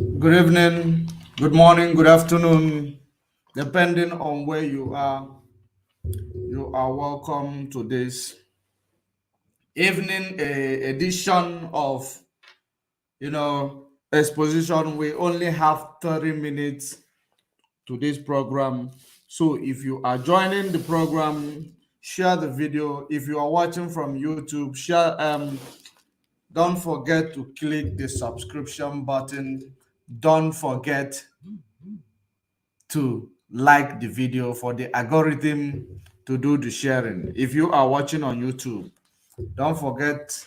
Good evening, good morning, good afternoon, depending on where you are. You are welcome to this evening edition of exposition. We only have 30 minutes to this program. So if you are joining the program, share the video. If you are watching from YouTube, share don't forget to click the subscription button. Don't forget to like the video for the algorithm to do the sharing. If you are watching on YouTube, don't forget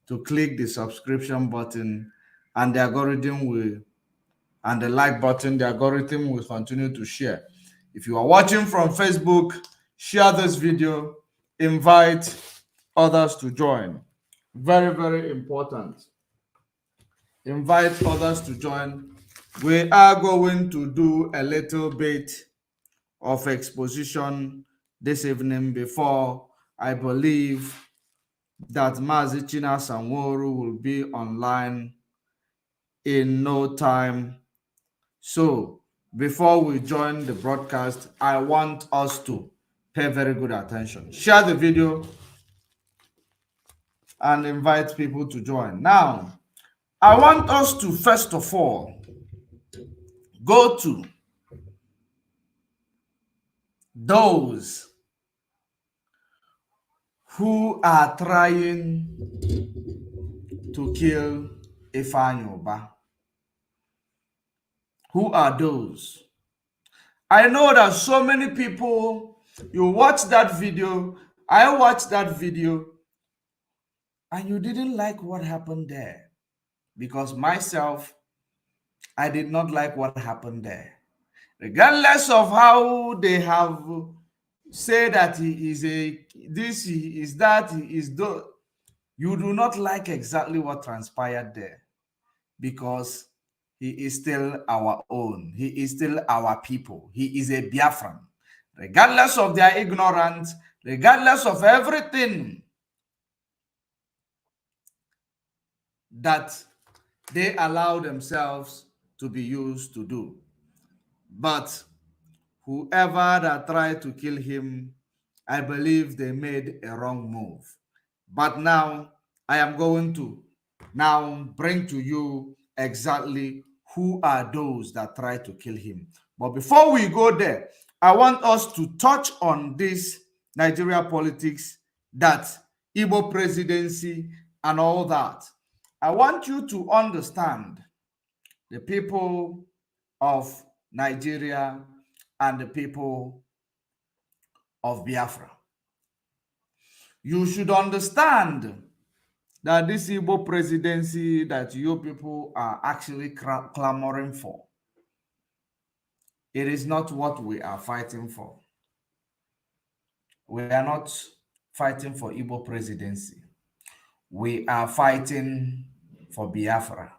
to click the subscription button and the algorithm will and the like button, the algorithm will continue to share. If you are watching from Facebook, share this video, invite others to join. Very, very important. Invite others to join. We are going to do a little bit of exposition this evening before I believe that Mazi China Sanworu will be online in no time. So before we join the broadcast, I want us to pay very good attention. Share the video and invite people to join. Now, I want us to first of all go to those who are trying to kill Ifeanyi. Who are those? I know that so many people, you watch that video, I watched that video, and you didn't like what happened there. Because myself, I did not like what happened there. Regardless of how they have said that he is this, he is that, he is that, you do not like exactly what transpired there. Because he is still our own. He is still our people. He is a Biafran. Regardless of their ignorance, regardless of everything that they allow themselves to be used to do. But whoever that tried to kill him, I believe they made a wrong move. But now I am going to now bring to you exactly who are those that try to kill him. But before we go there, I want us to touch on this Nigeria politics, that Igbo presidency and all that. I want you to understand the people of Nigeria and the people of Biafra. You should understand that this Igbo presidency that you people are actually clamoring for, it is not what we are fighting for. We are not fighting for Igbo presidency. We are fighting for Biafra.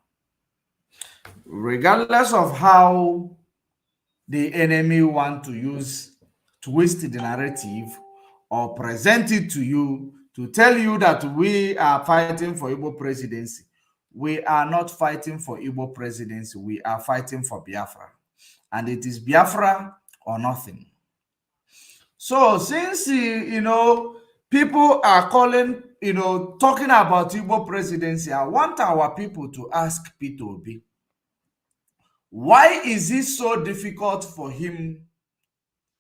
Regardless of how the enemy want to twist the narrative or present it to you to tell you that we are fighting for Igbo presidency. We are not fighting for Igbo presidency. We are fighting for Biafra. And it is Biafra or nothing. So since, people are calling, talking about Igbo presidency, I want our people to ask Peter Obi, why is it so difficult for him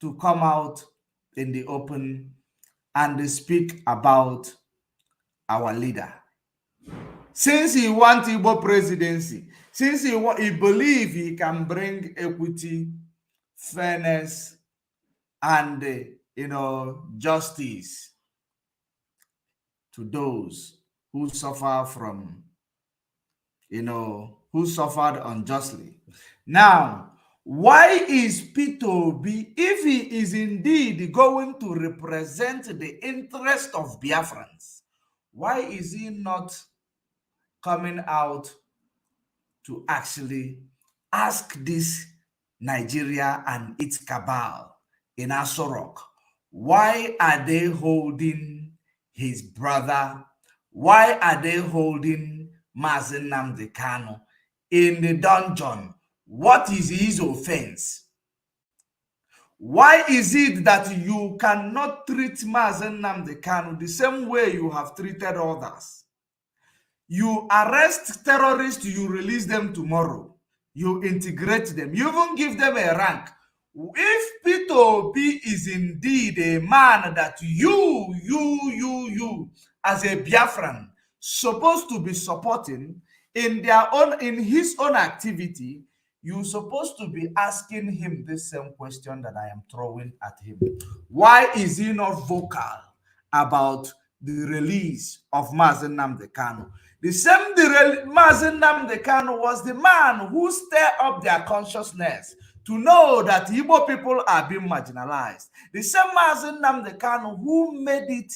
to come out in the open and speak about our leader? Since he wants Igbo presidency, since he believes he can bring equity, fairness, and justice to those who suffer from, who suffered unjustly. Now, why is Peter Obi, if he is indeed going to represent the interest of Biafrans, why is he not coming out to actually ask this Nigeria and its cabal in Aso Rock, why are they holding his brother? Why are they holding Mazi Nnamdi Kanu in the dungeon, what is his offense? Why is it that you cannot treat Mazen Nnamdi Kanu the same way you have treated others? You arrest terrorists, you release them tomorrow. You integrate them. You even give them a rank. If Peter Obi is indeed a man that you, as a Biafran, supposed to be supporting in his own activity, you're supposed to be asking him the same question that I am throwing at him. Why is he not vocal about the release of Mazen Nnamdi Kanu? The same Mazen Nnamdi Kanu was the man who stirred up their consciousness to know that Igbo people are being marginalized. The same Mazen Nnamdi Kanu who made it,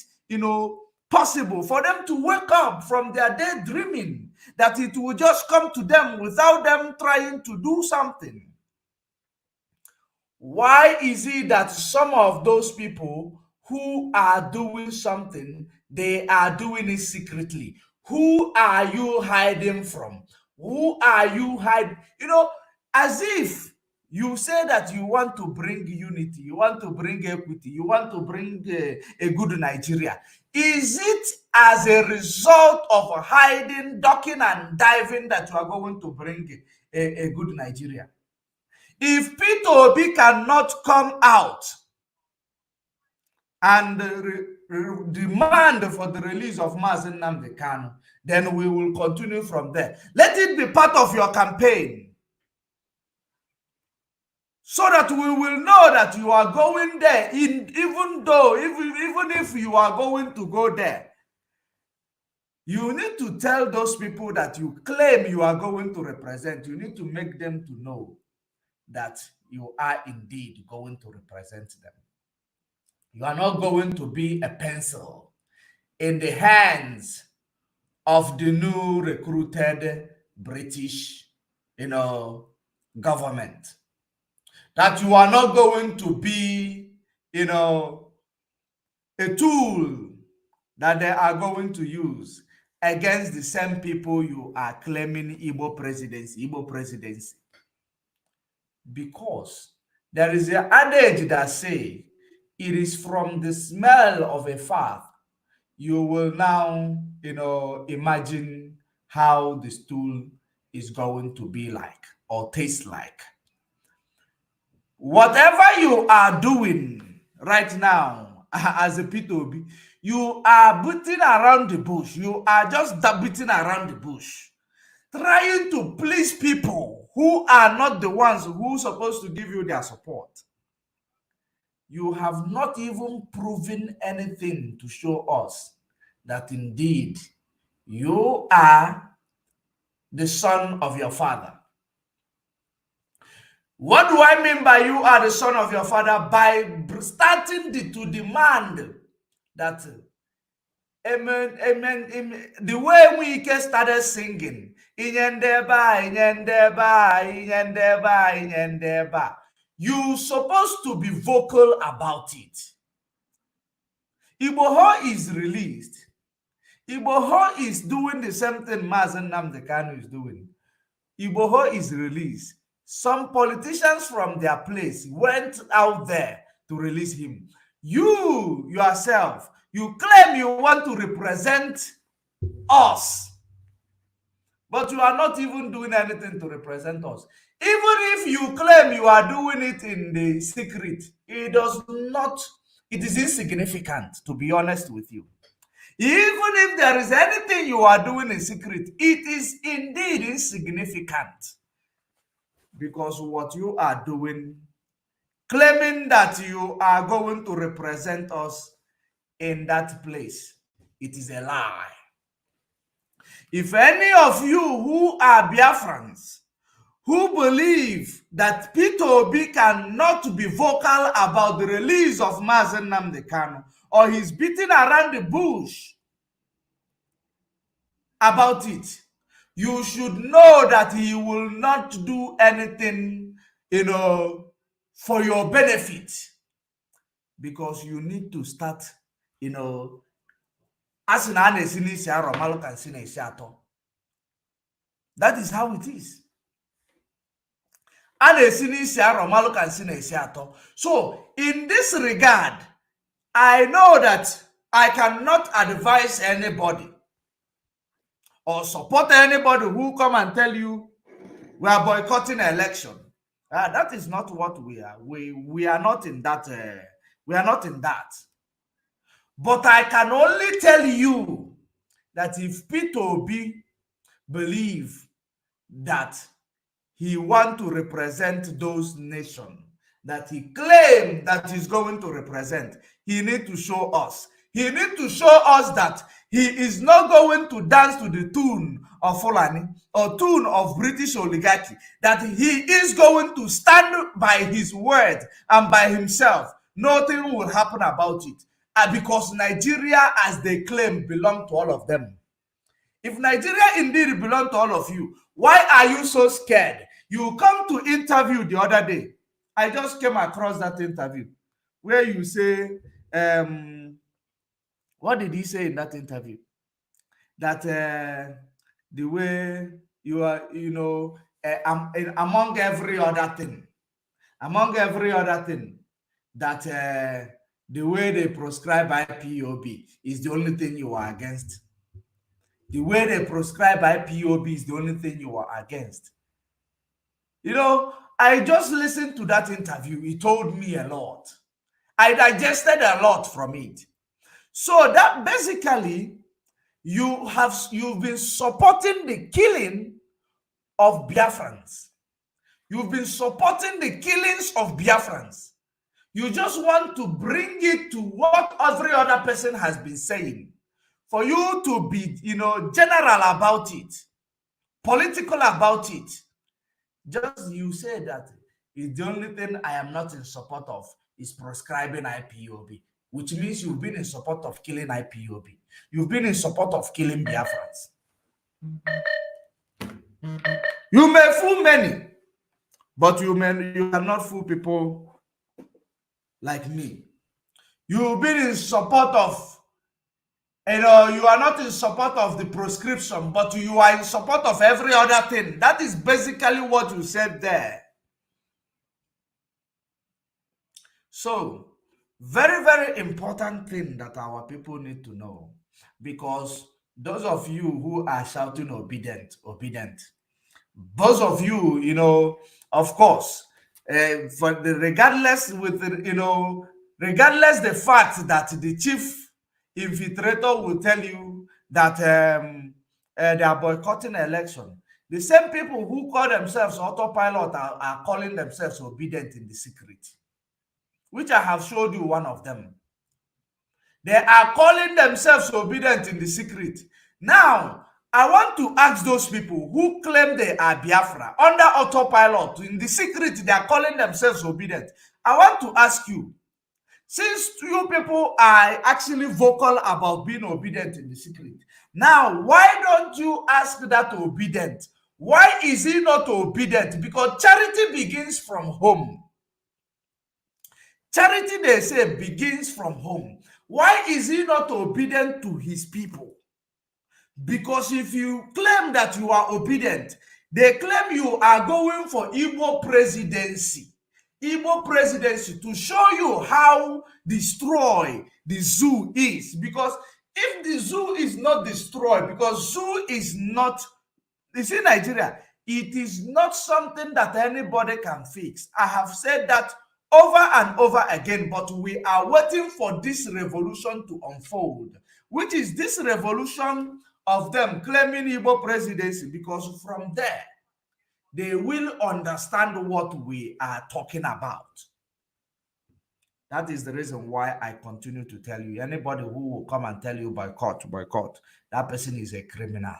possible for them to wake up from their daydreaming, that it will just come to them without them trying to do something. Why is it that some of those people who are doing something, they are doing it secretly? Who are you hiding from? Who are you hiding? As if you say that you want to bring unity, you want to bring equity, you want to bring a good Nigeria. Is it as a result of hiding, ducking, and diving that you are going to bring a good Nigeria? If Peter Obi cannot come out and demand for the release of Mazen Nnamdi Kanu, then we will continue from there. Let it be part of your campaign, so that we will know that you are going there. Even if you are going to go there, you need to tell those people that you claim you are going to represent. You need to make them to know that you are indeed going to represent them. You are not going to be a pencil in the hands of the new recruited British, government. That you are not going to be, a tool that they are going to use against the same people you are claiming Igbo presidency. Because there is an adage that say, it is from the smell of a fart you will now, imagine how the stool is going to be like or taste like. Whatever you are doing right now as a P2B, you are beating around the bush. You are just beating around the bush, trying to please people who are not the ones who are supposed to give you their support. You have not even proven anything to show us that indeed you are the son of your father. What do I mean by you are the son of your father? By starting to demand that, amen, the way we started singing, you're supposed to be vocal about it. Igboho is released. Igboho is doing the same thing Mazen Nnamdi Kanu is doing. Igboho is released. Some politicians from their place went out there to release him. You yourself, you claim you want to represent us, but you are not even doing anything to represent us. Even if you claim you are doing it in the secret, it is insignificant, to be honest with you. Even if there is anything you are doing in secret, it is indeed insignificant. Because what you are doing, claiming that you are going to represent us in that place, it is a lie. If any of you who are Biafrans, who believe that Peter Obi cannot be vocal about the release of Mazen Nnamdi Kanu, or he's beating around the bush about it, you should know that he will not do anything, for your benefit. Because you need to start, that is how it is. So in this regard, I know that I cannot advise anybody or support anybody who come and tell you we are boycotting election. That is not what we are. We are not in that. We are not in that. But I can only tell you that if Peter Obi believe that he want to represent those nations that he claimed that he's going to represent, he need to show us. He need to show us that he is not going to dance to the tune of Fulani or tune of British oligarchy, that he is going to stand by his word and by himself. Nothing will happen about it. Because Nigeria, as they claim, belong to all of them. If Nigeria indeed belong to all of you, why are you so scared? You come to interview the other day. I just came across that interview where you say, what did he say in that interview? That the way you are, among every other thing, that the way they proscribe IPOB is the only thing you are against. The way they proscribe IPOB is the only thing you are against. I just listened to that interview. It told me a lot. I digested a lot from it. So that basically you've been supporting the killing of Biafrans. You've been supporting the killings of Biafrans. You just want to bring it to what every other person has been saying. For you to be, general about it, political about it. Just you say that is the only thing I am not in support of is proscribing IPOB, which means you've been in support of killing IPOB. You've been in support of killing Biafrans. You may fool many, but you cannot fool people like me. You've been in support of, you are not in support of the proscription, but you are in support of every other thing. That is basically what you said there. So, very, very important thing that our people need to know, because those of you who are shouting obedient, those of you, of course, regardless the fact that the chief infiltrator will tell you that they are boycotting election, the same people who call themselves autopilot are calling themselves obedient in the secret, which I have showed you one of them. They are calling themselves obedient in the secret. Now, I want to ask those people who claim they are Biafra under autopilot in the secret, they are calling themselves obedient. I want to ask you, since you people are actually vocal about being obedient in the secret, now why don't you ask that obedient? Why is he not obedient? Because charity begins from home. Charity, they say, begins from home. Why is he not obedient to his people? Because if you claim that you are obedient, they claim you are going for Igbo presidency. Igbo presidency to show you how destroyed the zoo is. Because if the zoo is not destroyed, because zoo is not, you see, Nigeria, it is not something that anybody can fix. I have said that over and over again, but we are waiting for this revolution to unfold, which is this revolution of them claiming Igbo presidency, because from there, they will understand what we are talking about. That is the reason why I continue to tell you, anybody who will come and tell you boycott, that person is a criminal.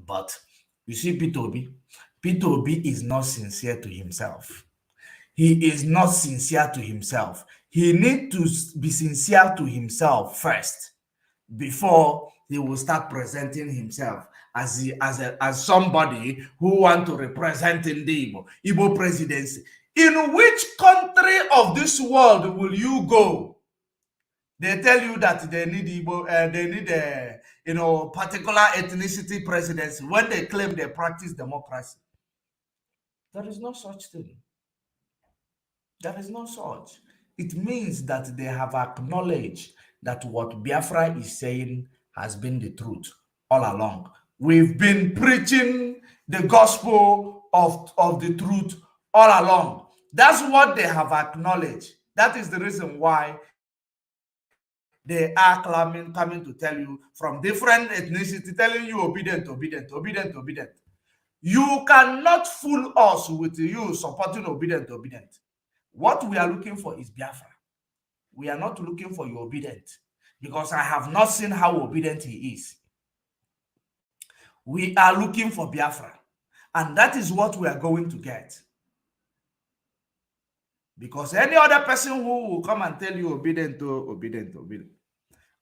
But you see, Peter Obi is not sincere to himself. He is not sincere to himself. He needs to be sincere to himself first before he will start presenting himself as somebody who want to represent in the Igbo presidency. In which country of this world will you go? They tell you that they need Igbo, they need a particular ethnicity presidency when they claim they practice democracy. There is no such thing. There is no such. It means that they have acknowledged that what Biafra is saying has been the truth all along. We've been preaching the gospel of the truth all along. That's what they have acknowledged. That is the reason why they are coming to tell you from different ethnicity, telling you obedient. You cannot fool us with you supporting obedient. What we are looking for is Biafra. We are not looking for your obedient, because I have not seen how obedient he is. We are looking for Biafra, and that is what we are going to get. Because any other person who will come and tell you obedient.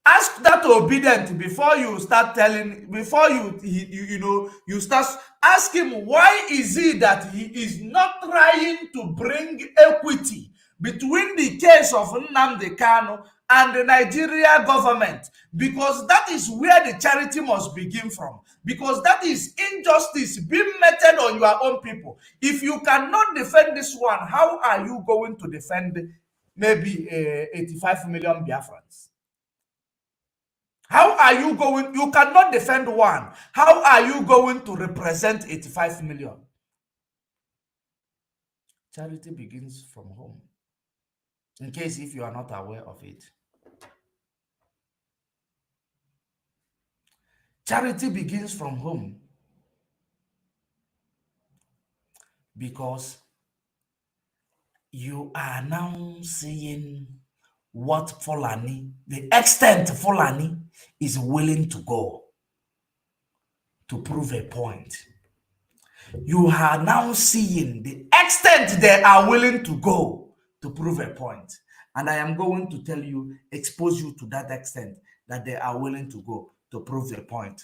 Ask that obedient before you start telling, before you start, ask him, why is it that he is not trying to bring equity between the case of Nnamdi Kanu and the Nigeria government? Because that is where the charity must begin from, because that is injustice being meted on your own people. If you cannot defend this one, how are you going to defend maybe 85 million Biafrans? How are you going? You cannot defend one. How are you going to represent 85 million? Charity begins from home. In case if you are not aware of it. Charity begins from home. Because you are now seeing what Fulani, the extent Fulani is willing to go to prove a point. You are now seeing the extent they are willing to go to prove a point. And I am going to tell you, expose you to that extent that they are willing to go to prove a point.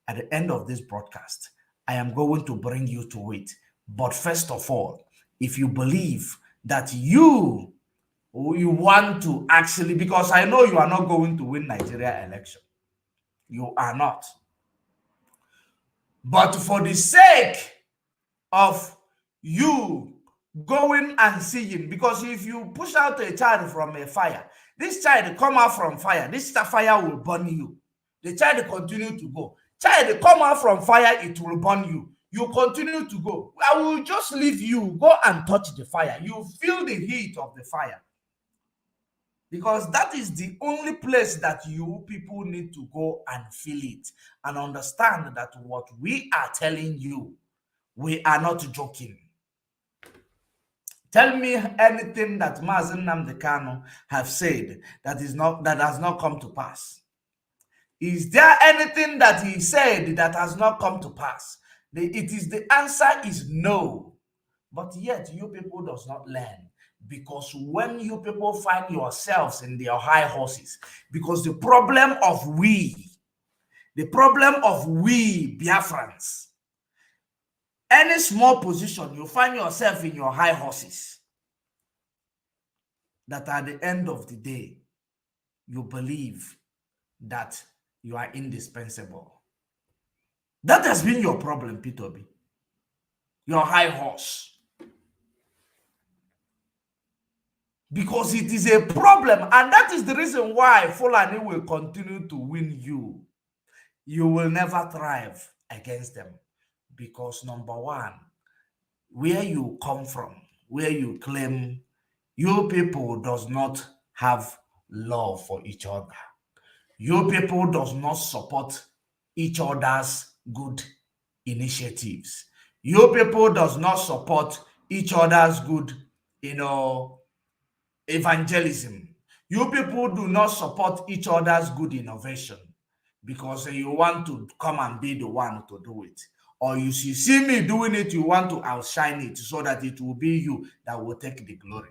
At the end of this broadcast, I am going to bring you to it. But first of all, if you believe that you want to actually, because I know you are not going to win Nigeria election. You are not. But for the sake of you going and seeing, because if you push out a child from a fire, this child come out from fire, this fire will burn you. The child continue to go. Child come out from fire, it will burn you. You continue to go. I will just leave you. Go and touch the fire. You feel the heat of the fire. Because that is the only place that you people need to go and feel it and understand that what we are telling you, we are not joking. Tell me anything that Mazen Nnamdi Kanu have said that has not come to pass. Is there anything that he said that has not come to pass? The answer is no. But yet you people does not learn. Because when you people find yourselves in their high horses, because the problem of we Biafrans, any small position, you find yourself in your high horses, that at the end of the day, you believe that you are indispensable. That has been your problem, Peter B. Your high horse. Because it is a problem, and that is the reason why Fulani will continue to win you. You will never thrive against them. Because number one, where you come from, where you claim, you people does not have love for each other. You people does not support each other's good initiatives. You people does not support each other's good, evangelism. You people do not support each other's good innovation, because you want to come and be the one to do it. Or you see me doing it, you want to outshine it so that it will be you that will take the glory.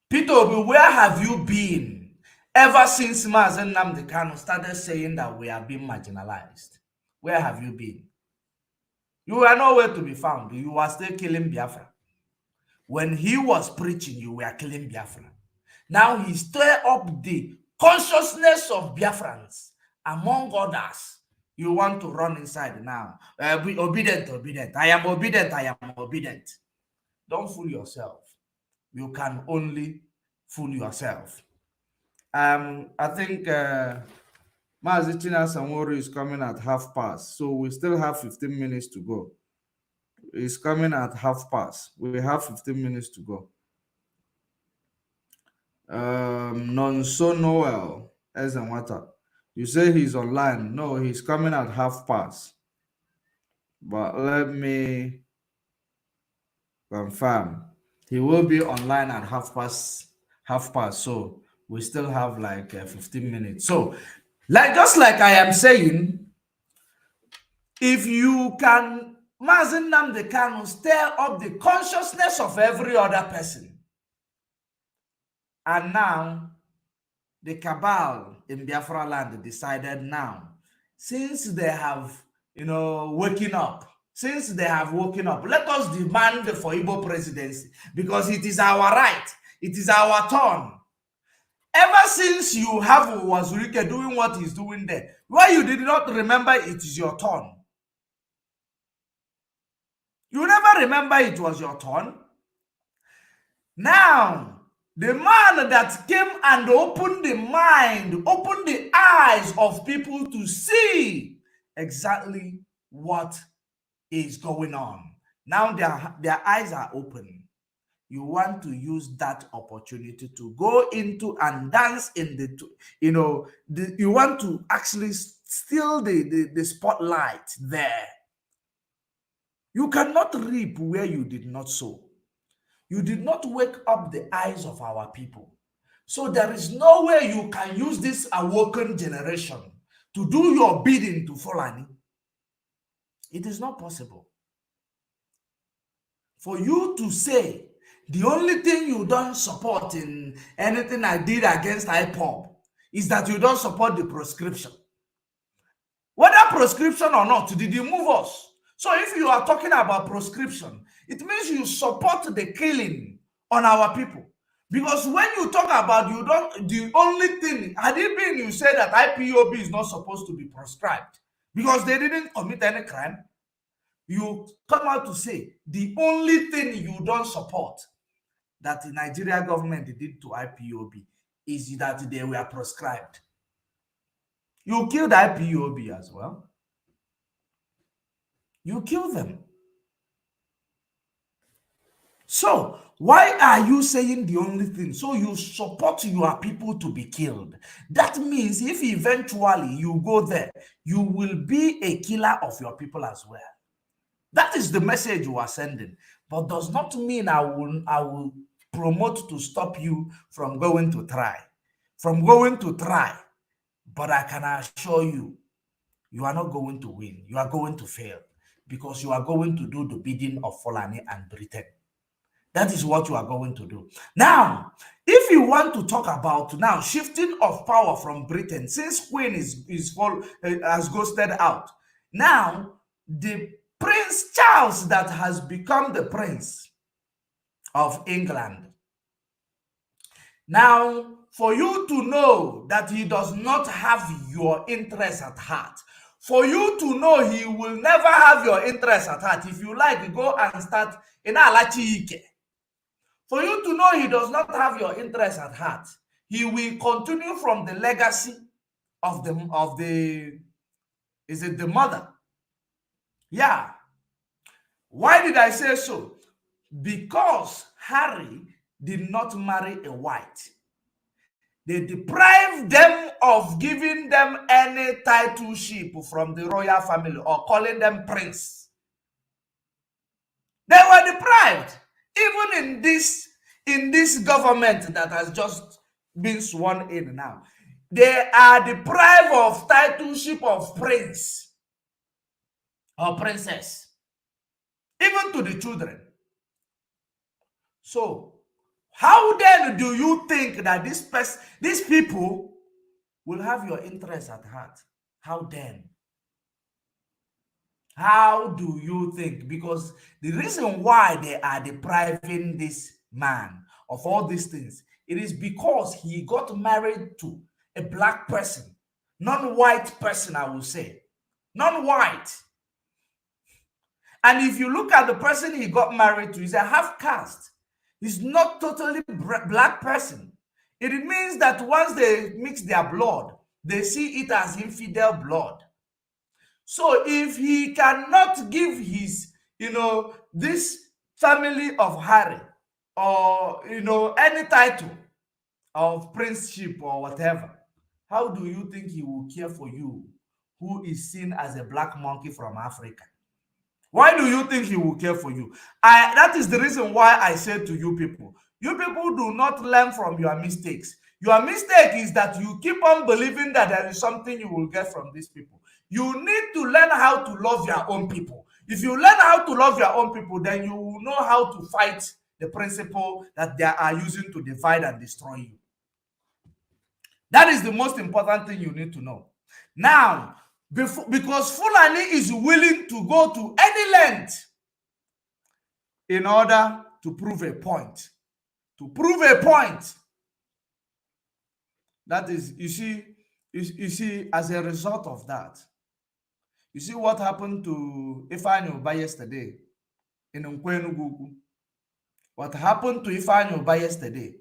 Peter Obi, where have you been ever since Mazen Nnamdi Kanu started saying that we are being marginalized? Where have you been? You are nowhere to be found. You are still killing Biafra. When he was preaching, you were killing Biafra. Now he stirred up the consciousness of Biafrans, among others, You want to run inside now. Be obedient, obedient. I am obedient, I am obedient. Don't fool yourself. You can only fool yourself. I think Mazi China Samori is coming at past. So we still have 15 minutes to go. He's coming at past. We have 15 minutes to go. Nonso Noel Ezenwata. You say he's online. No, he's coming at past. But let me confirm. He will be online at past. So we still have like 15 minutes. So, just like I am saying, if you can, Mazi Nnamdi Kanu, stir up the consciousness of every other person, and now the cabal in Biafra land decided now, since they have, waking up, let us demand for Igbo presidency, because it is our right, it is our turn. Ever since you have Wazurike doing what he's doing there, why you did not remember it is your turn? You never remember it was your turn. Now, the man that came and opened the mind, opened the eyes of people to see exactly what is going on. Now their eyes are open. You want to use that opportunity to go into and dance in you want to actually steal the spotlight there. You cannot reap where you did not sow. You did not wake up the eyes of our people. So there is no way you can use this awoken generation to do your bidding to Fulani. It is not possible. For you to say the only thing you don't support in anything I did against IPOB is that you don't support the proscription. Whether proscription or not, did you move us? So if you are talking about proscription, it means you support the killing on our people. Because when you talk about the only thing, had it been you say that IPOB is not supposed to be proscribed because they didn't commit any crime, you come out to say the only thing you don't support that the Nigeria government did to IPOB is that they were proscribed. You killed IPOB as well. You kill them. So why are you saying the only thing? So you support your people to be killed. That means if eventually you go there, you will be a killer of your people as well. That is the message you are sending. But does not mean I will promote to stop you from going to try. But I can assure you, you are not going to win. You are going to fail because you are going to do the bidding of Fulani and Britain. That is what you are going to do. Now, if you want to talk about now shifting of power from Britain, since Queen has ghosted out, now the Prince Charles that has become the Prince of England. Now, for you to know that he does not have your interest at heart, for you to know he will never have your interest at heart, if you like, go and start in Alachiike. For you to know he does not have your interest at heart, he will continue from the legacy of the is it the mother? Yeah. Why did I say so? Because Harry did not marry a white. They deprived them of giving them any titleship from the royal family or calling them prince. They were deprived. Even in this government that has just been sworn in now, they are deprived of titleship of prince or princess, even to the children. So, how then do you think that these people will have your interest at heart? How then? How do you think? Because the reason why they are depriving this man of all these things, it is because he got married to a black person, non-white person, I will say. non-white. And if you look at the person he got married to, he's a half caste. He's not totally black person. It means that once they mix their blood, they see it as infidel blood. So if he cannot give his, this family of Harry, or, any title of princeship or whatever, how do you think he will care for you, who is seen as a black monkey from Africa? Why do you think he will care for you? That is the reason why I said to you people do not learn from your mistakes. Your mistake is that you keep on believing that there is something you will get from these people. You need to learn how to love your own people. If you learn how to love your own people, then you will know how to fight the principle that they are using to divide and destroy you. That is the most important thing you need to know. Now, because Fulani is willing to go to any length in order to prove a point. To prove a point. That is, you see, as a result of that, you see what happened to Ifeanyi yesterday in Nkwenugugu. What happened to Ifeanyi yesterday?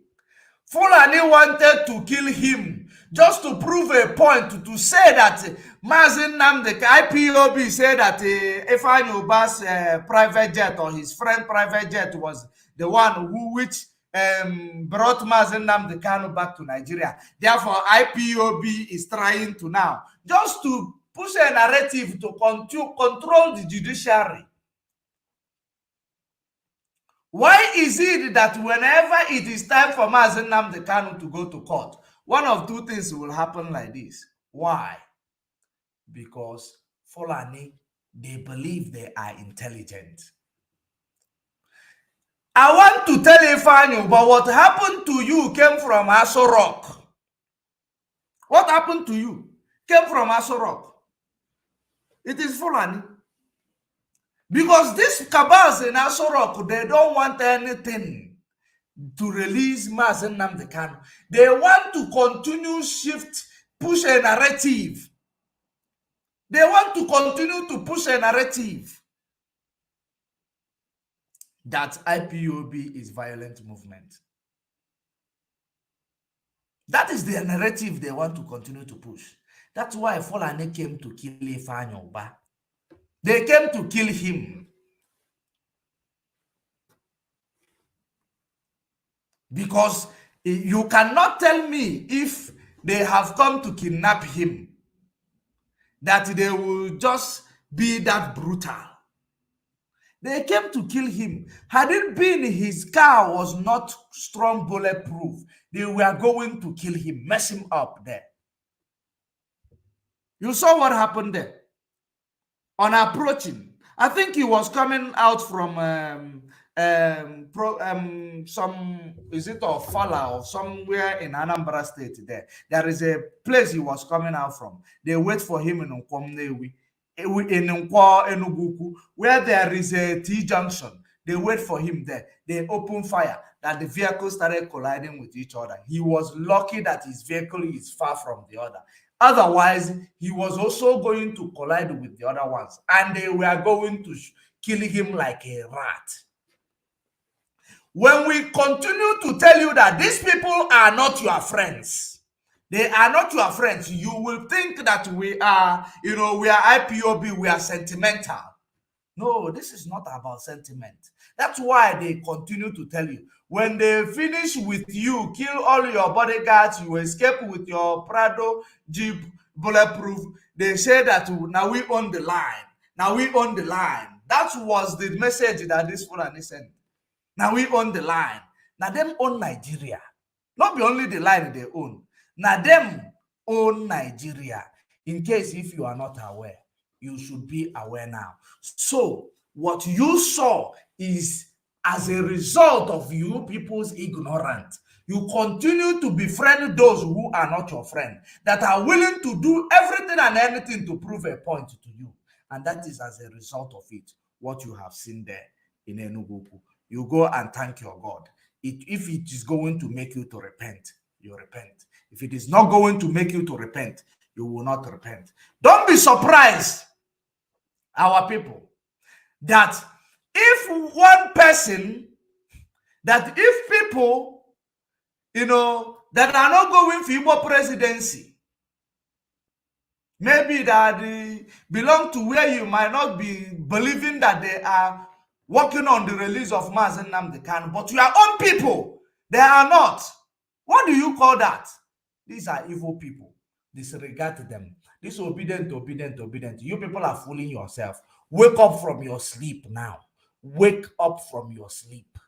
Fulani wanted to kill him just to prove a point, to say that Mazin Namdek, IPOB, said that Ifeanyi Uba's private jet, or his friend private jet, was the one which brought Mazin Namdek Kanu back to Nigeria. Therefore, IPOB is trying to now just to push a narrative to control the judiciary. Why is it that whenever it is time for Mazen Nnamdi Kanu to go to court, one of two things will happen like this? Why? Because Fulani, they believe they are intelligent. I want to tell Ifeanyi, but what happened to you came from Aso Rock. What happened to you came from Aso Rock. It is Fulani. Because these cabals in Aso Rock, they don't want anything to release Mazen Nnamdi Kanu. They want to continue push a narrative. They want to continue to push a narrative that IPOB is violent movement. That is the narrative they want to continue to push. That's why Fulani came to kill Ifeanyi Uba. They came to kill him. Because you cannot tell me if they have come to kidnap him, that they will just be that brutal. They came to kill him. Had it been his car was not strong bulletproof, they were going to kill him, mess him up there. You saw what happened there. On approaching, I think he was coming out from some, is it Ofala or somewhere in Anambra State there. There is a place he was coming out from. They wait for him in Nkwomnewi, in Enuguku, where there is a T-junction. They wait for him there. They open fire, that the vehicle started colliding with each other. He was lucky that his vehicle is far from the other. Otherwise, he was also going to collide with the other ones, and they were going to kill him like a rat. When we continue to tell you that these people are not your friends, they are not your friends, you will think that we are, we are IPOB, we are sentimental. No, this is not about sentiment. That's why they continue to tell you, when they finish with you, kill all your bodyguards, you escape with your Prado Jeep bulletproof, they say that now we own the line. Now we own the line. That was the message that this Fulani sent. Now we own the line. Now them own Nigeria. Not be only the line they own. Now them own Nigeria. In case if you are not aware, you should be aware now. So what you saw is as a result of you people's ignorance. You continue to befriend those who are not your friend, that are willing to do everything and anything to prove a point to you. And that is as a result of it, what you have seen there in Enugu. You go and thank your God. If it is going to make you to repent, you repent. If it is not going to make you to repent, you will not repent. Don't be surprised our people, that if one person, that if people, that are not going for Igbo presidency, maybe that they belong to where you might not be believing that they are working on the release of Mazen Nnamdi Kanu, but your own people, they are not. What do you call that? These are evil people. Disregard them. Disobedient, obedient, obedient. You people are fooling yourself. Wake up from your sleep now. Wake up from your sleep.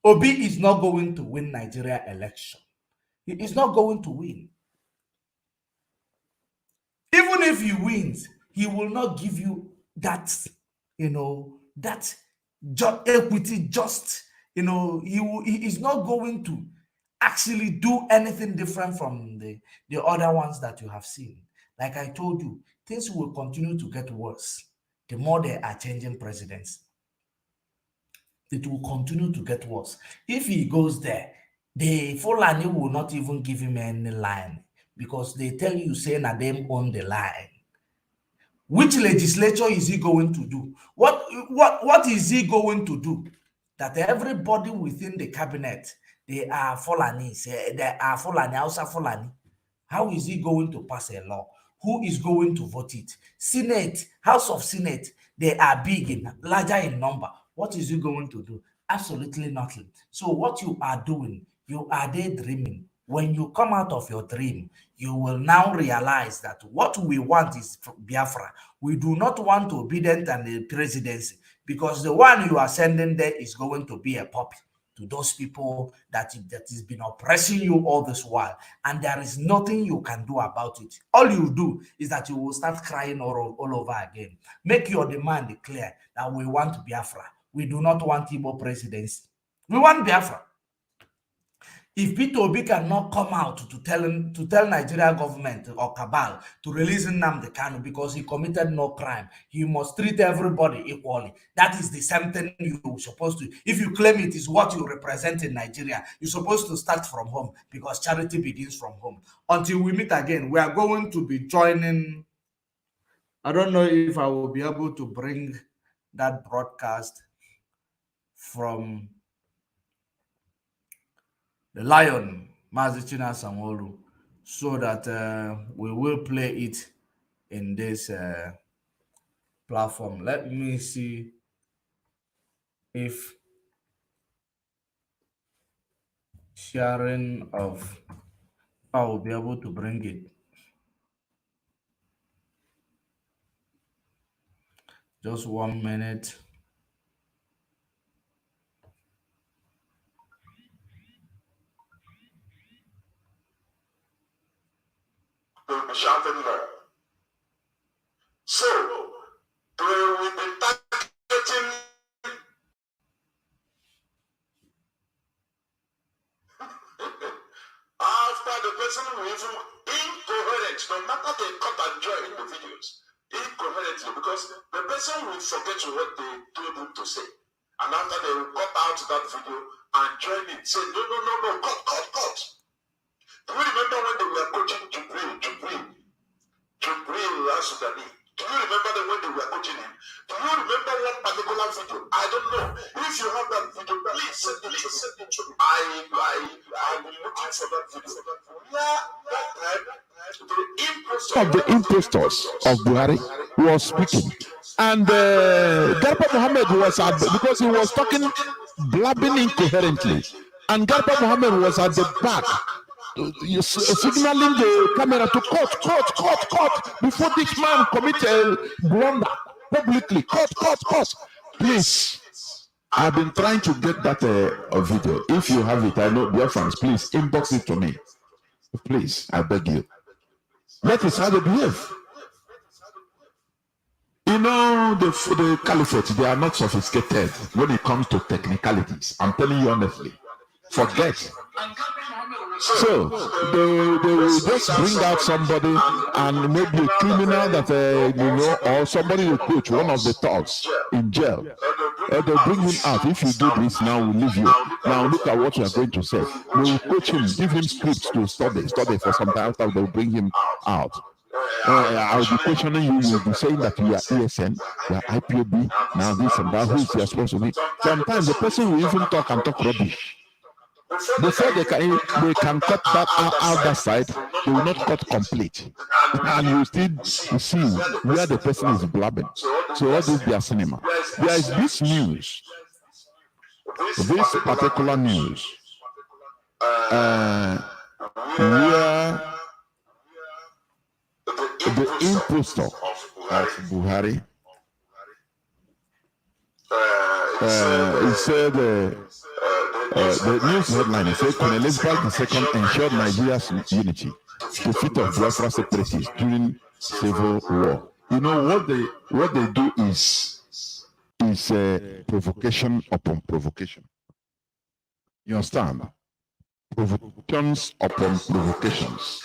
Obi is not going to win Nigeria election. He is not going to win. Even if he wins, he will not give you that, that equity, he is not going to actually do anything different from the other ones that you have seen. Like I told you, things will continue to get worse the more they are changing presidents. It will continue to get worse. If he goes there, the Fulani will not even give him any line, because they tell you, say, na them own the line. Which legislature is he going to do? What is he going to do? That everybody within the cabinet, they are Fulani, they are Fulani, Hausa Fulani. How is he going to pass a law? Who is going to vote it? Senate, House of Senate, they are big, larger in number. What is he going to do? Absolutely nothing. So what you are doing, you are daydreaming. When you come out of your dream, you will now realize that what we want is Biafra. We do not want obedient and the presidency, because the one you are sending there is going to be a puppy to those people that has been oppressing you all this while, and there is nothing you can do about it. All you do is that you will start crying all over again. Make your demand clear that we want Biafra. We do not want Igbo presidency. We want Biafra. If Peter Obi cannot come out to tell Nigeria government or cabal to release Nnamdi Kanu because he committed no crime, he must treat everybody equally. That is the same thing you're supposed to. If you claim it is what you represent in Nigeria, you're supposed to start from home, because charity begins from home. Until we meet again, we are going to be joining. I don't know if I will be able to bring that broadcast from the Lion, Mazichina Sanwo-Olu, so that we will play it in this platform. Let me see if sharing of, I will be able to bring it. Just 1 minute. They'll be shouting there. So, they will be targeting after the person who is incoherent, no matter they cut and join in the videos, incoherently, because the person will forget what they told him to say. And after they will cut out that video and join it, say, no, cut. Do you remember when they were coaching Jubril Rasudani? Do you remember when they were coaching him? Do you remember one particular video? I don't know. If you have that video, please send it to me. I will look for that video. Yeah, that time, of the impostors of Buhari was speaking. And Garba Mohammed was because he was talking, blabbing incoherently. And Garba Mohammed was at the back, signaling the camera to cut before this man commit a blunder publicly. Cut. Please, I've been trying to get that video. If you have it, I know, dear friends, please inbox it to me. Please, I beg you. That is how they behave. You know, the caliphate, they are not sophisticated when it comes to technicalities. I'm telling you honestly. Forget. So they will just bring out somebody, and maybe a criminal that or somebody will coach one of the thugs in jail. They'll bring him out. If you do this now, we'll leave you. Now look at what we are going to say. We will coach him, give him scripts to study for some time. After they'll bring him out. I'll be questioning you. You'll be saying that you are ESN, you are IPOB, now this and that. Who is you supposed to be? Sometimes the person will even talk and talk rubbish. Before they can cut that out that side, they will not cut complete. And you still see where the person is blabbing. So what is their cinema? There is this news, this particular news, where the impostor of Buhari, he said, the news headline is said Queen Elizabeth II ensured Nigeria's unity, defeat of Biafra separatists during civil war. You know what they do is provocation upon provocation. You understand? Provocations upon provocations.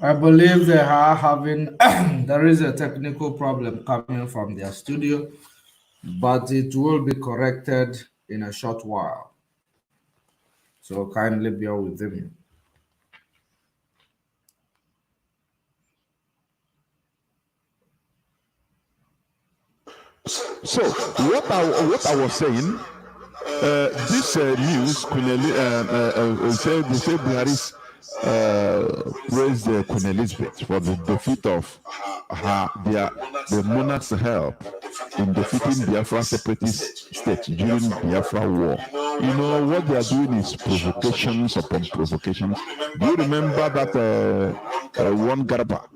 I believe they are having, there is a technical problem coming from their studio, but it will be corrected in a short while. So kindly bear with them. So what I was saying, this news, they say Buhari's praised Queen Elizabeth for the defeat of the monarch's help in defeating Biafra separatist state during Biafra war. You know what they are doing is provocations upon provocations. Do you remember that one Garba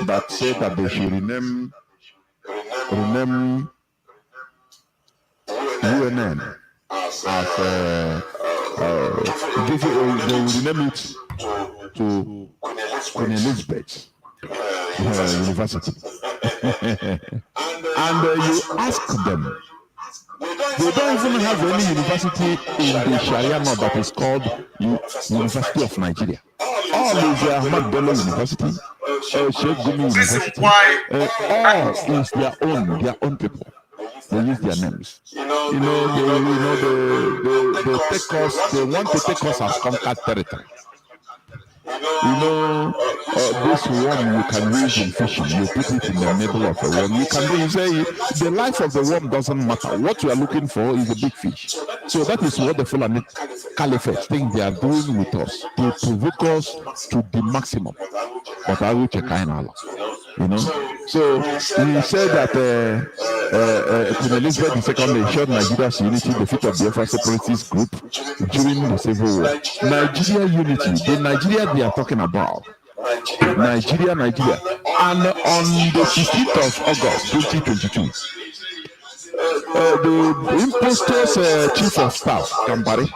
that said that they should rename UNN as they will rename it to Queen Elizabeth University. And you ask them, they don't even have any university in the Sharia law that is called University of Nigeria. All is Ahmad Bello University, Sheikh Gumi University. All is their own people. They use their names. They take us. They want to take us as conquered territory. This worm you can use in fishing. You put it in the middle of the worm. You say the life of the worm doesn't matter. What you are looking for is a big fish. So that is what the Fulani Caliphate think they are doing with us, to provoke us to the maximum. But I will check Allah. So he said that Queen Elizabeth II ensured Nigeria's unity, defeat of the Biafra separatist group during the civil war. Nigeria unity, the Nigeria they are talking about. Nigeria. And on the 16th of August 2022, the impostors chief of staff, Gambari.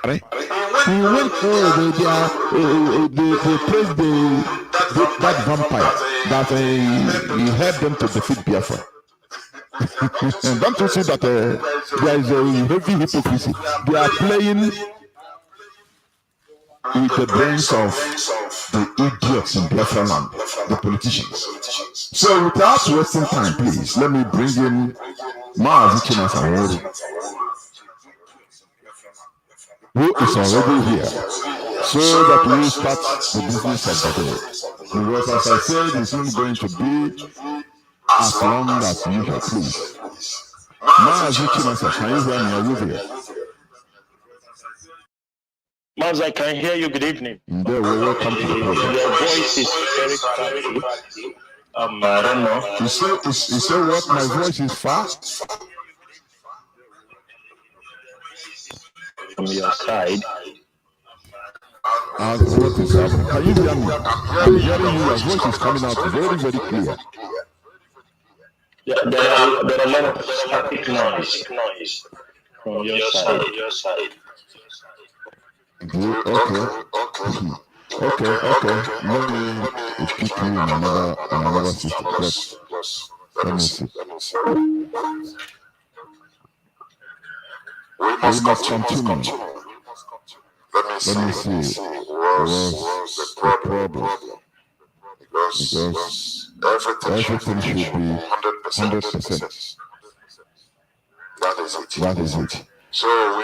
Right? He went they praised that vampire that he helped them to defeat Biafra. Don't you see that there is a heavy hypocrisy? They are playing with the brains of the idiots in Biafra land, the politicians. So without wasting time, please, let me bring in Maazi Chinasa, who is already here, so that we will start the business of the day. Because as I said, it's not going to be as long as usual, please. Maazi Chinasa, can you hear me? Are you here? Maz, I can hear you. Good evening. There, welcome to the program. Your voice is very crackly. I don't know. You say what? My voice is fast? from your side. What is happening? Can you hear me? I'm hearing you. Your voice is coming out very, very clear. Yeah, there are a lot of static noise from your side. Okay. Let me speak to you in another system. Let me see. We must continue. Let me see. What's the problem? Because everything should be 100%. That is it. So we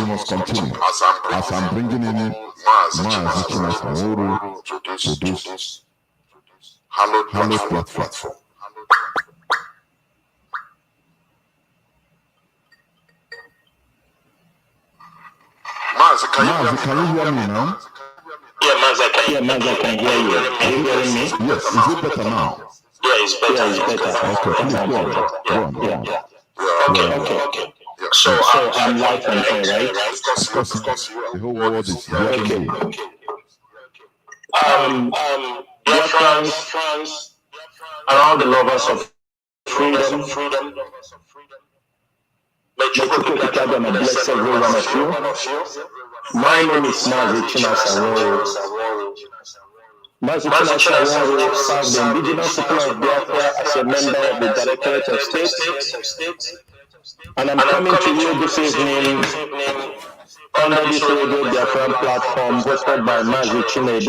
must continue. As I'm bringing in Maazikina Sanworu to this hallowed platform. Mazi, can you hear me now? Yeah, Mazi, I can hear you. Are you hearing me? Yes. Is it better now? Yeah, it's better. Okay, please go on. Okay. So I'm live on air, right? Of course, the whole world is hearing you. Dear friends, around the lovers of freedom, may Chukwuka bless every one of you. My name is Maazikina Sanworu. Maazikina Sanworu served the indigenous people of Biafra as a member of the Directorate of State, and I'm coming to you this evening under this Radio Biafran platform hosted by Maazikina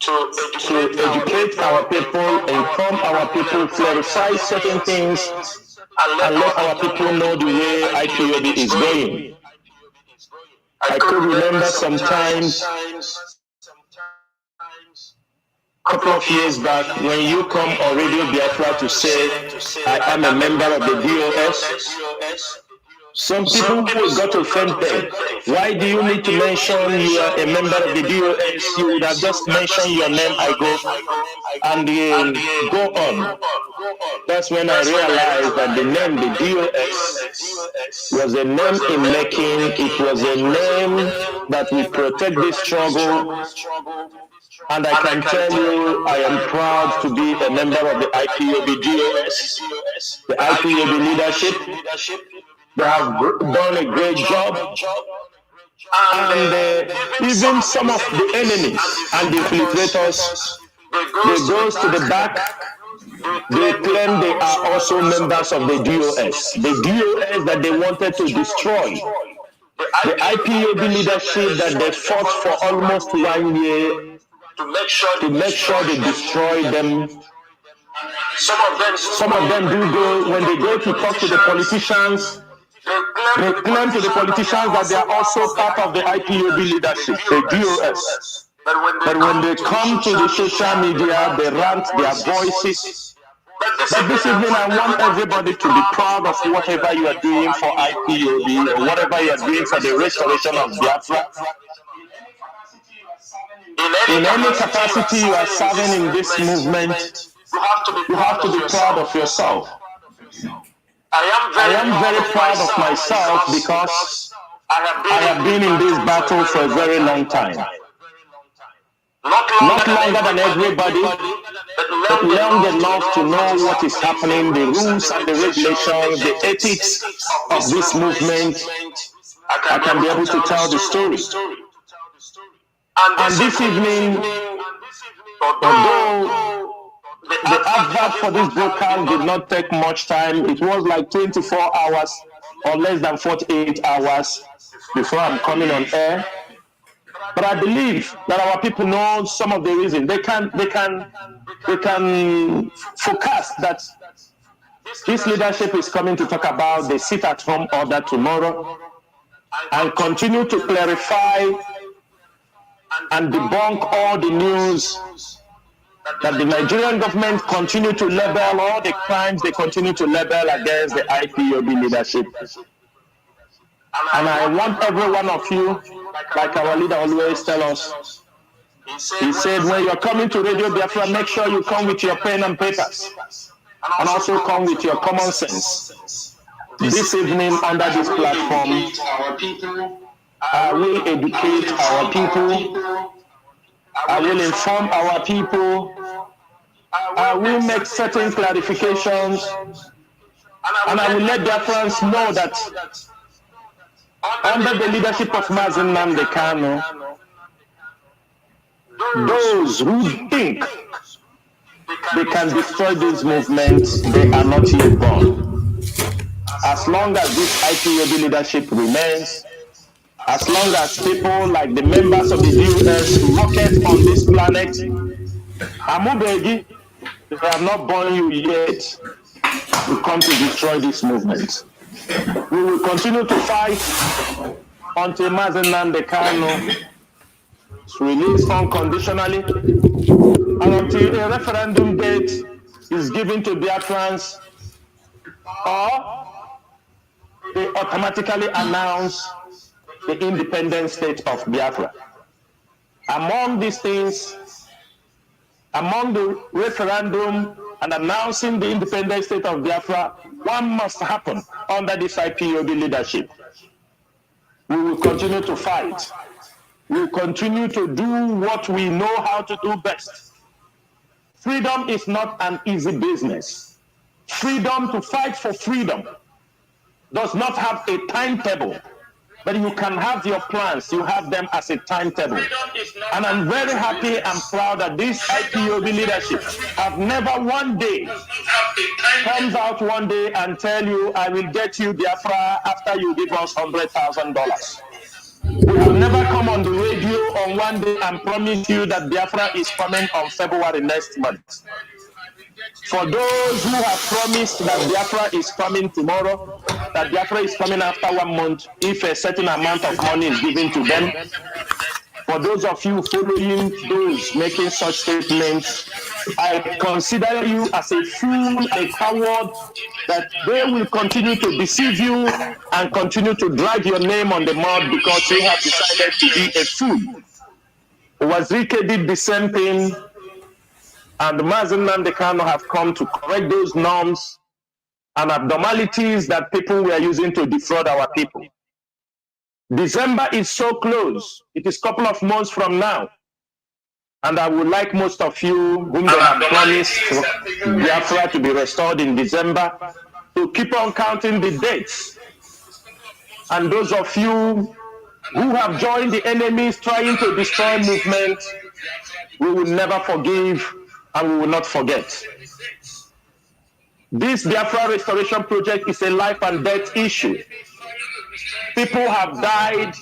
to educate our people, inform our people, clarify certain things, and let our people know the way IPOB is going. I could remember sometimes, a couple of years back, when you come on Radio Biafra to say, I am a member of the DOS, some people got offended. Why do you need to mention you are a member of the DOS? You would have just mentioned your name, I go, and go on. That's when I realized that the name, the DOS, was a name in making. It was a name that will protect this struggle. And I can tell you, I am proud to be a member of the IPOB DOS, the IPOB leadership. They have done a great job, and even some of the enemies and the infiltrators, they goes to the back. They claim they are also members of the DOS, the DOS that they wanted to destroy. The IPOB leadership that they fought for almost 1 year to make sure they destroy them. Some of them do go, when they go to talk to the politicians, they claim to the politicians that they are also part of the IPOB leadership, the DOS. But when they come to the social media, they rant their voices. But this evening, I want everybody to be proud of whatever you are doing for IPOB or whatever you are doing for the restoration of Biafra. In any capacity you are serving in this movement, you have to be proud of yourself. I am very proud of myself because I have been in this battle for a very long time. Not longer than everybody, but long enough to know what is happening, the rules and the regulations, the ethics of this movement. I can be able to tell the story. And this evening, although the advert for this broadcast did not take much time, it was like 24 hours or less than 48 hours before I'm coming on air. But I believe that our people know some of the reasons. They can forecast that this leadership is coming to talk about the sit-at-home order tomorrow and continue to clarify and debunk all the news that the Nigerian government continue to label all the crimes they continue to label against the IPOB leadership. And I want every one of you, like our leader always tells us, he said, when you're coming to Radio Biafra, make sure you come with your pen and papers, and also come with your common sense. This evening, under this platform, I will educate our people, I will inform our people, I will make certain clarifications, and I will let their friends know that under the leadership of Mazi Nnamdi Kanu, those who think they can destroy this movement, they are not yet born. As long as this IPOB leadership remains, as long as people like the members of the DOS rocket on this planet, Amubegi, they have not born you yet to come to destroy this movement. We will continue to fight until Mazi Nnamdi Kanu is released unconditionally, and until a referendum date is given to Biafrans, or they automatically announce the independent state of Biafra. Among these things, among the referendum and announcing the independent state of Biafra, one must happen under this IPOB leadership. We will continue to fight. We will continue to do what we know how to do best. Freedom is not an easy business. Freedom, to fight for freedom, does not have a timetable, but you can have your plans, you have them as a timetable. And I'm very happy and proud that this IPOB leadership have never one day comes out one day and tell you, I will get you Biafra after you give us $100,000. We have never come on the radio on one day and promise you that Biafra is coming on February next month. For those who have promised that Biafra is coming tomorrow, that Biafra is coming after 1 month, if a certain amount of money is given to them, for those of you following those making such statements, I consider you as a fool, a coward, that they will continue to deceive you and continue to drag your name on the mud because you have decided to be a fool. Wazirike did the same thing, and Mazi Nnamdi Kanu have come to correct those norms and abnormalities that people were using to defraud our people. December is so close. It is a couple of months from now. And I would like most of you whom they have promised Biafra to be restored in December to keep on counting the dates. And those of you who have joined the enemies trying to destroy movement, we will never forgive and we will not forget. This Biafra restoration project is a life and death issue. People have died.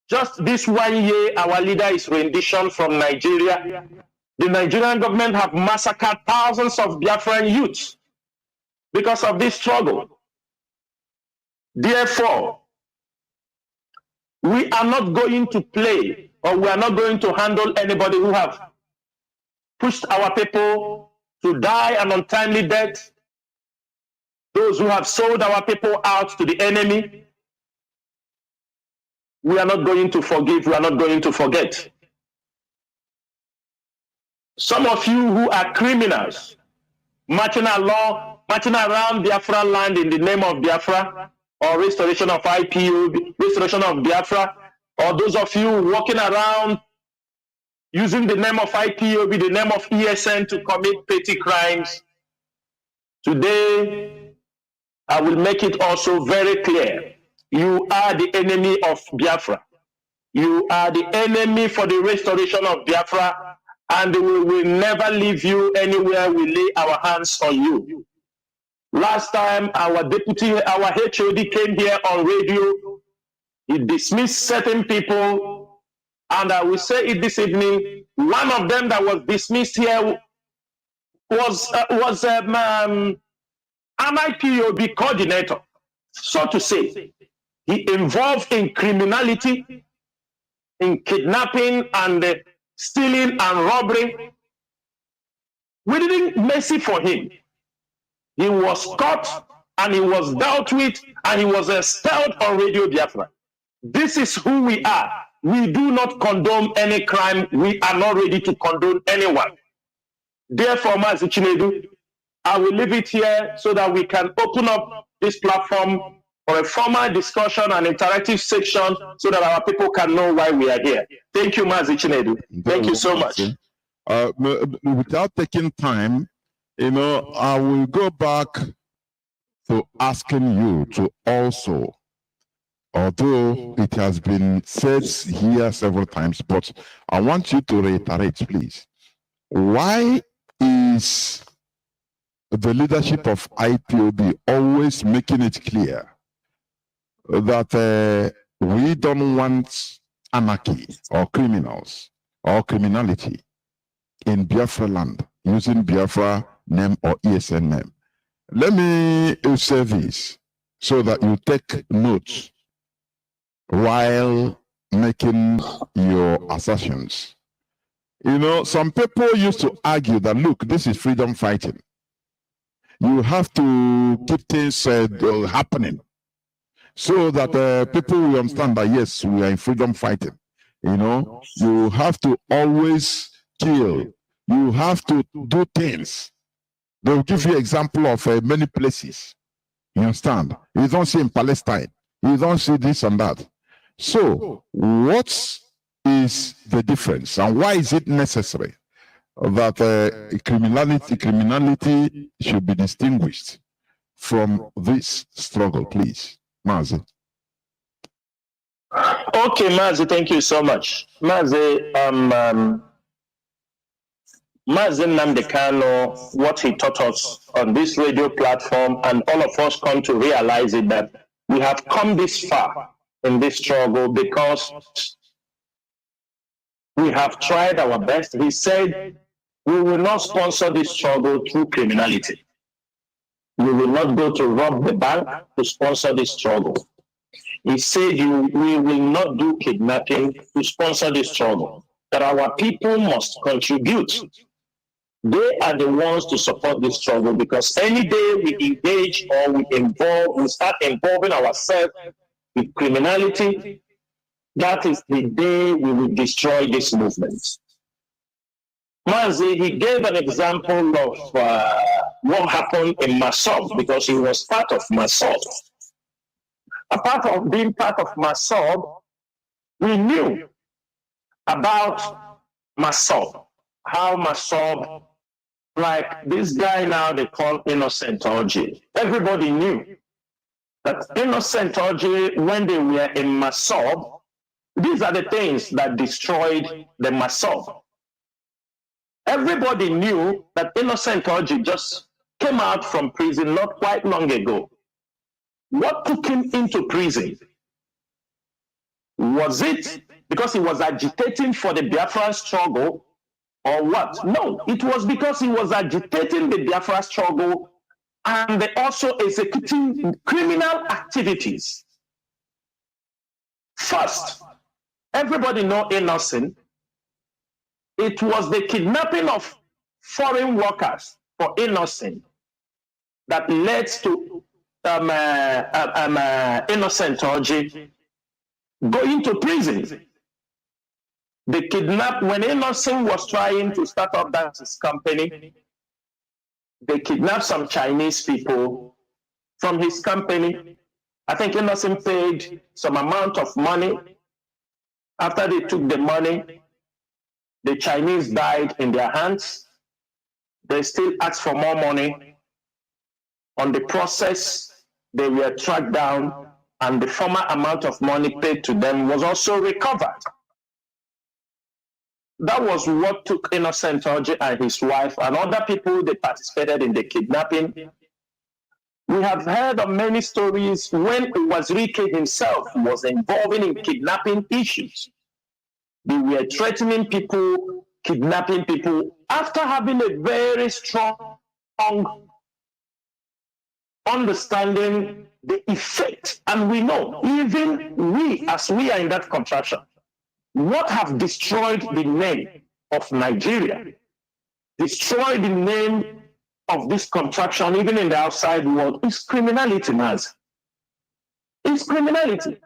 Just this 1 year, our leader is rendition from Nigeria. The Nigerian government have massacred thousands of Biafran youths because of this struggle. Therefore, we are not going to play, or we are not going to handle anybody who have pushed our people to die an untimely death, those who have sold our people out to the enemy. We are not going to forgive, we are not going to forget. Some of you who are criminals, marching around Biafra land in the name of Biafra, or restoration of IPOB, restoration of Biafra, or those of you walking around using the name of IPOB, the name of ESN to commit petty crimes. Today, I will make it also very clear. You are the enemy of Biafra. You are the enemy for the restoration of Biafra, and we will never leave you anywhere we lay our hands on you. Last time, our deputy, our HOD came here on radio. He dismissed certain people, and I will say it this evening. One of them that was dismissed here was an IPOB coordinator, so to say. He involved in criminality, in kidnapping and stealing and robbery. We didn't mercy for him. He was caught and he was dealt with and he was expelled on Radio Biafra. This is who we are. We do not condone any crime. We are not ready to condone anyone. Therefore, Mazi Chinedu, I will leave it here so that we can open up this platform for a formal discussion and interactive section so that our people can know why we are here. Thank you, Mazi Chinedu. Thank you so much. Without taking time, I will go back to asking you to also, although it has been said here several times, but I want you to reiterate, please. Why is the leadership of IPOB always making it clear that we don't want anarchy or criminals or criminality in Biafra land using Biafra name or ESN name? Let me say this so that you take notes while making your assertions. Some people used to argue that, look, this is freedom fighting. You have to keep things happening so that people will understand that, yes, we are in freedom fighting. You have to always kill. You have to do things. They'll give you example of many places. You understand? You don't see in Palestine. You don't see this and that. So, what is the difference, and why is it necessary that criminality should be distinguished from this struggle, please, Mazi? Okay, Mazi, thank you so much. Mazi, Mazi Nnamdi Kanu, what he taught us on this radio platform, and all of us come to realize it, that we have come this far in this struggle because we have tried our best. He said, we will not sponsor this struggle through criminality. We will not go to rob the bank to sponsor this struggle. He said, we will not do kidnapping to sponsor this struggle, that our people must contribute. They are the ones to support this struggle, because any day we engage or we start involving ourselves with criminality, that is the day we will destroy this movement. Mazi, he gave an example of what happened in Masob, because he was part of Masob. Apart from being part of Masob, we knew about Masob, how Masob, like this guy now they call Innocent Orji. Everybody knew that Innocent Orji, when they were in Masob, these are the things that destroyed the Masob. Everybody knew that Innocent Orji just came out from prison not quite long ago. What took him into prison? Was it because he was agitating for the Biafra struggle or what? No, it was because he was agitating the Biafra struggle and also executing criminal activities. First, everybody know Innocent. It was the kidnapping of foreign workers for Innocent that led to Innocent Orji going to prison. They kidnapped, when Innocent was trying to start up that his company, they kidnapped some Chinese people from his company. I think Innocent paid some amount of money. After they took the money, the Chinese died in their hands. They still asked for more money. On the process, they were tracked down, and the former amount of money paid to them was also recovered. That was what took Innocent Orji and his wife and other people that participated in the kidnapping. We have heard of many stories when Wazirike himself was involved in kidnapping issues. They were threatening people, kidnapping people, after having a very strong understanding the effect. And we know, even we, as we are in that contraction, what have destroyed the name of Nigeria, destroyed the name of this contraction, even in the outside world, is criminality, Naz. It's criminality.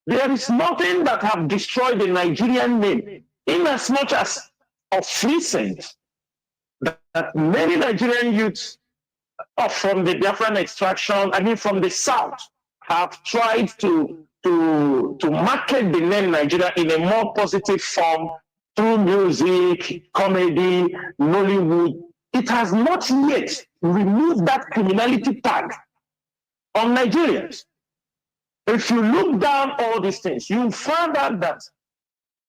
There is nothing that have destroyed the Nigerian name, in as much as of recent, that many Nigerian youths from the Biafran extraction, from the South, have tried to market the name Nigeria in a more positive form through music, comedy, Nollywood. It has not yet removed that criminality tag on Nigerians. If you look down all these things, you find out that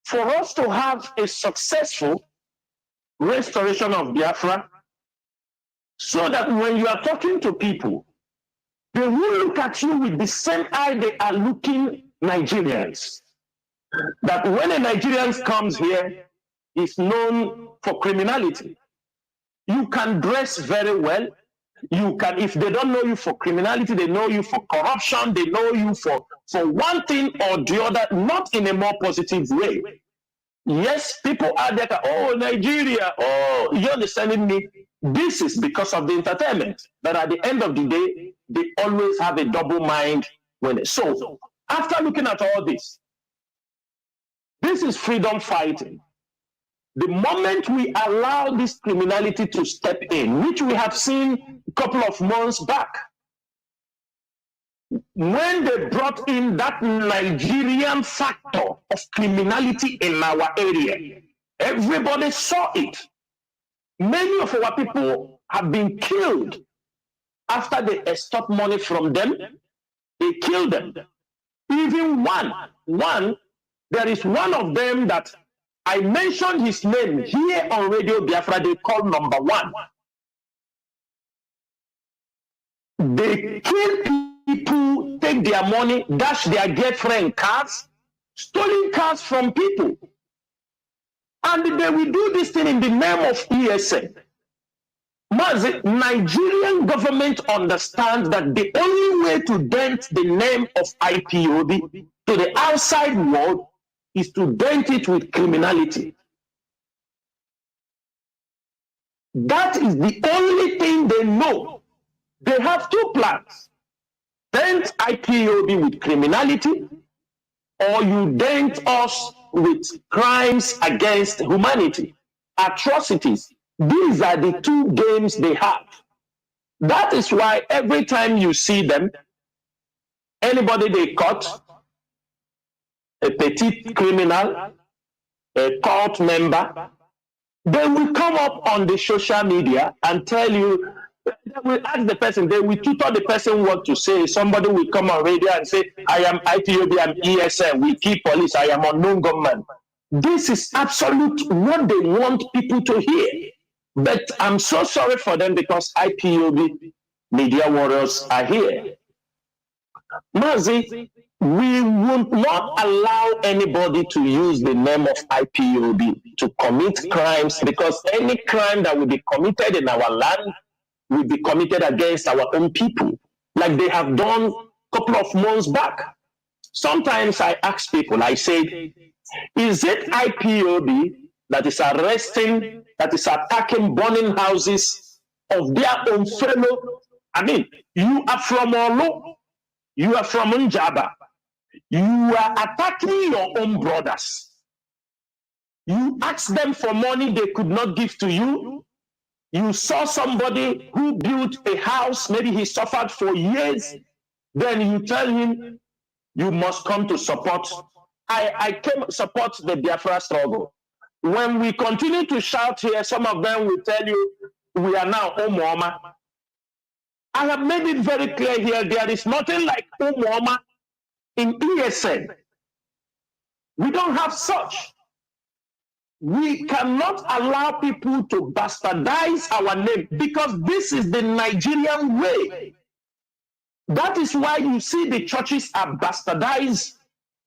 for us to have a successful restoration of Biafra, so that when you are talking to people, they will look at you with the same eye they are looking Nigerians. That when a Nigerian comes here, is known for criminality. You can dress very well. You can, if they don't know you for criminality, they know you for corruption, they know you for one thing or the other, not in a more positive way. Yes, people are there, oh, Nigeria, oh, you're understanding me? This is because of the entertainment. But at the end of the day, they always have a double mind. So, after looking at all this is freedom fighting. The moment we allow this criminality to step in, which we have seen a couple of months back, when they brought in that Nigerian factor of criminality in our area, everybody saw it. Many of our people have been killed after they extort money from them. They killed them. Even one, there is one of them that I mentioned his name here on Radio Biafra. They call number one. They kill people, take their money, dash their girlfriend cars, stolen cars from people. And they will do this thing in the name of ESN. Nigerian government understands that the only way to dent the name of IPOB to the outside world is to dent it with criminality. That is the only thing they know. They have two plans. Dent IPOB with criminality, or you dent us with crimes against humanity, atrocities. These are the two games they have. That is why every time you see them, anybody they caught, a petite criminal, a court member, they will come up on the social media and tell you, they will ask the person, they will tutor the person what to say. Somebody will come on radio and say, I am IPOB, I'm ESN, we keep police, I am unknown government. This is absolute what they want people to hear. But I'm so sorry for them because IPOB media warriors are here. Mazi, we would not allow anybody to use the name of IPOB to commit crimes, because any crime that will be committed in our land will be committed against our own people, like they have done a couple of months back. Sometimes I ask people, I say, is it IPOB that is arresting, that is attacking, burning houses of their own fellow? I mean, you are from Olo, you are from Njaba, you are attacking your own brothers. You ask them for money they could not give to you. You saw somebody who built a house, maybe he suffered for years. Then you tell him, you must come to support. I came to support the Biafra struggle. When we continue to shout here, some of them will tell you, we are now Umuoma. I have made it very clear here, there is nothing like Umuoma in ESN. We don't have such. We cannot allow people to bastardize our name, because this is the Nigerian way. That is why you see the churches are bastardized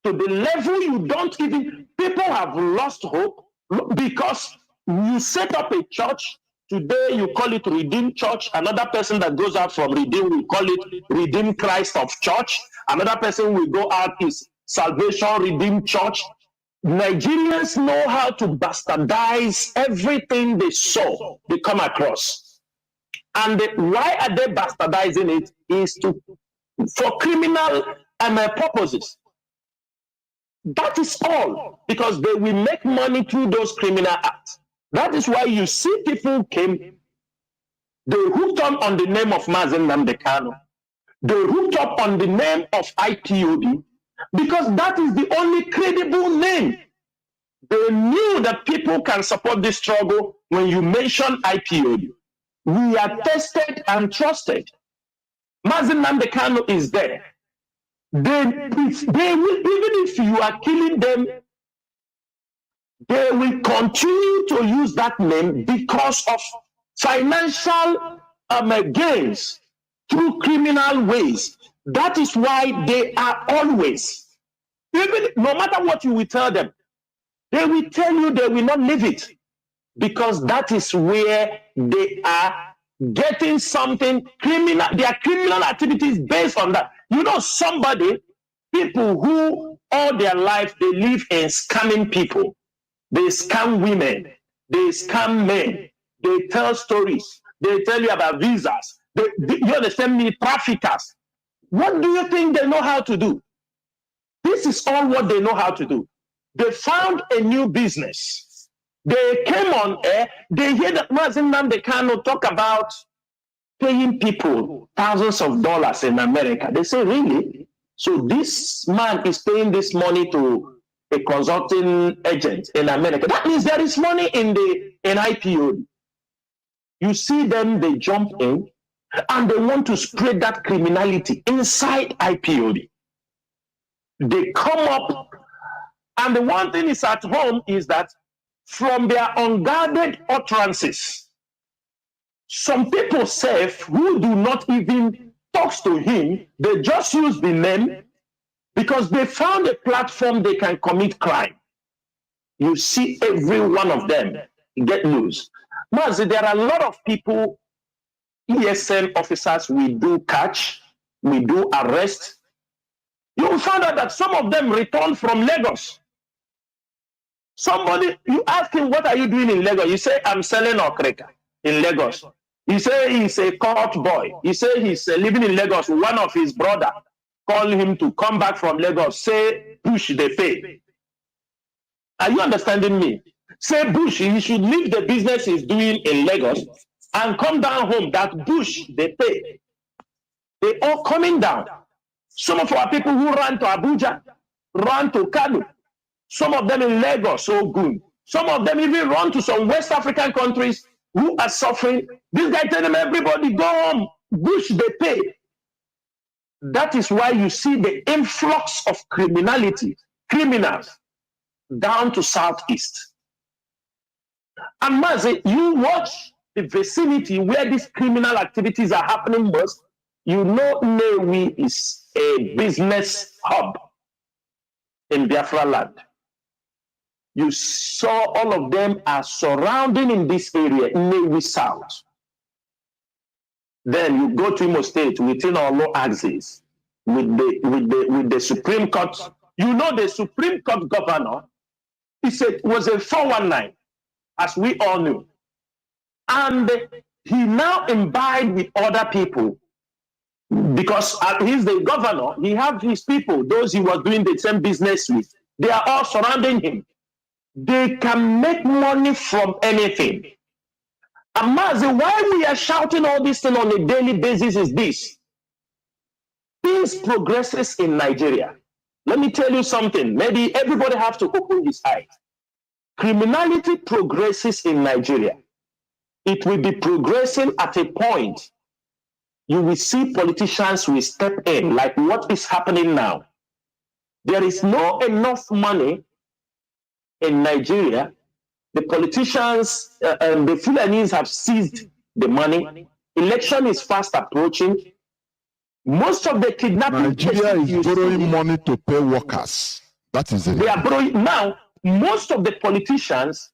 to the level you don't even, people have lost hope, because you set up a church, today you call it Redeemed Church, another person that goes out from Redeemed will call it Redeemed Christ of Church, another person will go out is Salvation Redeemed Church. Nigerians know how to bastardize everything they saw, they come across. And why are they bastardizing it? Is for criminal purposes. That is all, because they will make money through those criminal acts. That is why you see people came They hooked on the name of Mazi Nnamdi Kanu. They hooked up on the name of IPOB because that is the only credible name. They knew that people can support this struggle when you mention IPOB. We are tested and trusted. Mazi Nnamdi Kanu is there. They will, even if you are killing them, they will continue to use that name because of financial gains through criminal ways. That is why they are always, even no matter what you will tell them, they will tell you they will not leave it because that is where they are getting something criminal. Their criminal activities based on that. You know, people who all their life they live in scamming people. They scam women. They scam men. They tell stories. They tell you about visas. You understand me? Traffickers. What do you think they know how to do? This is all what they know how to do. They found a new business. They came on air. They hear that Mazi Nnamdi Kanu talk about paying people thousands of dollars in America. They say, really? So this man is paying this money to a consulting agent in America. That means there is money in IPO. You see them, they jump in, and they want to spread that criminality inside IPO. They come up, and the one thing is at home is that from their unguarded utterances, some people say who do not even talk to him, they just use the name because they found a platform they can commit crime. You see every one of them get loose. Mazi, there are a lot of people, ESN officers, we do catch, we do arrest. You will find out that some of them return from Lagos. Somebody, you ask him, what are you doing in Lagos? You say, I'm selling okreka in Lagos. He say he's a court boy. He say he's living in Lagos. One of his brother called him to come back from Lagos. Say, Bush, they pay. Are you understanding me? Say, Bush, he should leave the business he's doing in Lagos and come down home. That Bush, they pay. They all coming down. Some of our people who ran to Abuja, ran to Kano. Some of them in Lagos, so good. Some of them even run to some West African countries who are suffering. This guy tell them, everybody go home. Bush, they pay. That is why you see the influx of criminality, criminals, down to Southeast. And Mazi, you watch the vicinity where these criminal activities are happening most, you know Nnewi is a business hub in Biafra land. You saw all of them are surrounding in this area, Nnewi South. Then you go to Imo State within our law axis with the Supreme Court. You know the Supreme Court governor, he said was a 419, as we all knew. And he now imbibed with other people because he's the governor. He have his people, those he was doing the same business with. They are all surrounding him. They can make money from anything. And Mazi, why we are shouting all this thing on a daily basis is this. Things progresses in Nigeria. Let me tell you something. Maybe everybody has to open his eyes. Criminality progresses in Nigeria. It will be progressing at a point. You will see politicians will step in, like what is happening now. There is no enough money in Nigeria. The politicians and the Fulanis have seized the money. Election is fast approaching. Most of the kidnapping Nigeria is borrowing money to pay workers. That is it. They are borrowing now. Most of the politicians,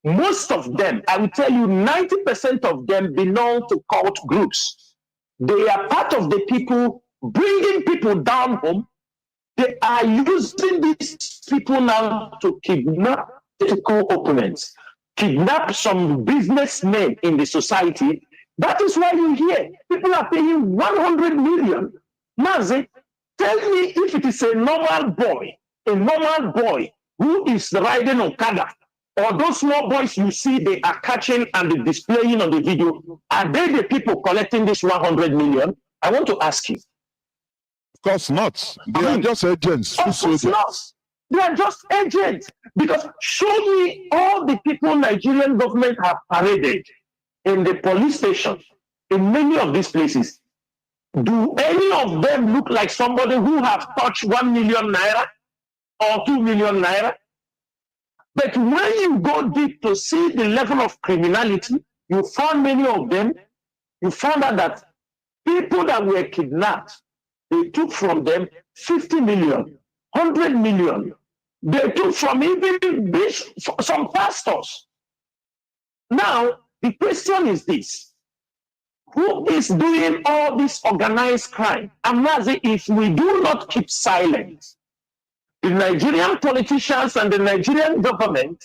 most of them, I will tell you, 90% of them belong to cult groups. They are part of the people bringing people down home. They are using these people now to kidnap political opponents, kidnap some businessmen in the society. That is why you hear people are paying 100 million. Mazi, tell me if it is a normal boy who is riding Okada or those small boys you see they are catching and displaying on the video, are they the people collecting this 100 million? I want to ask you. Of course not. They are just agents. Of course not. They are just agents. Because show me all the people Nigerian government have paraded in the police station, in many of these places. Do any of them look like somebody who have touched 1 million naira or 2 million naira? But when you go deep to see the level of criminality, you found many of them, you found out that people that were kidnapped, they took from them 50 million, 100 million. They took from even some pastors. Now, the question is this: who is doing all this organized crime? And if we do not keep silent, the Nigerian politicians and the Nigerian government,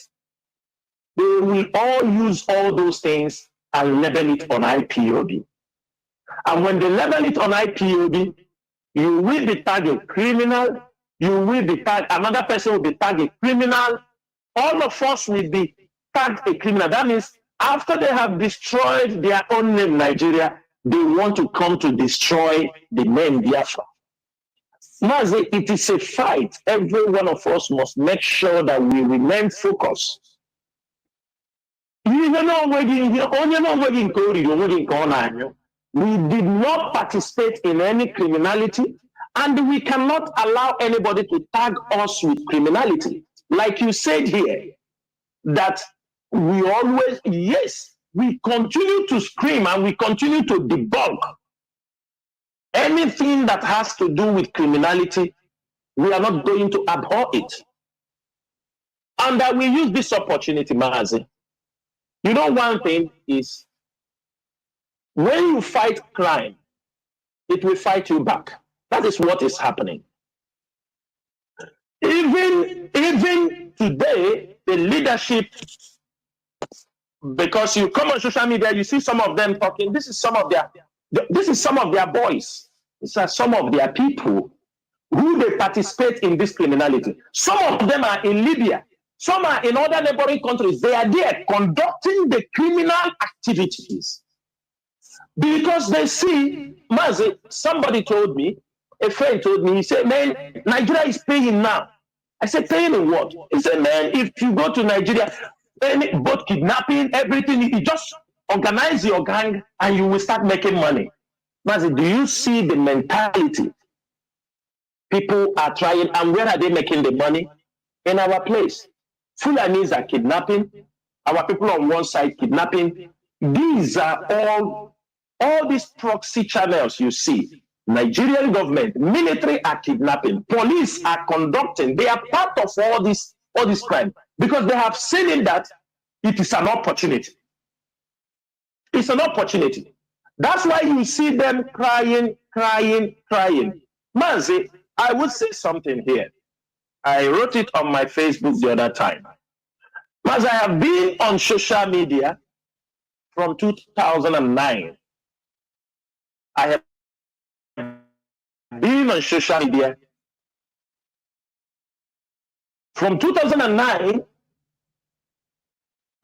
they will all use all those things and label it on IPOB. And when they label it on IPOB, you will be tagged a criminal, you will be tagged, another person will be tagged a criminal, all of us will be tagged a criminal. That means after they have destroyed their own name, Nigeria, they want to come to destroy the name Biafra. Mazi, it is a fight. Every one of us must make sure that we remain focused. We did not participate in any criminality, and we cannot allow anybody to tag us with criminality. Like you said here, that we always, yes, we continue to scream and we continue to debunk anything that has to do with criminality. We are not going to abhor it. And that we use this opportunity, Mazi. You know, one thing is, when you fight crime, it will fight you back. That is what is happening. Even today, the leadership, because you come on social media, you see some of them talking. This is some of their boys. These are some of their people who they participate in this criminality. Some of them are in Libya. Some are in other neighboring countries. They are there conducting the criminal activities because they see, Mazi, somebody told me, a friend told me, he said, man, Nigeria is paying now. I said, paying in what? He said, man, if you go to Nigeria, both kidnapping, everything, you just organize your gang and you will start making money. Mazi, do you see the mentality? People are trying, and where are they making the money? In our place. Fulanis are kidnapping, our people on one side kidnapping. These are all these proxy channels you see. Nigerian government, military are kidnapping, police are conducting. They are part of all this crime because they have seen in that it is an opportunity. It's an opportunity. That's why you see them crying. Mazi, I would say something here. I wrote it on my Facebook the other time. Mazi, I have been on social media from 2009. I have been on social media from 2009.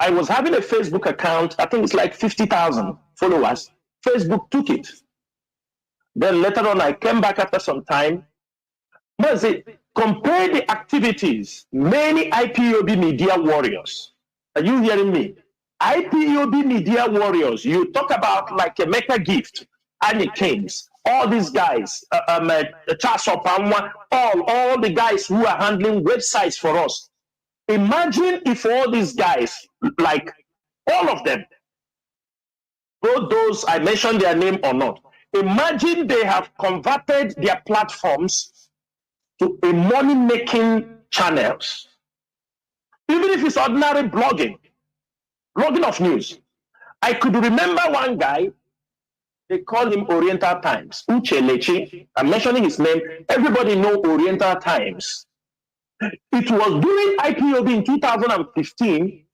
I was having a Facebook account. I think it's like 50,000 followers. Facebook took it. Then later on, I came back after some time. Mazi, compare the activities. Many IPOB media warriors. Are you hearing me? IPOB media warriors. You talk about like a Mecca Gift, Annie Keynes, all these guys, Charles Opamwa, all the guys who are handling websites for us. Imagine if all these guys, like all of them, both those I mentioned their name or not, imagine they have converted their platforms to a money-making channels. Even if it's ordinary blogging of news. I could remember one guy, they call him Oriental Times, Uche Lechi. I'm mentioning his name. Everybody know Oriental Times. It was during IPOB in 2015.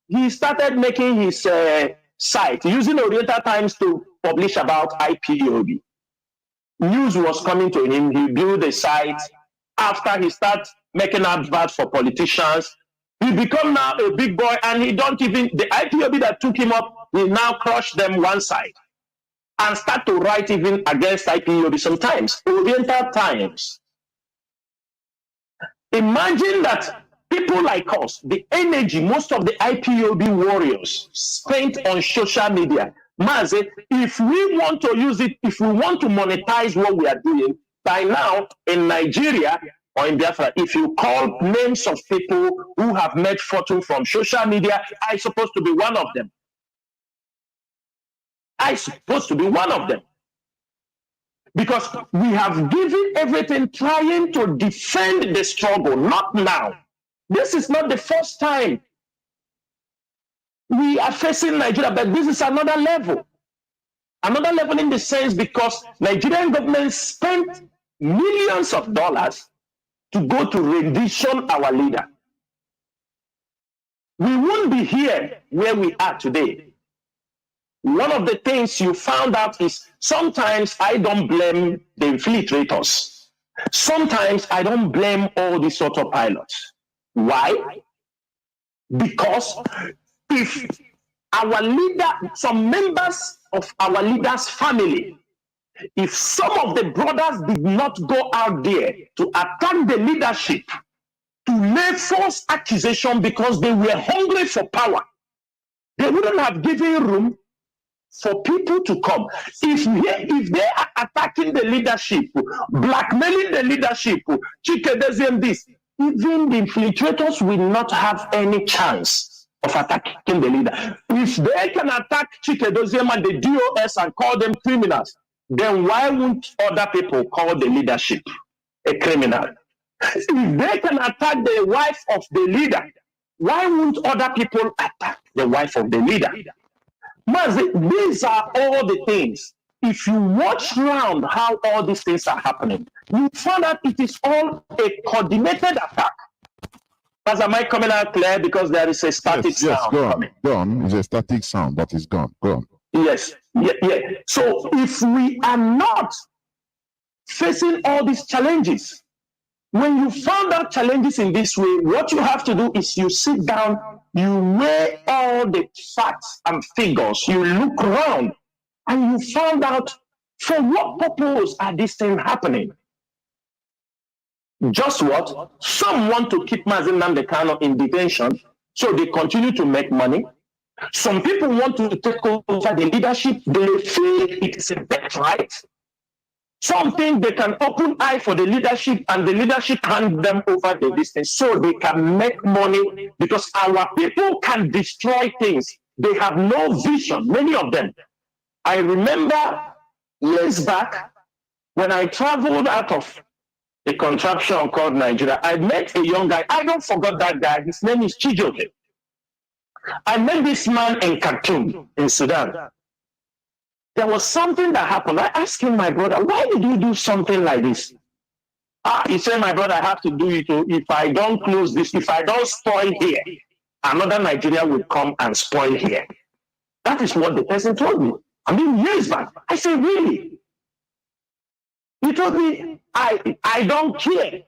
He started making his site using Oriental Times to publish about IPOB. News was coming to him. He built a site. After he started making adverts for politicians, He become now a big boy, and he don't even, the IPOB that took him up will now crush them one side and start to write even against IPOB sometimes. Oriental Times. Imagine that people like us, the energy most of the IPOB warriors spent on social media. Maze, if we want to use it, if we want to monetize what we are doing, by now in Nigeria or in Biafra, if you call names of people who have made fortune from social media, I'm supposed to be one of them. I'm supposed to be one of them. Because we have given everything trying to defend the struggle, not now. This is not the first time we are facing Nigeria, but this is another level. Another level in the sense because Nigerian government spent millions of dollars to go to rendition our leader. We won't be here where we are today. One of the things you found out is sometimes I don't blame the infiltrators. Sometimes I don't blame all these autopilots. Why? Because if our leader, some members of our leader's family, if some of the brothers did not go out there to attack the leadership, to lay false accusation because they were hungry for power, they wouldn't have given room for people to come. If they are attacking the leadership, blackmailing the leadership, this, even the infiltrators will not have any chance of attacking the leader. If they can attack Chikedozium and the DOS and call them criminals, then why won't other people call the leadership a criminal? If they can attack the wife of the leader, why won't other people attack the wife of the leader? These are all the things. If you watch around how all these things are happening, you find out it is all a coordinated attack. Am I coming out clear? Because there is a static sound coming. Gone is a static sound that is gone. Go on. Yes. Yeah. So if we are not facing all these challenges, when you found out challenges in this way, what you have to do is you sit down, you weigh all the facts and figures, you look around, and you find out for what purpose are these things happening. Just what? Some want to keep Mazi Nnamdi Kanu in detention, so they continue to make money. Some people want to take over the leadership. They feel it is a birthright. Some think they can open eye for the leadership and the leadership hand them over the distance so they can make money because our people can destroy things. They have no vision, many of them. I remember years back when I traveled out of a contraption called Nigeria, I met a young guy. I don't forget that guy. His name is Chijoke. I met this man in Khartoum, in Sudan. There was something that happened. I asked him, my brother, why did you do something like this? He said, my brother, I have to do it. If I don't close this, if I don't spoil here, another Nigeria will come and spoil here. That is what the person told me. I mean, years back. I said, really? He told me, I don't care.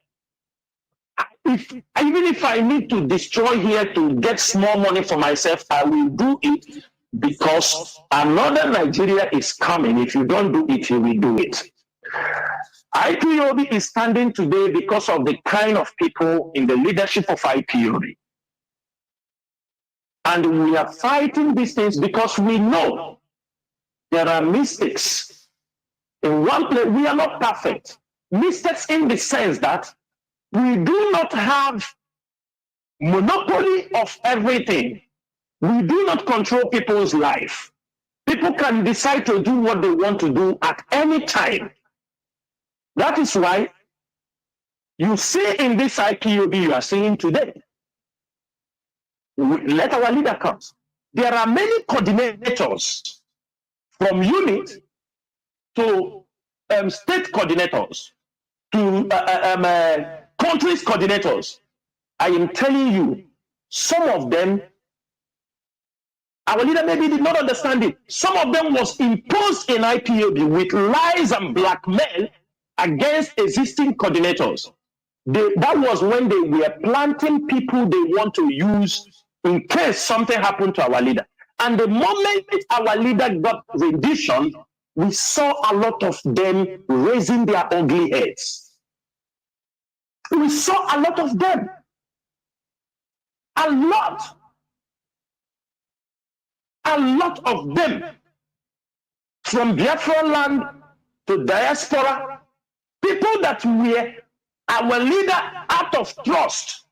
Even if I need to destroy here to get small money for myself, I will do it because another Nigeria is coming. If you don't do it, you will do it. IPOB is standing today because of the kind of people in the leadership of IPOB. And we are fighting these things because we know there are mistakes. In one place, we are not perfect. Mistakes in the sense that we do not have monopoly of everything. We do not control people's life. People can decide to do what they want to do at any time. That is why you see in this IPOB you are seeing today, let our leader come. There are many coordinators from unit to state coordinators to countries coordinators. I am telling you, some of them, our leader maybe did not understand it. Some of them was imposed in IPOB with lies and blackmail against existing coordinators. that was when they were planting people they want to use in case something happened to our leader. And the moment our leader got rendition, we saw a lot of them raising their ugly heads. We saw a lot of them. A lot of them, from Biafra land to diaspora, people that were our leader out of trust.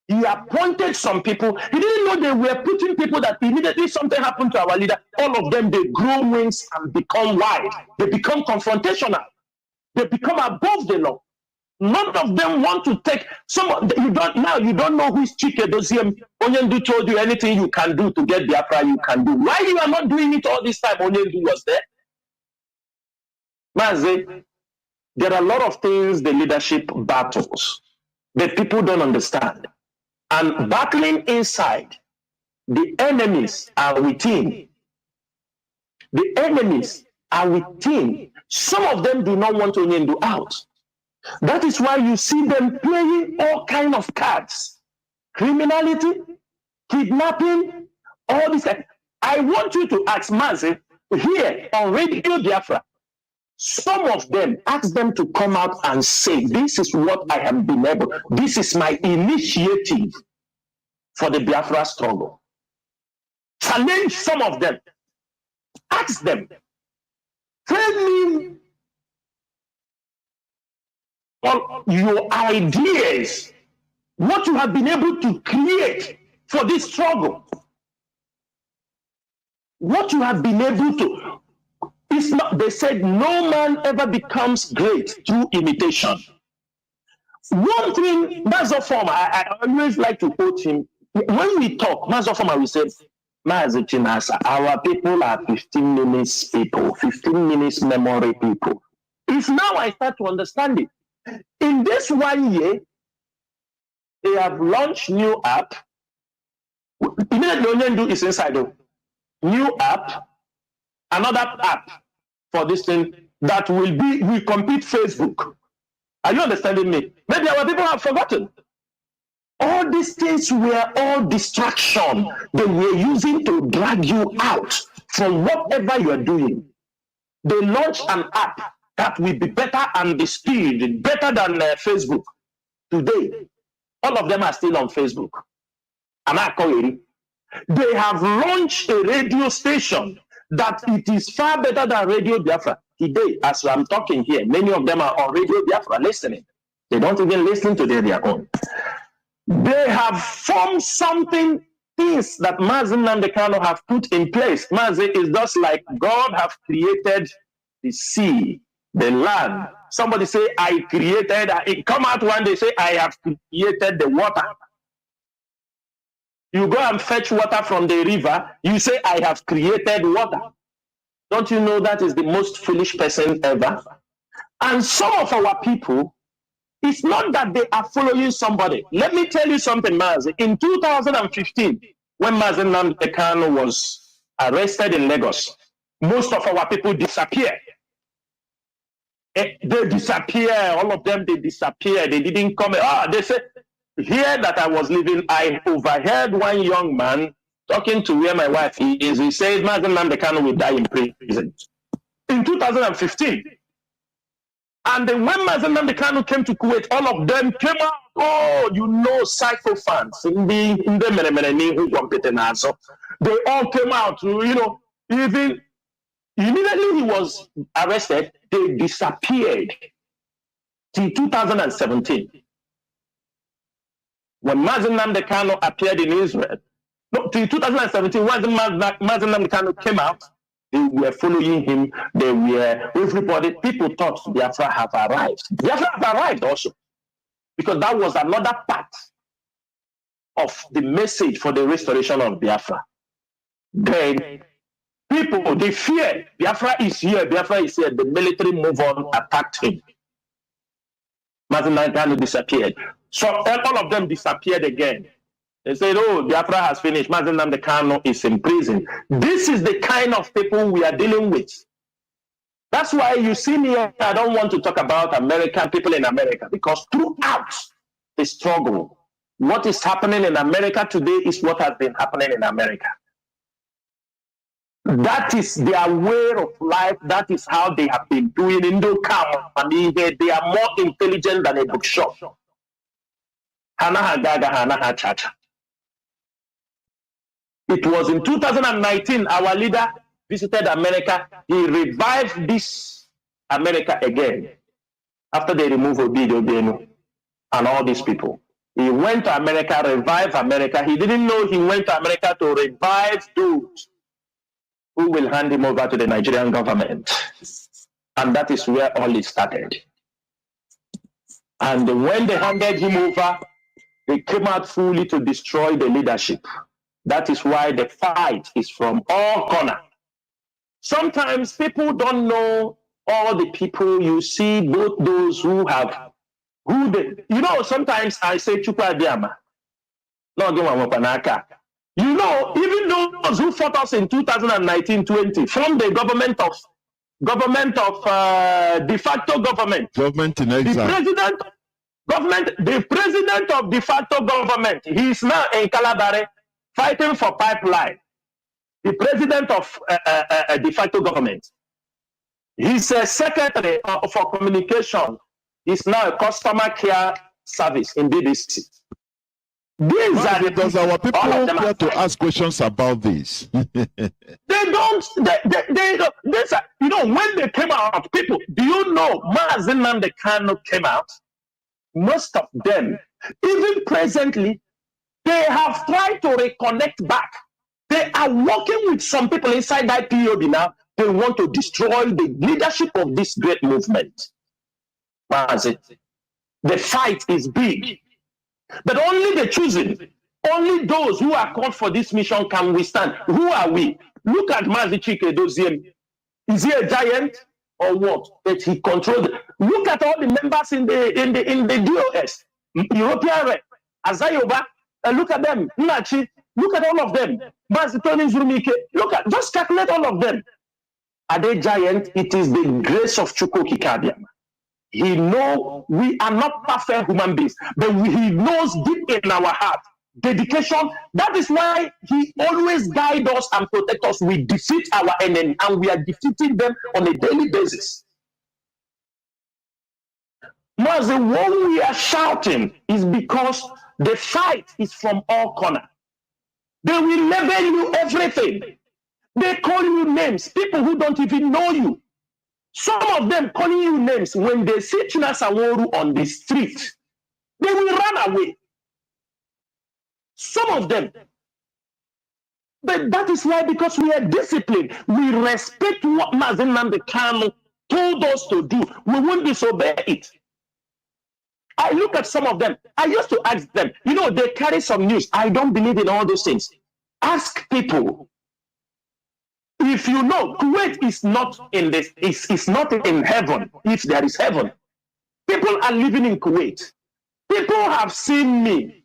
He appointed some people. He didn't know they were putting people that immediately something happened to our leader. All of them, they grow wings and become wide. They become confrontational. They become above the law. None of them want to take you don't know who is Chike Doziem. Onyendu told you anything you can do to get Biafra, you can do. Why you are not doing it all this time? Onyendu was there. Mazi, there are a lot of things the leadership battles that people don't understand. And battling inside, the enemies are within. The enemies are within. Some of them do not want Onyendu out. That is why you see them playing all kinds of cards. Criminality, kidnapping, all this. I want you to ask Mazi here on Radio Biafra. Some of them, ask them to come out and say, this is what I have been able, this is my initiative for the Biafra struggle. Challenge some of them. Ask them. Tell me all your ideas, what you have been able to create for this struggle. What you have been able to. It's not, they said no man ever becomes great through imitation. One thing, Mazofoma, I always like to quote him. When we talk, Mazofoma, we say, our people are 15 minutes people, 15 minutes memory people. If now I start to understand it, in this 1 year, they have launched new app. Immediately, Onyendu is inside of new app, another app for this thing that will compete Facebook. Are you understanding me? Maybe our people have forgotten. All these things were all distraction they were using to drag you out from whatever you are doing. They launched an app that will be better and be speed, better than Facebook. Today, all of them are still on Facebook. They have launched a radio station that it is far better than Radio Biafra. Today, as I'm talking here, many of them are on Radio Biafra listening. They don't even listen to their own. They have formed something, things that Mazi Nnamdi Kanu have put in place. Mazi is just like God have created the sea, the land. Somebody say, I created, it come out one day, say, I have created the water. You go and fetch water from the river, you say, I have created water. Don't you know that is the most foolish person ever? And some of our people, it's not that they are following somebody. Let me tell you something, Mazi. In 2015, when Mazi Nnamdi Kanu was arrested in Lagos, most of our people disappeared. They disappear, all of them, they disappear. They didn't come. They said, here that I was living, I overheard one young man talking to where my wife is. He said, Mazi Nnamdi Kanu will die in prison. In 2015. And then when Mazi Nnamdi Kanu came to Kuwait, all of them came out. Oh, you know, psychophants. They all came out, even immediately he was arrested, they disappeared till 2017. When Mazi Nnamdi Kanu appeared in Israel, no, till 2017, when Mazi Nnamdi Kanu came out, they were following him. They were, everybody, people thought Biafra have arrived. Biafra have arrived also, because that was another part of the message for the restoration of Biafra. Then people, they feared, Biafra is here, Biafra is here. The military moved on, attacked him. Mazi Nnamdi Kanu disappeared. So all of them disappeared again. They said, oh, Biafra has finished. Mazi Nnamdi Kanu is in prison. This is the kind of people we are dealing with. That's why you see me, I don't want to talk about American people in America, because throughout the struggle, what is happening in America today is what has been happening in America. That is their way of life. That is how they have been doing. They are more intelligent than a bookshop. It was in 2019, our leader visited America. He revived this America again after they removed Obido and all these people. He went to America, revived America. He didn't know he went to America to revive those who will hand him over to the Nigerian government. And that is where all it started. And when they handed him over, they came out fully to destroy the leadership. That is why the fight is from all corners. Sometimes people don't know all the people you see, both those who have, sometimes I say, you know, even those who fought us in 2019-20 from the government of de facto government. Government in exile. The president of de facto government, he is now in Calabare fighting for pipeline. The president of de facto government. He's a secretary for communication. He's now a customer care service in BBC. These are because our people care to ask questions about this. They don't. When they came out, people, do you know Mazen Nnamdi Kanu came out? Most of them, even presently, they have tried to reconnect back. They are working with some people inside IPOB now. They want to destroy the leadership of this great movement. Mazen, the fight is big. But only the choosing, only those who are called for this mission can withstand. Who are we? Look at Mazi Chike Doziem. Is he a giant or what? That he controls. Look at all the members in the DOS, European Rep, Azayoba. Look at them. Nachi. Look at all of them. Mazi Tony Zurumike. Just calculate all of them. Are they giant? It is the grace of Chukwuka Kabiyama. He knows we are not perfect human beings, but he knows deep in our heart dedication. That is why he always guides us and protects us. We defeat our enemy, and we are defeating them on a daily basis. When we are shouting is because the fight is from all corners. They will label you everything. They call you names, people who don't even know you. Some of them calling you names, when they see Chinasa Nworu on the street, they will run away. Some of them. But that is why, because we are disciplined, we respect what Mazen Nnamdi Kanu told us to do. We won't disobey it. I look at some of them. I used to ask them, they carry some news. I don't believe in all those things. Ask people. If you know, Kuwait is not in this, is not in heaven, if there is heaven. People are living in Kuwait. People have seen me.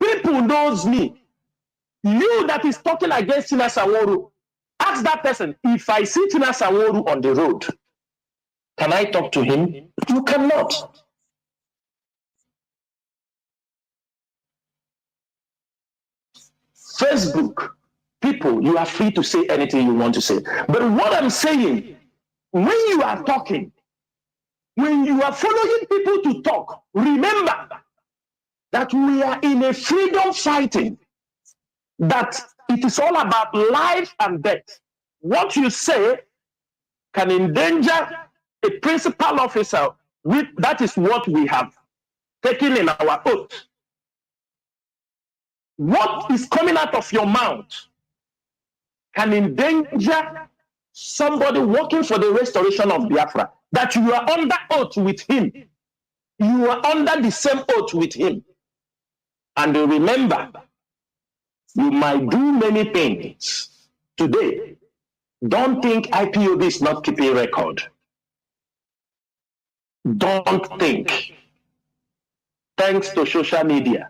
People knows me. You that is talking against Chinasa Nworu, ask that person, if I see Chinasa Nworu on the road, can I talk to him? You cannot. Facebook. People, you are free to say anything you want to say. But what I'm saying, when you are talking, when you are following people to talk, remember that we are in a freedom fighting, that it is all about life and death. What you say can endanger a principal officer. That is what we have taken in our oath. What is coming out of your mouth can endanger somebody working for the restoration of Biafra, that you are under oath with him. You are under the same oath with him. And remember, you might do many things today. Don't think IPOB is not keeping record. Don't think. Thanks to social media,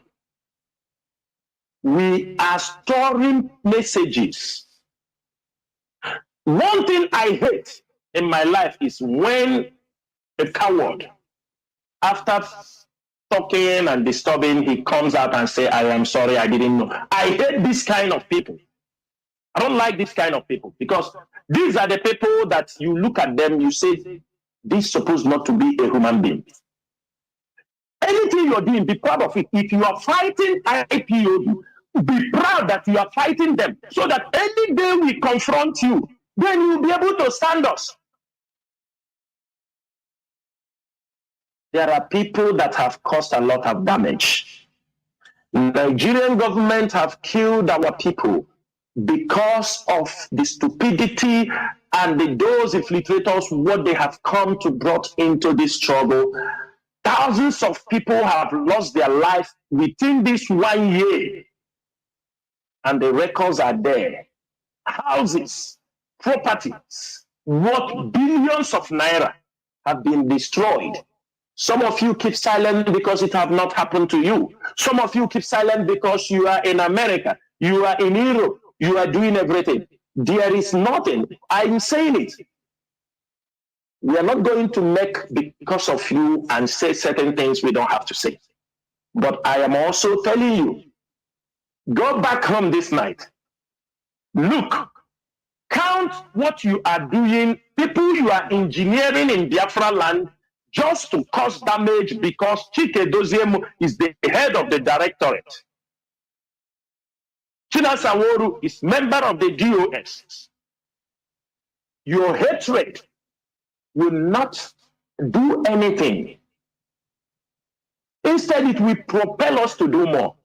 we are storing messages. One thing I hate in my life is when a coward, after talking and disturbing, he comes out and say, I am sorry, I didn't know. I hate this kind of people. I don't like this kind of people, because these are the people that you look at them, you say, this is supposed not to be a human being. Anything you're doing, be proud of it. If you are fighting IPOB, be proud that you are fighting them, so that any day we confront you, then you'll be able to stand us. There are people that have caused a lot of damage. Nigerian government have killed our people because of the stupidity and those infiltrators, what they have come to brought into this struggle. Thousands of people have lost their life within this 1 year. And the records are there. Houses, properties, worth billions of naira have been destroyed. Some of you keep silent because it have not happened to you. Some of you keep silent because you are in America, you are in Europe, you are doing everything. There is nothing. I'm saying it. We are not going to make because of you and say certain things we don't have to say. But I am also telling you, go back home this night. Look, count what you are doing, people you are engineering in Biafra land just to cause damage because Chike Doziem is the head of the directorate. Chinasaworu is member of the DOS. Your hatred will not do anything. Instead, it will propel us to do more.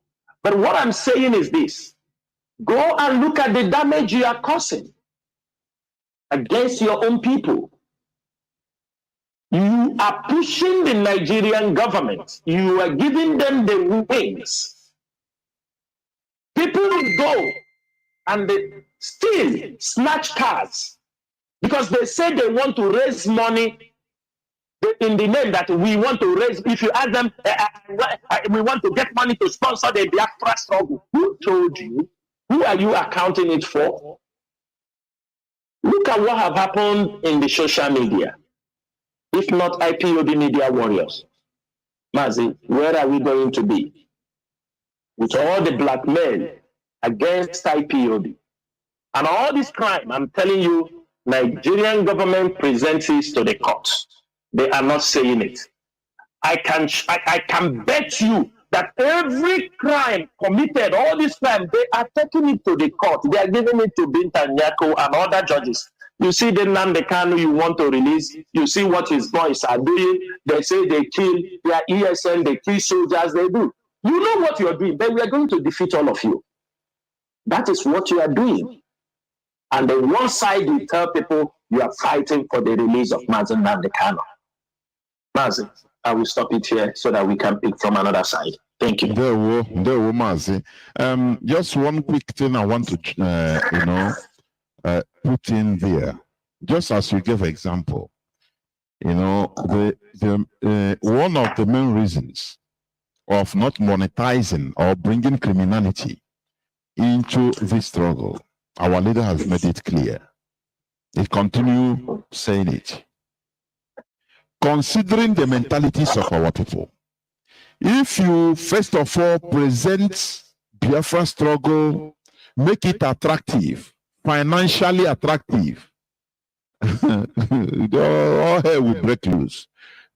But what I'm saying is this: go and look at the damage you are causing against your own people. You are pushing the Nigerian government. You are giving them the wings. People will go and they still snatch cars because they say they want to raise money in the name that we want to raise. If you ask them, we want to get money to sponsor the Biafra struggle. Who told you? Who are you accounting it for? Look at what have happened in the social media. If not IPOB media warriors, Mazi, where are we going to be? With all the blackmail against IPOB and all this crime, I'm telling you, Nigerian government presents this to the courts. They are not saying it. I can bet you that every crime committed, all this crime, they are taking it to the court. They are giving it to Binta Nyako and other judges. You see the Nnamdi Kanu you want to release. You see what his boys are doing. They say they kill their ESN, they kill soldiers, they do. You know what you are doing, but we are going to defeat all of you. That is what you are doing. And then one side you tell people you are fighting for the release of Mazi Nnamdi Kanu. Mazi, I will stop it here so that we can pick from another side. Thank you. There were Mazi. Just one quick thing I want to, put in there. Just as you gave example, one of the main reasons of not monetizing or bringing criminality into this struggle, our leader has made it clear. He continues saying it. Considering the mentalities of our people, if you first of all present Biafra struggle, make it attractive, financially attractive, all hell will break loose,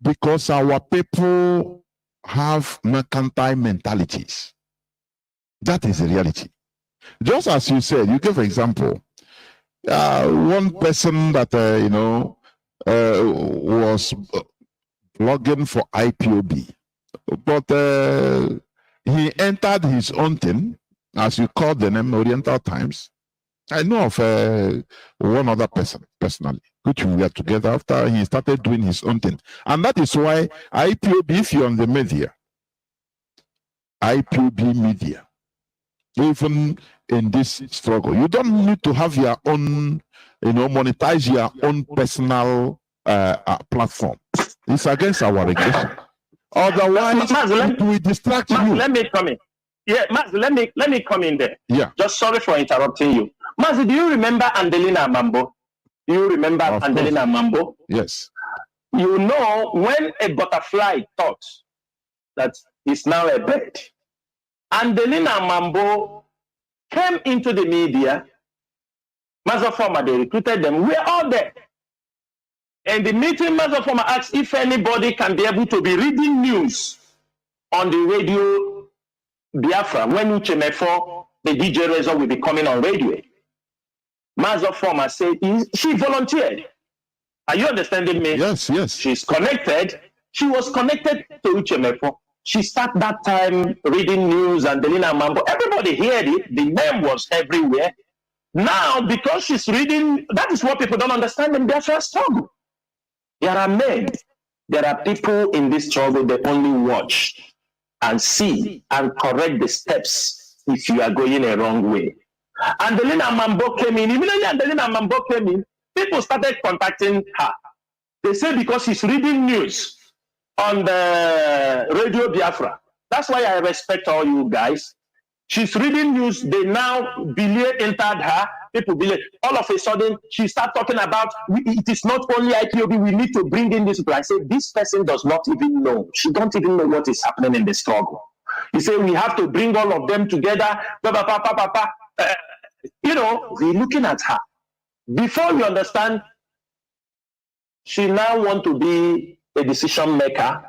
because our people have mercantile mentalities. That is the reality. Just as you said, you gave example. One person that was blogging for IPOB, but he entered his own thing, as you call the name, Oriental Times. I know of one other person personally, which we were together after he started doing his own thing. And that is why IPOB, if you're on the media, IPOB media, even in this struggle, you don't need to have your own, monetize your own personal platform. It's against our regulation. Otherwise, it will distract you. Let me come in. Yeah, Mazi, let me come in there. Yeah. Just sorry for interrupting you. Mazi, do you remember Andelina Mambo? You remember Angelina Mambo? Yes. You know, when a butterfly thought that it's now a bird, Angelina Mambo came into the media. Mazafoma, they recruited them. We're all there. And the meeting, Mazafoma asked if anybody can be able to be reading news on the radio Biafra when Uchemefo, the DJ Razor, will be coming on radio. Mazafoma said she volunteered. Are you understanding me? Yes, yes. She's connected. She was connected to Uchemefo. She started that time reading news and Delina Mambo. Everybody heard it. The name was everywhere. Now, because she's reading, that is what people don't understand in Biafra struggle. There are men, there are people in this struggle that only watch and see and correct the steps if you are going a wrong way. And Delina Mambo came in. Immediately Delina Mambo came in, people started contacting her. They say because she's reading news on the radio Biafra. That's why I respect all you guys. She's reading news. They now believe entered her. People believe. All of a sudden, she started talking about it is not only IPOB. We need to bring in this people. I say this person does not even know. She don't even know what is happening in the struggle. You say we have to bring all of them together. You know, we're looking at her. Before you understand, she now want to be a decision maker.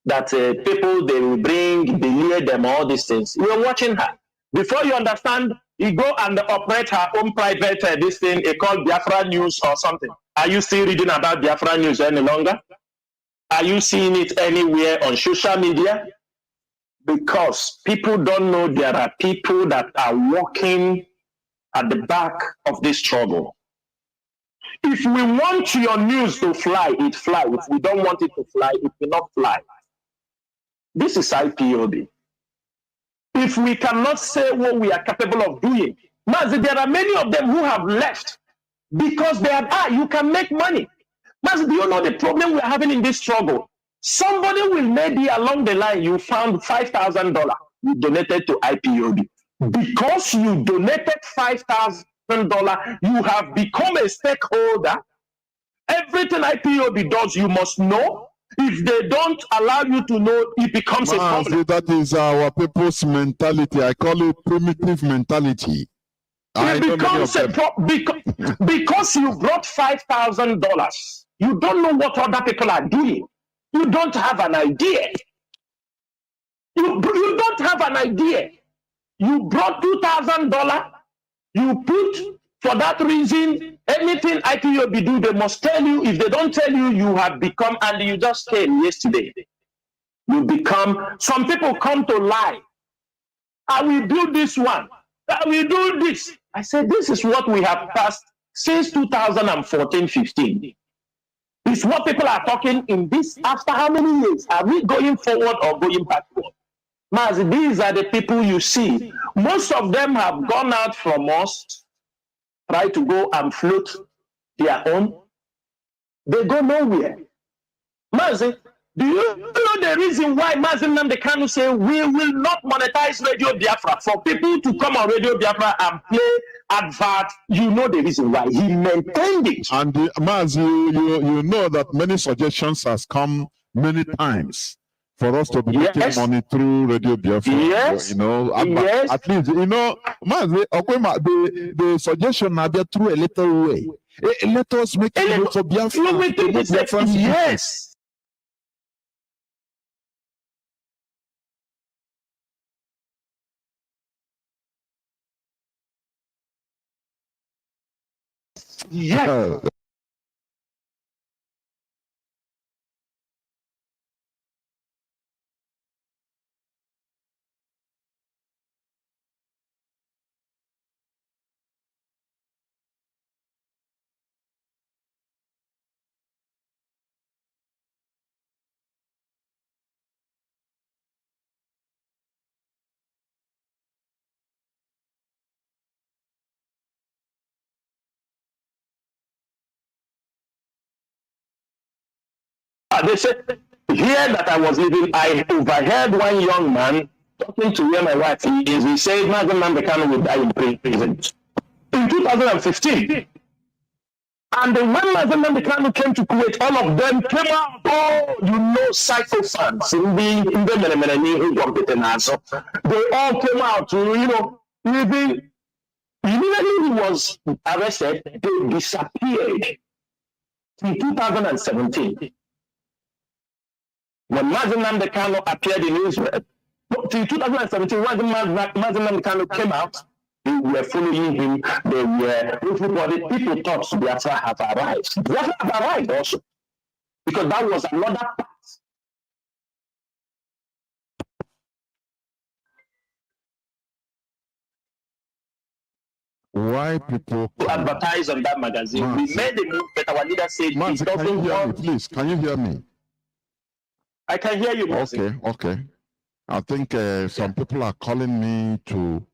That people they will bring, they lead them, all these things. You're watching her. Before you understand, you go and operate her own private this thing called Biafra News or something. Are you still reading about Biafra News any longer? Are you seeing it anywhere on social media? Because people don't know there are people that are working at the back of this struggle. If we want your news to fly, it flies. If we don't want it to fly, it will not fly. This is IPOB. If we cannot say what we are capable of doing, Mazi, there are many of them who have left because they are, you can make money. Mazi, do you know the problem we're having in this struggle? Somebody will maybe along the line, you found $5,000 you donated to IPOB. Because you donated $5,000, you have become a stakeholder. Everything IPOB does, you must know. If they don't allow you to know, it becomes a problem. That is our people's mentality. I call it primitive mentality. It becomes a problem because you brought $5,000. You don't know what other people are doing. You don't have an idea. You don't have an idea. You brought $2,000. You put, for that reason, anything IPOB do, they must tell you. If they don't tell you, you have become, and you just came yesterday. You become, some people come to lie. I will do this one. I will do this. I said, this is what we have passed since 2014-15. It's what people are talking in this, after how many years? Are we going forward or going backward? Maz, these are the people you see. Most of them have gone out from us, try to go and float their own. They go nowhere. Mazi, do you know the reason why Mazi Nnamdi Kanu say we will not monetize Radio Biafra? For people to come on Radio Biafra and play advert, you know the reason why. He maintained it. And Mazi, you know that many suggestions has come many times for us to be making money through Radio Biafra. Yes. You know, at least, you know, Mazi, the suggestion are there through a little way. Let us make it for Biafra. Yes. Yes. They said, here that I was living, I overheard one young man talking to where my wife is. He said, Mazi Nnamdi Kanu will die in prison. In 2015, And then when Mazen Namdekanu came to Kuwait, all of them came out. Oh, you know, psychophants. They all came out. Immediately he was arrested, they disappeared in 2017. When Mazen Namdekanu appeared in Israel, in 2017, when Mazen Namdekanu came out, they were following him. They were everybody. People thought Biafra have arrived. Biafra have arrived also, because that was another part. Why people to advertise on that magazine? Mazi. We made a move, but our leader said Mazi, he can you doesn't hear me, want. please? Can you hear me? I can hear you, Mazi. Okay. I think some people are calling me to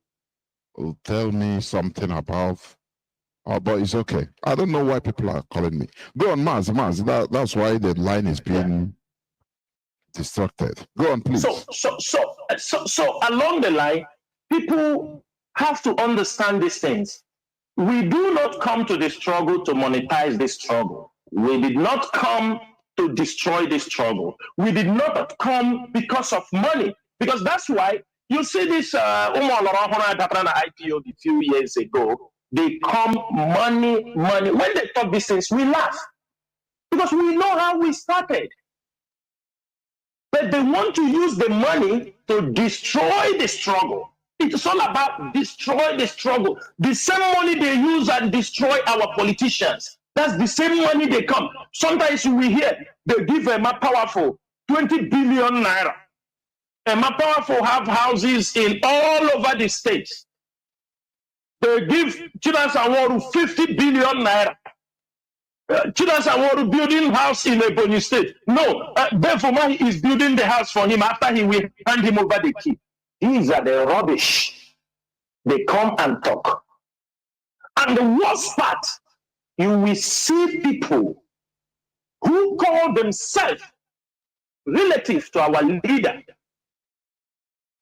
tell me something about, but it's okay. I don't know why people are calling me. Go on, Maz. That's why the line is being distracted. Go on, please. So along the line, people have to understand these things. We do not come to the struggle to monetize this struggle. We did not come to destroy this struggle. We did not come because of money. Because that's why you see this IPO a few years ago, they come money. When they talk these things, we laugh. Because we know how we started. But they want to use the money to destroy the struggle. It's all about destroy the struggle. The same money they use and destroy our politicians. That's the same money they come. Sometimes we hear they give a more powerful 20 billion naira. A more powerful have houses in all over the states. They give Chinas Aworu 50 billion naira. Chinas Aworu building house in Ebonyi State. No, Benfoma is building the house for him after he will hand him over the key. These are the rubbish. They come and talk. And the worst part, you will see people who call themselves relative to our leader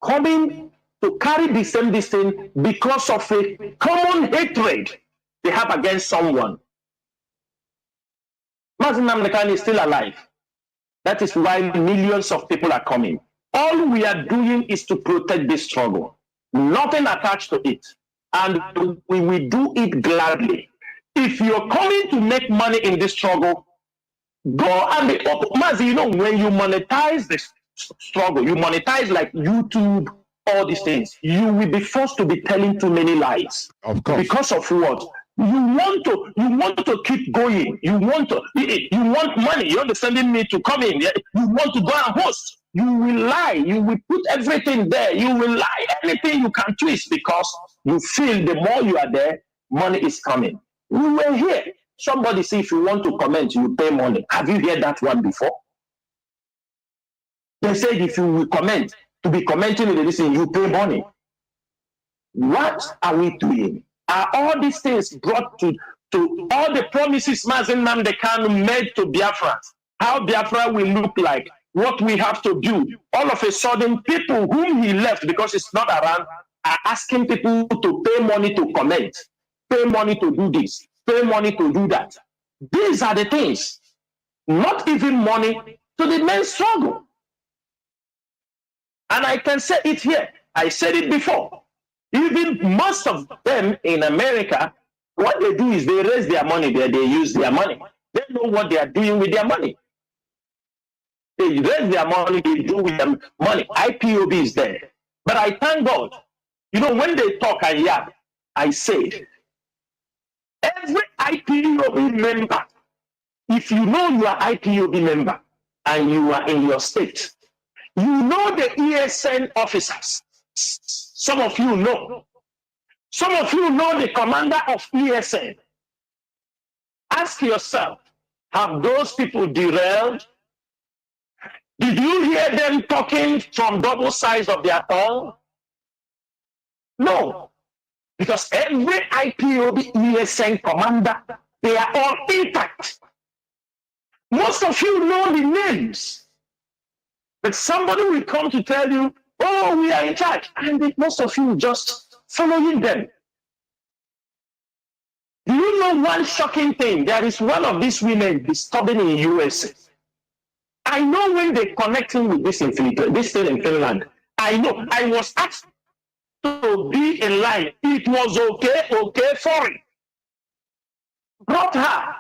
coming to carry the same thing because of a common hatred they have against someone. Mazen Namdekanu is still alive. That is why millions of people are coming. All we are doing is to protect this struggle. Nothing attached to it. And we will do it gladly. If you're coming to make money in this struggle, go and be open. Mazi, when you monetize this struggle, you monetize like YouTube, all these things, you will be forced to be telling too many lies. Of course. Because of what? You want to keep going. You want money. You're understanding me to come in. You want to go and host. You will lie. You will put everything there. You will lie anything you can twist because you feel the more you are there, money is coming. We were here. Somebody say if you want to comment, you pay money. Have you heard that one before? They said if you will comment, to be commenting in the listen, you pay money. What are we doing? Are all these things brought to all the promises Mazen Namdekanu made to Biafra? How Biafra will look like, what we have to do. All of a sudden, people whom he left because it's not around are asking people to pay money to comment, pay money to do this, pay money to do that. These are the things, not even money to the main struggle. And I can say it here. I said it before. Even most of them in America, what they do is they raise their money there, they use their money. They know what they are doing with their money. They raise their money, they do with their money. IPOB is there. But I thank God, when they talk and yap, I said, every IPOB member, if you know you are IPOB member and you are in your state, you know the ESN officers. Some of you know. Some of you know the commander of ESN. Ask yourself, have those people derailed? Did you hear them talking from double sides of their tongue? No. Because every IPOB ESN commander, they are all intact. Most of you know the names. But somebody will come to tell you, oh, we are in charge. And most of you just following them. Do you know one shocking thing? There is one of these women disturbing in USA. I know when they connect him with this thing in Finland. I know. I was asked to be in line. It was okay, sorry. Brought her.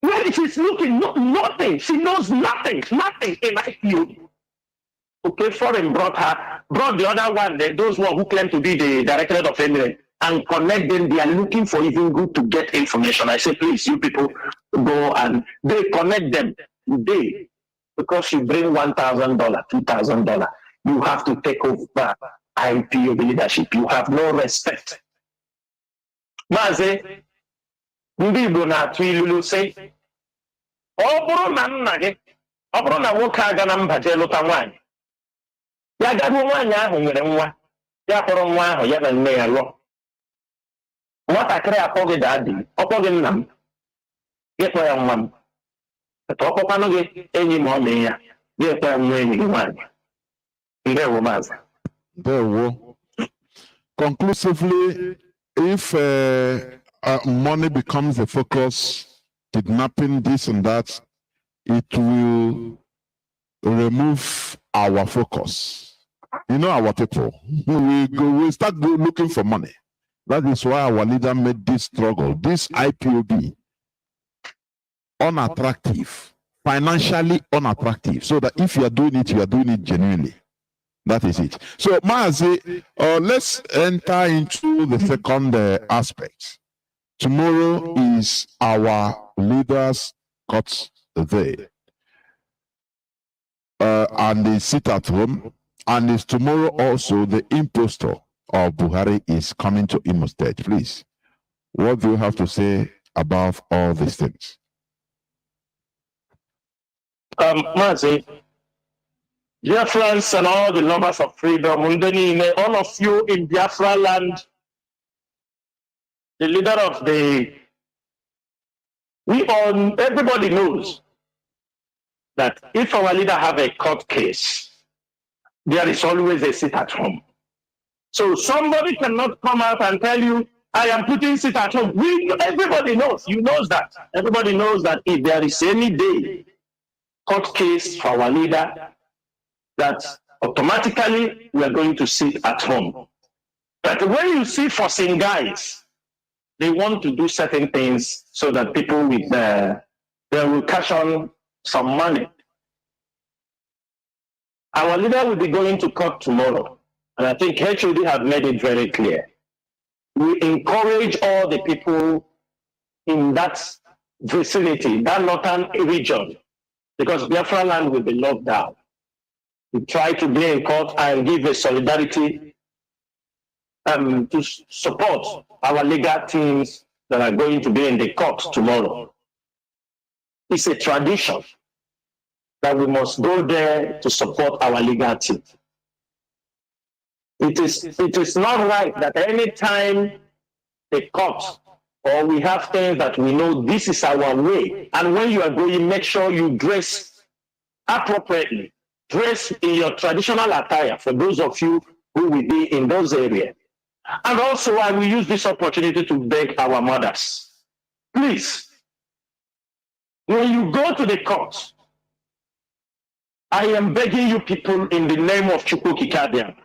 When she's looking, nothing. She knows nothing in IPO. Okay, foreign brought the other one, those one who claim to be the director of Emirates, and connect them. They are looking for even good to get information. I say, please, you people go, and they connect them. Because you bring $1,000, $2,000, you have to take over IPO leadership. You have no respect. Maze, ndị Igbo na-atụ ilulu sị, ọ bụrụ na nna gị, ọ bụrụ na nwoke aga na mba jee lụta nwaanyị, ya garuo nwaanyị ahụ nwere nwa, ya kpọrọ nwa ahụ ya na nne ya lụọ. Nwatakịrị akpọ gị daadị, ọkpọ gị nna m, gị kpọ ya nwa m. Ọkpọkwanụ gị enyi ma ọ mee ya, gị kpọ ya nwa enyi gị nwaanyị. Ndewo maazị. Ndewo. Conclusively, if money becomes the focus, kidnapping, this and that, it will remove our focus. You know our people. We start looking for money. That is why our leader made this struggle, this IPOB, unattractive, financially unattractive, so that if you are doing it genuinely. That is it. So, Maazi, let's enter into the second aspect. Tomorrow is our leaders' court day. And they sit at home. And it's tomorrow also the impostor of Buhari is coming to Imo State. Please, what do you have to say about all these things? Maazi, dear friends and all the lovers of freedom, all of you in Biafra land, the leader of everybody knows that if our leader have a court case, there is always a sit at home. So somebody cannot come out and tell you, I am putting sit at home. Everybody knows, that. Everybody knows that if there is any day court case for our leader, that automatically we are going to sit at home. But when you see forcing guys, they want to do certain things so that people they will cash on some money. Our leader will be going to court tomorrow, and I think HOD have made it very clear. We encourage all the people in that vicinity, that northern region, because Biafra land will be locked down. We try to be in court and give a solidarity to support our legal teams that are going to be in the court tomorrow. It's a tradition that we must go there to support our legal team. It is not right that any time the court or we have things that we know this is our way, and when you are going, make sure you dress appropriately. Dress in your traditional attire for those of you who will be in those areas. And also, I will use this opportunity to beg our mothers. Please, when you go to the court, I am begging you people in the name of Chukwuki Kadian.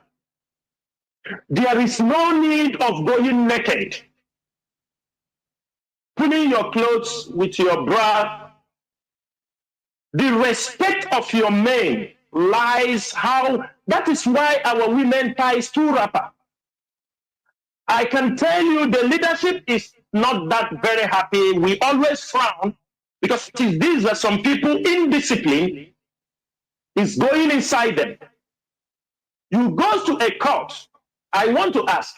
There is no need of going naked. Putting your clothes with your bra. The respect of your men lies how, that is why our women ties two wrapper. I can tell you the leadership is not that very happy. We always frown because these are some people indiscipline is going inside them. You go to a court, I want to ask,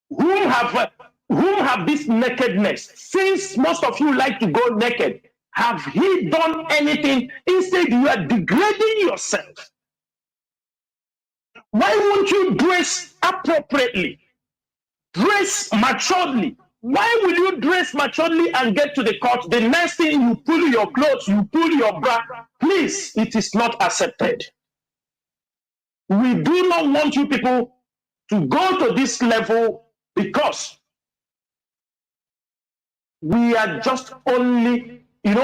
whom have this nakedness? Since most of you like to go naked, have he done anything? Instead, you are degrading yourself. Why won't you dress appropriately? Dress maturely. Why will you dress maturely and get to the court? The next thing you pull your clothes, you pull your bra. Please, it is not accepted. We do not want you people to go to this level because We are just only, you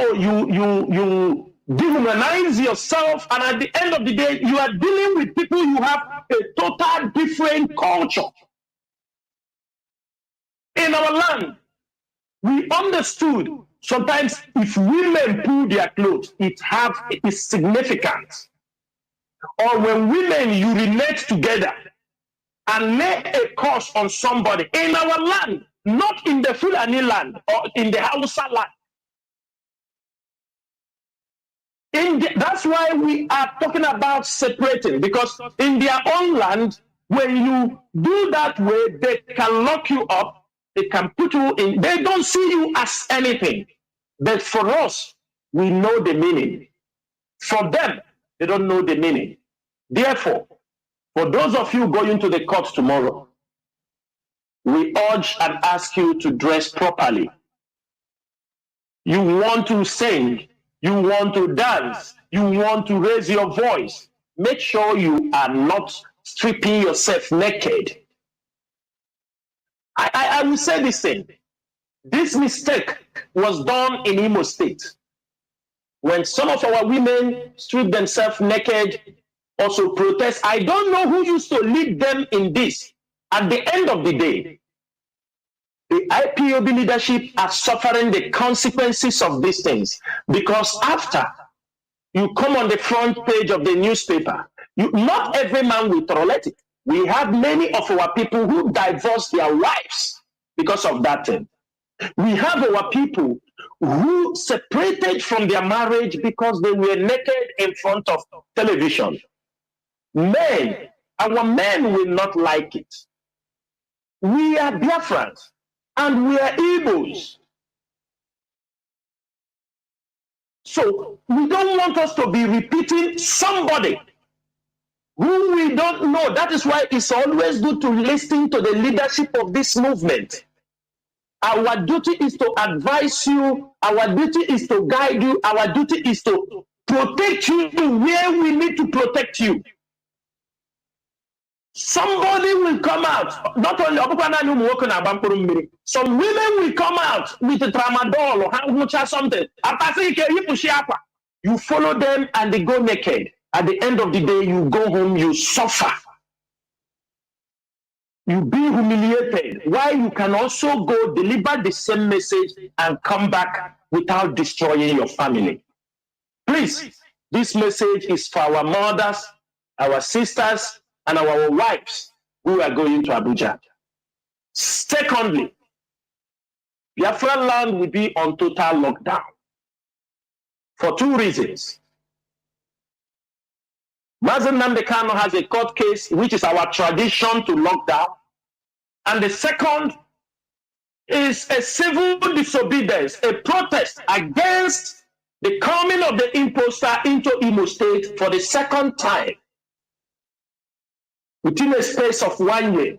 dehumanize yourself, and at the end of the day, you are dealing with people you have a total different culture. In our land, we understood sometimes if women pull their clothes, it is significant. Or when women urinate together and lay a curse on somebody in our land, not in the Fulani land or in the Hausa land. That's why we are talking about separating, because in their own land, when you do that way, they can lock you up, they can put you in, they don't see you as anything. But for us, we know the meaning. For them, they don't know the meaning. Therefore, for those of you going to the court tomorrow, we urge and ask you to dress properly. You want to sing, you want to dance, you want to raise your voice. Make sure you are not stripping yourself naked. I will say this thing. This mistake was done in Imo State. When some of our women stripped themselves naked, also protest. I don't know who used to lead them in this. At the end of the day, the IPOB leadership are suffering the consequences of these things, because after you come on the front page of the newspaper, not every man will tolerate it. We have many of our people who divorce their wives because of that thing. We have our people who separated from their marriage because they were naked in front of television. Men, our men will not like it. We are Biafrans and we are Igbos. So we don't want us to be repeating somebody who we don't know. That is why it's always good to listen to the leadership of this movement. Our duty is to advise you. Our duty is to guide you. Our duty is to protect you where we need to protect you. Somebody will come out, not only some women will come out with a tramadol or something. You follow them and they go naked. At the end of the day, you go home, you suffer. You be humiliated. Why you can also go deliver the same message and come back without destroying your family. Please, this message is for our mothers, our sisters, and our wives who are going to Abuja. Secondly, Biafra land will be on total lockdown for two reasons. Mazen Nnamdi Kanu has a court case, which is our tradition to lock down. And the second is a civil disobedience, a protest against the coming of the imposter into Imo State for the second time within a space of 1 year.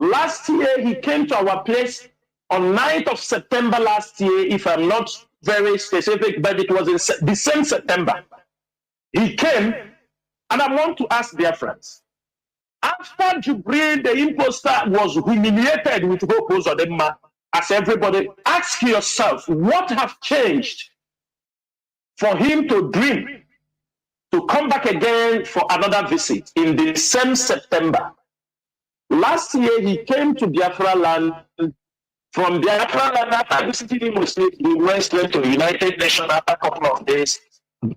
Last year, he came to our place on 9th of September last year, if I'm not very specific, but it was in the same September. He came, and I want to ask their friends, after Jubril, the imposter, was humiliated with Hope Uzodimma, as everybody, ask yourself, what have changed for him to dream to come back again for another visit in the same September? Last year, he came to Biafra land. From Biafra land, after visiting Imo State, he went straight to United Nations after a couple of days.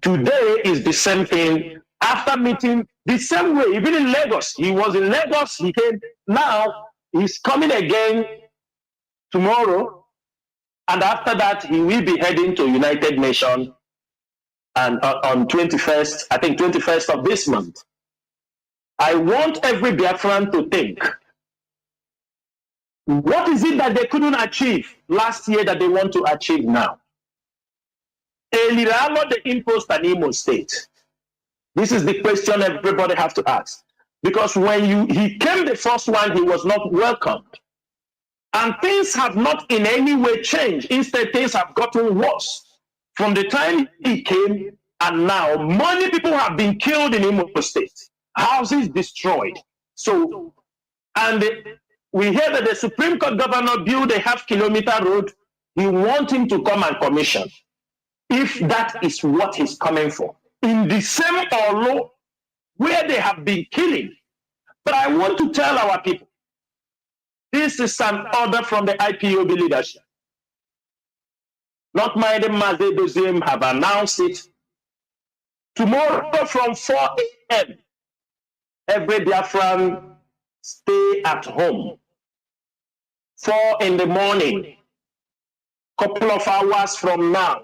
Today is the same thing. After meeting the same way, even in Lagos, he was in Lagos, he came. Now, he's coming again tomorrow. And after that, he will be heading to United Nations and on 21st, I think 21st of this month. I want every Biafran to think, what is it that they couldn't achieve last year that they want to achieve now? Eliralo the impost an Imo State. This is the question everybody has to ask. Because when he came the first one, he was not welcomed. And things have not in any way changed. Instead, things have gotten worse. From the time he came and now, many people have been killed in Imo State. Houses destroyed. So, and we hear that the Supreme Court governor built a half-kilometer road. We want him to come and commission, if that is what he's coming for. In the same Olo where they have been killing. But I want to tell our people, this is an order from the IPOB leadership. Not minding Maze Dozim have announced it. Tomorrow from 4 a.m., every Biafran stay at home. 4 in the morning, couple of hours from now,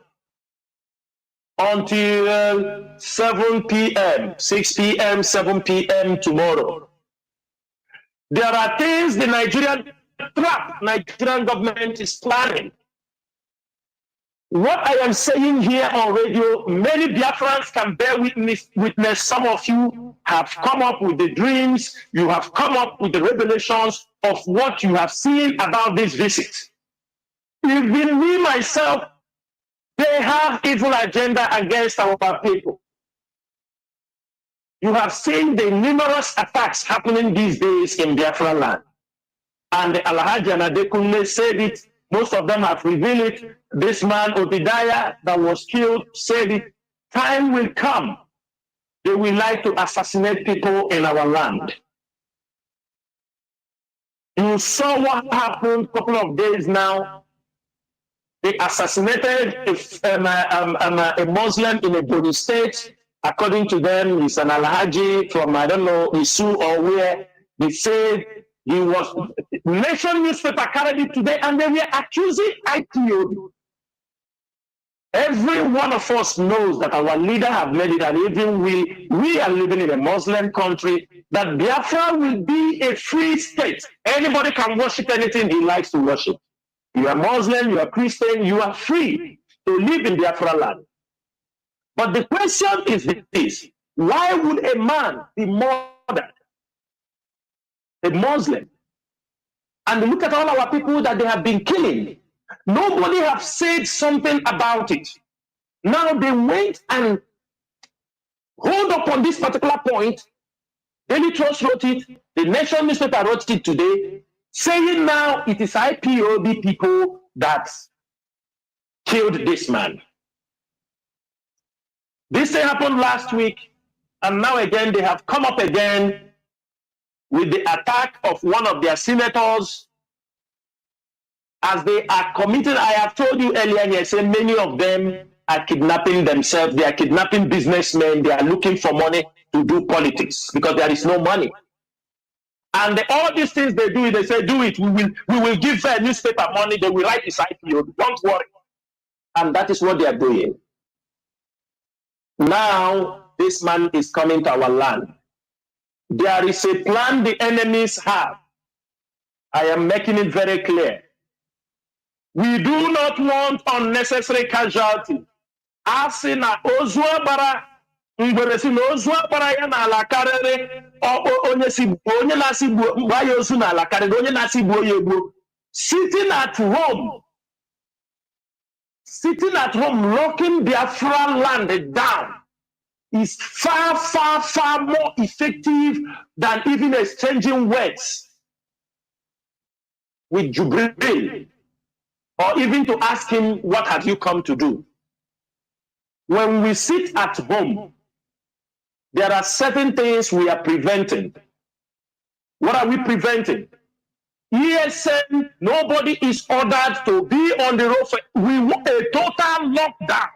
until 7 p.m., 6 p.m., 7 p.m. tomorrow. There are things the Nigerian government is planning. What I am saying here on radio, many Biafrans can bear witness. Some of you have come up with the dreams, you have come up with the revelations of what you have seen about this visit. Even me, myself, they have evil agenda against our people. You have seen the numerous attacks happening these days in Biafra land. And the Alhaji and Adekunle said it. Most of them have revealed it. This man, Obadiah, that was killed, said it. Time will come. They will like to assassinate people in our land. You saw what happened a couple of days now. They assassinated a Muslim in a Borno state. According to them, he's an Alhaji from, I don't know, Isu or where. They said he was, Nation newspaper carried it today, and they were accusing IPOB. Every one of us knows that our leader have made it, and even we are living in a Muslim country, that Biafra will be a free state. Anybody can worship anything he likes to worship. You are Muslim, you are Christian, you are free to live in Biafra land. But the question is this: why would a man be murdered, a Muslim? And look at all our people that they have been killing. Nobody have said something about it. Now they went and hold up on this particular point. Daily Trust wrote it, the Nation newspaper wrote it today, saying now it is IPOB people that killed this man. This thing happened last week, and now again they have come up again with the attack of one of their senators as they are committing. I have told you earlier here, say many of them are kidnapping themselves. They are kidnapping businessmen. They are looking for money to do politics because there is no money. And all these things they do, they say, do it. We will give a newspaper money. They will write this IPO. Don't worry. And that is what they are doing. Now, this man is coming to our land. There is a plan the enemies have. I am making it very clear. We do not want unnecessary casualty. Asina ozwa bara ngberesi na ozwa bara ya na ala karere onye na-asị gba ya ozu na ala karere onye na-asị gbuo ya egbuo. Sitting at home, locking Biafra land down is far, far, far more effective than even exchanging words with Jubril, or even to ask him, what have you come to do? When we sit at home, there are certain things we are preventing. What are we preventing? ESN, nobody is ordered to be on the road. We want a total lockdown.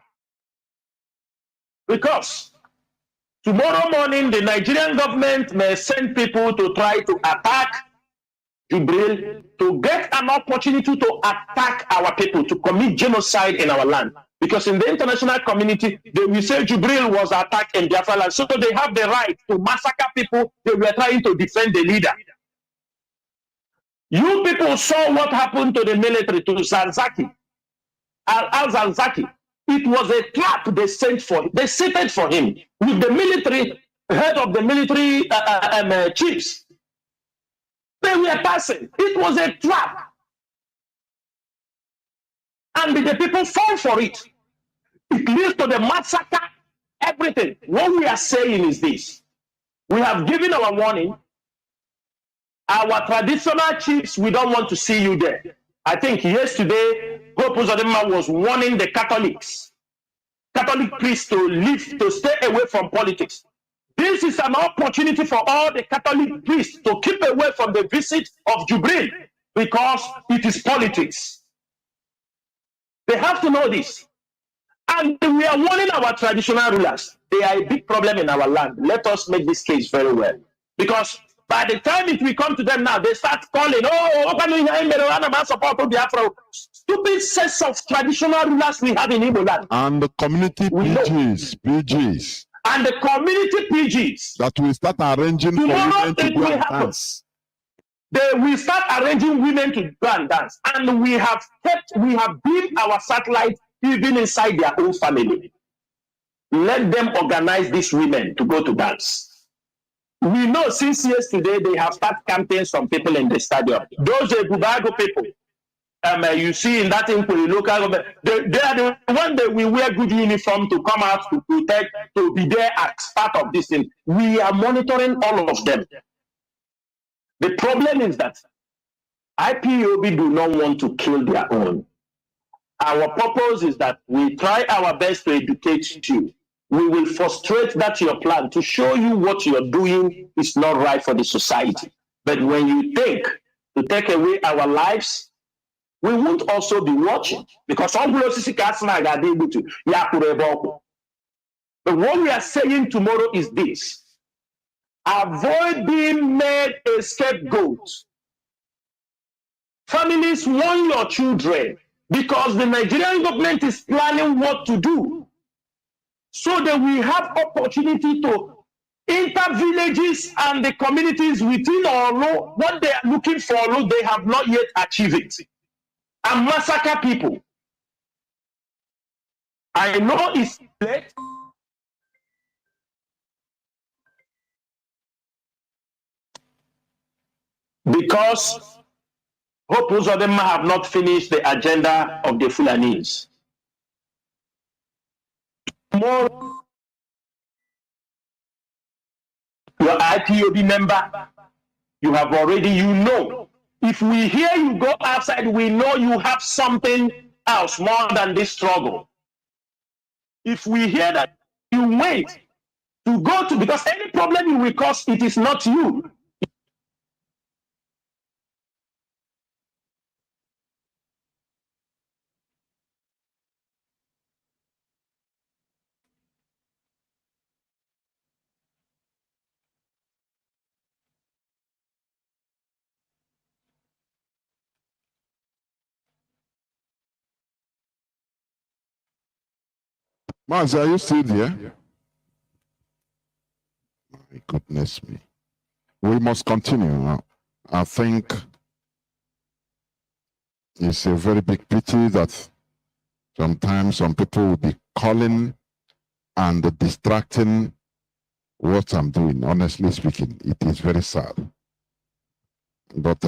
Because tomorrow morning, the Nigerian government may send people to try to attack Jubril, to get an opportunity to attack our people, to commit genocide in our land. Because in the international community, they will say Jubril was attacked in Biafra land. So they have the right to massacre people. They were trying to defend the leader. You people saw what happened to the military, to Zanzaki, Al-Zanzaki. It was a trap they sent for him. They set it for him with the military, head of the military chiefs. They were passing. It was a trap. And the people fall for it. It leads to the massacre, everything. What we are saying is this. We have given our warning. Our traditional chiefs, we don't want to see you there. I think yesterday, Hope Uzodinma was warning the Catholic priests to stay away from politics. This is an opportunity for all the Catholic priests to keep away from the visit of Jubril because it is politics. They have to know this. And we are warning our traditional rulers. They are a big problem in our land. Let us make this case very well. Because by the time it will come to them now, they start calling, stupid sets of traditional rulers we have in Igbo land. And the community PGs. And the community PGs. That will start arranging for women to go and dance. They will start arranging women to go and dance. And we have built our satellite even inside their own family. Let them organize these women to go to dance. We know since yesterday they have started campaigns from people in the stadium. Those Bubago people, you see in that inquiry, local government, they are the one that will wear good uniform to come out to protect, to be there as part of this thing. We are monitoring all of them. The problem is that IPOB do not want to kill their own. Our purpose is that we try our best to educate you. We will frustrate that your plan to show you what you're doing is not right for the society. But when you think to take away our lives, we won't also be watching because but what we are saying tomorrow is this: avoid being made a scapegoat. Families warn your children because the Nigerian government is planning what to do. So that we have opportunity to enter villages and the communities within Olo, what they are looking for, they have not yet achieved it. And massacre people. I know it's late. Because Hope Uzodinma have not finished the agenda of the Fulanis. More your IPOB member, you have already, if we hear you go outside, we know you have something else more than this struggle. If we hear that you wait to go to, because any problem you will cause, it is not you. Mazi, are you still there? My goodness me. We must continue now. I think it's a very big pity that sometimes some people will be calling and distracting what I'm doing. Honestly speaking, it is very sad. But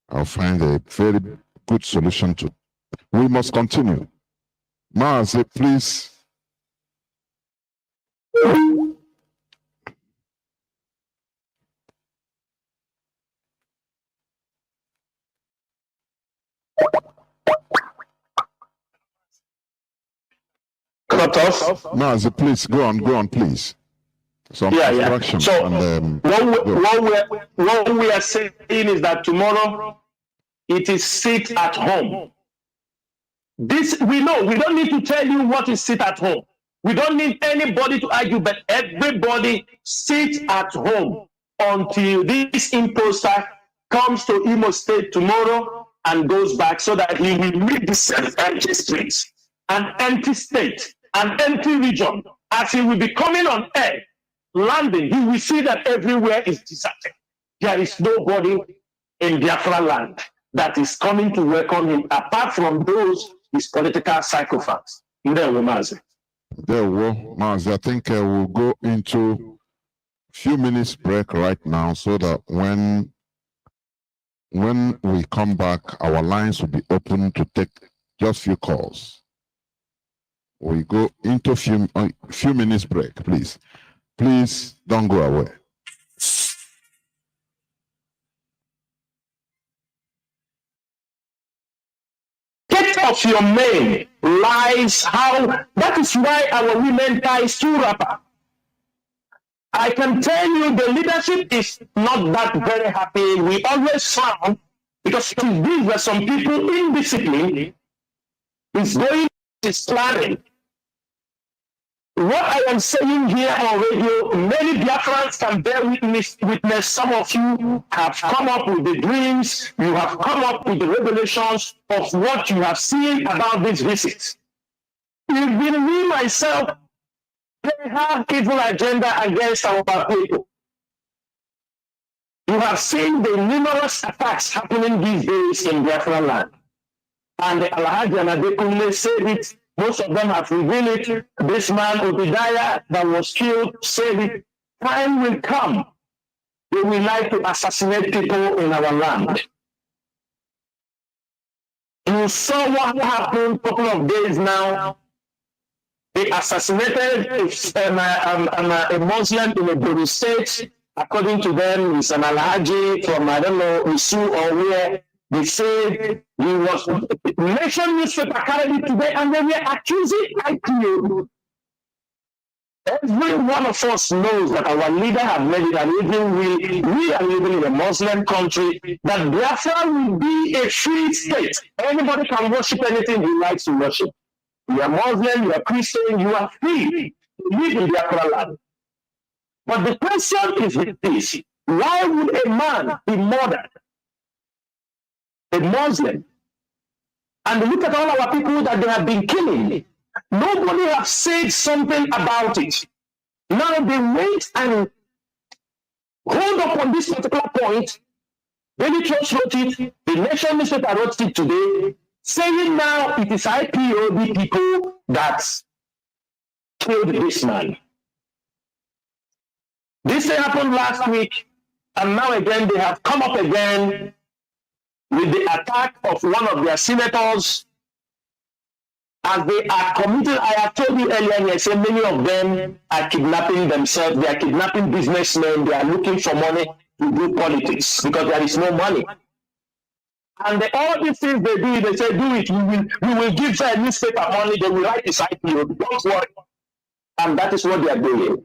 I'll find a very good solution to it. We must continue. Mazi, please. Cut off. Mazi, please go on, please. Some instructions. So and, what we are saying is that tomorrow it is sit at home. This we know. We don't need to tell you what is sit at home. We don't need anybody to argue, but everybody sit at home until this imposter comes to Imo State tomorrow and goes back, so that he will meet the empty streets, an empty state, an empty region. As he will be coming on air, landing, he will see that everywhere is deserted. There is nobody in Biafra land that is coming to welcome him, apart from those his political psychopaths. There we Mazi. I think we'll go into a few minutes break right now, so that when we come back, our lines will be open to take just few calls. We go into a few minutes break, please. Please don't go away. of your men lies how, that is why our women ties to wrapper. I can tell you the leadership is not that very happy. We always found, because these were some people indiscipline, is going, is planning. What I am saying here on radio, many Biafrans can bear witness. Some of you have come up with the dreams, you have come up with the revelations of what you have seen about these visits. Even me, myself, they have evil agenda against our people. You have seen the numerous attacks happening these days in Biafra land. And the Alhaji and Adekunle said it. Most of them have revealed it. This man, Obadiah, that was killed, said it. Time will come. They will like to assassinate people in our land. You saw what happened a couple of days now. They assassinated a Muslim in a Borno state. According to them, it's an Alhaji from, I don't know, Isu or where. They said he was, Nation newspaper carried it today, and they were accusing IPO. Every one of us knows that our leader have made it, and even we are living in a Muslim country, that Biafra will be a free state. Anybody can worship anything he likes to worship. You are Muslim, you are Christian, you are free to live in Biafra land. But the question is this: why would a man be murdered? A Muslim. And look at all our people that they have been killing. Nobody has said something about it. Now they wait and hold up on this particular point. Daily Trust wrote it, the Nation newspaper wrote it today, saying now it is IPOB people that killed this man. This happened last week, and now again they have come up again with the attack of one of their senators as they are committing. I have told you earlier, I said many of them are kidnapping themselves, they are kidnapping businessmen, they are looking for money to do politics because there is no money. And all these things they do, they say, do it, we will give a newspaper money, they will write this IPO, don't worry. And that is what they are doing.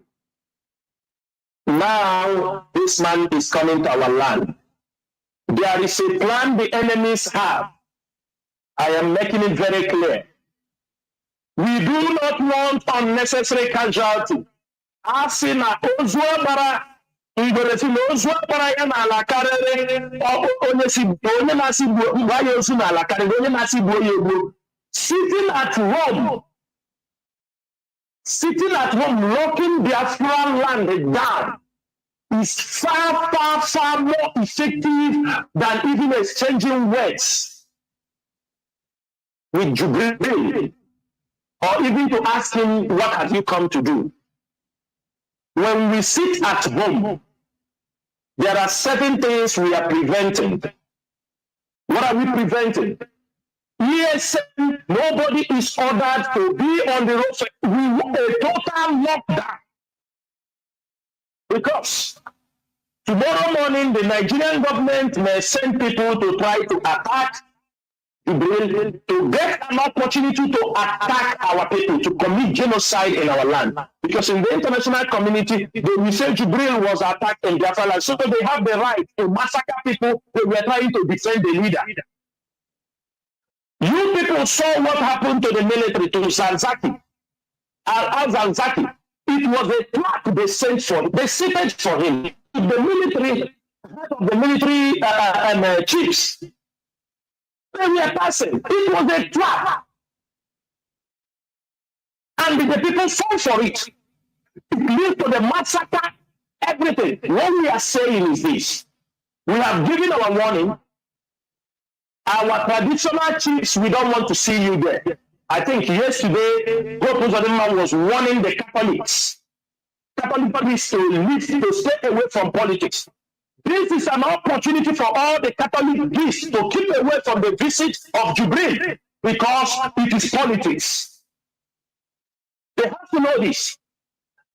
Now, this man is coming to our land. There is a plan the enemies have. I am making it very clear. We do not want unnecessary casualty. Asina Ozuabara, Igoresi Ozuabara and Alakarere, onye nasi Bayosu Alakarere, onye nasi Boyo, sitting at home, locking their foreign land down, is far, far, far more effective than even exchanging words with Jubril, or even to ask him, what have you come to do? When we sit at home, there are certain things we are preventing. What are we preventing? Yes, nobody is ordered to be on the road. We want a total lockdown. Because tomorrow morning, the Nigerian government may send people to try to attack Jubril, to get an opportunity to attack our people, to commit genocide in our land. Because in the international community, they will say Jubril was attacked in Biafra land, so they have the right to massacre people they were trying to defend the leader. You people saw what happened to the military, to Zanzaki, Al-Zanzaki. It was a plot they sent for, they seated for him. The military, head of the military chiefs, they were passing. It was a trap. And the people fell for it. It led to the massacre, everything. What we are saying is this: we have given our warning. Our traditional chiefs, we don't want to see you there. I think yesterday, God was warning the Catholics to stay away from politics. This is an opportunity for all the Catholic priests to keep away from the visit of Jubril, because it is politics. They have to know this.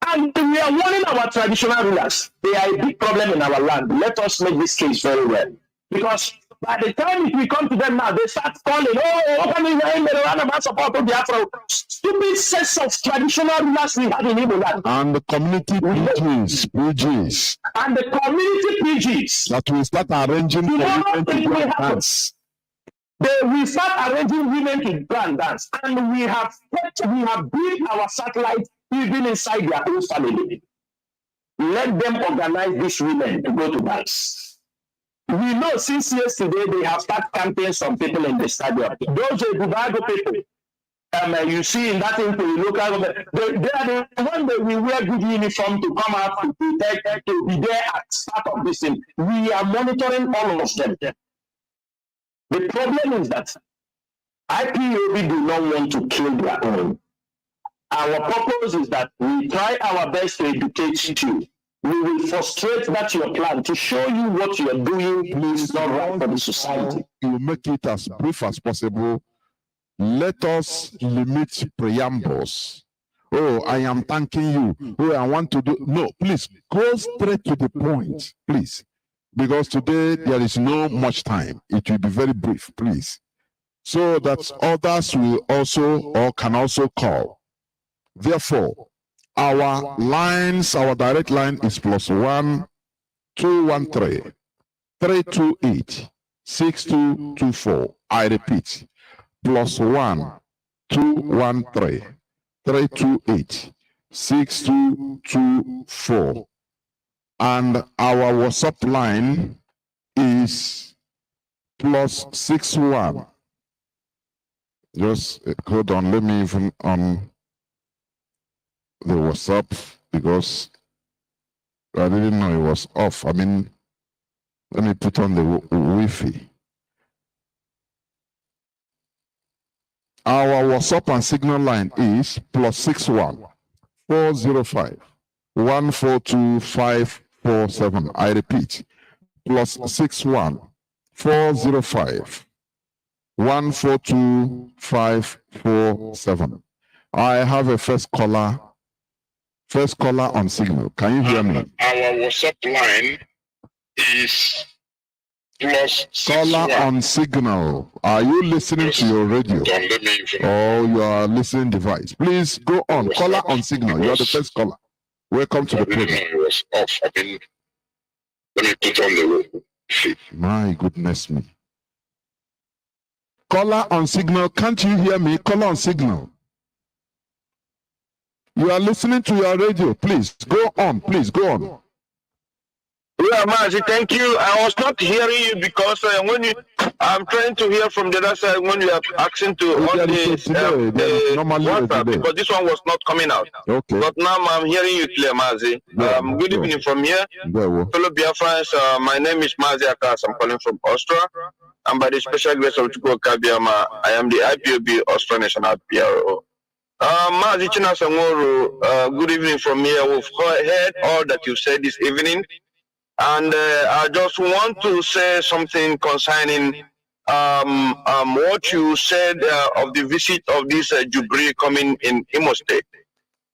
And we are warning our traditional rulers. They are a big problem in our land. Let us make this case very well. Because by the time we come to them now, they start calling, oh, how can you hear me around about support to Biafra? Stupid sets of traditional rulers we have in Igbo land. And the community PGs. And the community PGs. That will start arranging women to dance. They will start arranging women to go and dance. And we have built our satellites even inside their own family. Let them organize these women to go to dance. We know since yesterday they have started campaigning some people in the stadium. Those are the people. You see in that into the local government, they are the one that will wear good uniform to come out to protect, to be there at start of this thing. We are monitoring all of them. The problem is that IPOB do not want to kill their own. Our purpose is that we try our best to educate you. We will frustrate that your plan to show you what you are doing is not right for the society. You make it as brief as possible. Let us limit preambles. Oh, I am thanking you. Oh, I want to do. No, please go straight to the point, please. Because today there is no much time. It will be very brief, please. So that others will also or can also call. Therefore, our lines, our direct line is +1 213 328 6224. I repeat, +1 213 328 6224. And our WhatsApp line is +61. Just hold on, let me even on the WhatsApp because I didn't know it was off. I mean, let me put on the Wi-Fi. Our WhatsApp and Signal line is +61 405 142 547. I repeat, +61 405 142 547. I have a first caller on Signal. Can you hear me? Our WhatsApp line is Caller on Signal. Are you listening to your radio? Oh, you are listening device. Please go on. Caller on Signal. You are the first caller. Welcome to the program. It was off. Let me put on the My goodness me. Caller on Signal. Can't you hear me? Caller on Signal. You are listening to your radio. Please go on. Please go on. Yeah, Mazi, thank you. I was not hearing you because I'm trying to hear from the other side when you are asking to on the WhatsApp, because this one was not coming out. Okay. But now I'm hearing you clear, Mazi. Good evening from here. Fellow Biafrans, my name is Mazi Akas. I'm calling from Austria. And by the special grace of Chukwu Kabiama, I am the IPOB Austria National PRO. Mazi Chinasangoru, good evening from here. We've heard all that you said this evening. And I just want to say something concerning what you said of the visit of this Jubilee coming in Imo State.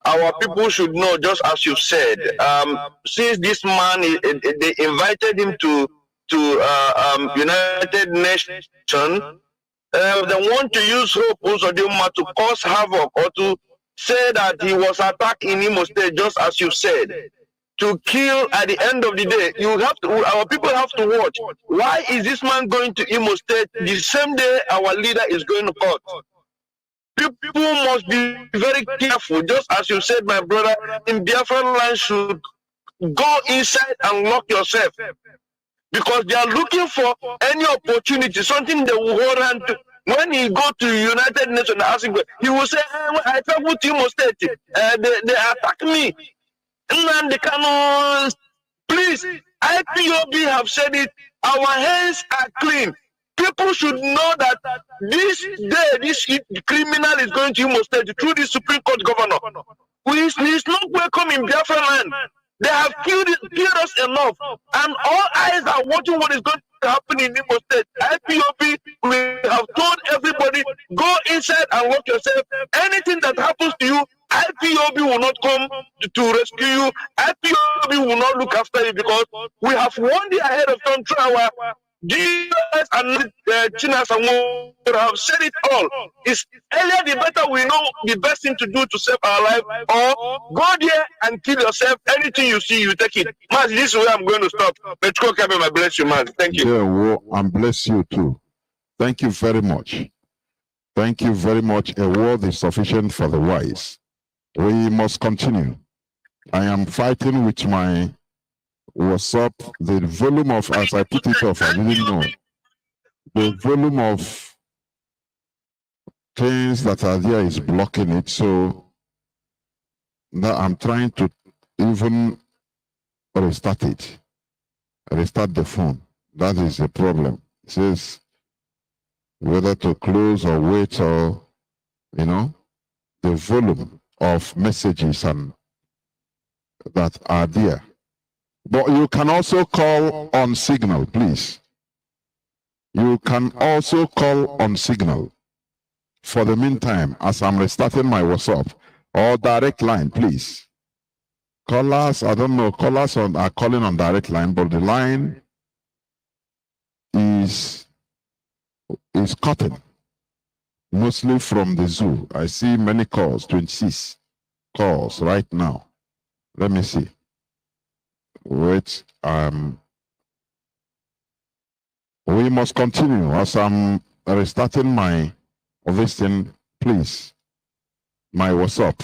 Our people should know, just as you said, since this man, they invited him to United Nations, they want to use Hope Uzodinma to cause havoc or to say that he was attacked in Imo State, just as you said. To kill at the end of the day, our people have to watch. Why is this man going to Imo State the same day our leader is going to court? People must be very careful, just as you said, my brother. In Biafra land, should go inside and lock yourself, because they are looking for any opportunity, something they will hold on to. When he go to United Nations, he will say, "I travel to Imo State. They attack me." And they cannot, please, IPOB have said it, our hands are clean. People should know that this day, this criminal is going to Imo State through the Supreme Court governor. He is not welcome in Biafra land. They have killed us enough. And all eyes are watching what is going to happen in Imo State. IPOB, we have told everybody, go inside and lock yourself. Anything that happens to you, IPOB will not come to rescue you. IPOB will not look after you, because we have warned you ahead of time through our Jesus and Chinas would have said it all. It's earlier the better we know the best thing to do to save our life, or go there and kill yourself. Anything you see, you take it. Mas, this is where I'm going to stop. Let's go, Kevin. Bless you, Mas. Thank you. Yeah, and bless you too. Thank you very much. Thank you very much. A word is sufficient for the wise. We must continue. I am fighting with my WhatsApp. The volume of, as I put it off, I didn't know. The volume of things that are there is blocking it. So now I'm trying to even restart it. Restart the phone. That is the problem. It says whether to close or wait, or, you know, the volume of messages and that are there. But you can also call on Signal, please. You can also call on Signal. For the meantime, as I'm restarting my WhatsApp, or direct line, please. Callers, I don't know, callers are calling on direct line, but the line is cutting, mostly from the zoo. I see many calls, 26 calls right now. Let me see. Wait, we must continue as I'm restarting my this thing, please. My WhatsApp.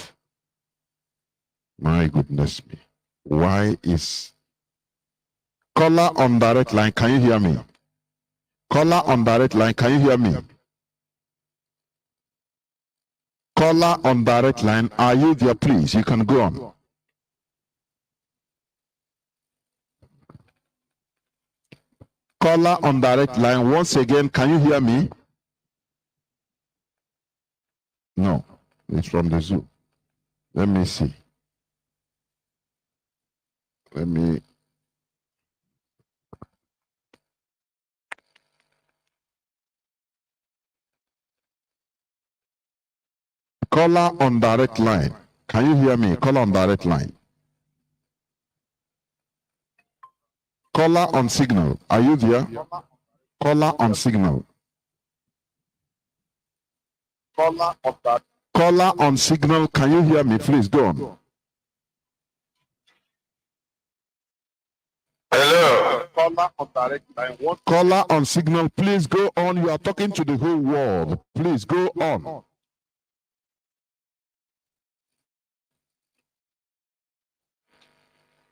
My goodness me. Why is caller on direct line? Can you hear me? Caller on direct line, can you hear me? Caller on direct line, are you there, please? You can go on. Caller on direct line, once again, can you hear me? No, it's from the zoo. Let me see. Let me. Caller on direct line. Can you hear me? Caller on direct line. Caller on Signal. Are you there? Caller on Signal. Caller on Signal. Can you hear me? Please go on. Hello. Caller on direct line. Caller on Signal. Please go on. You are talking to the whole world. Please go on.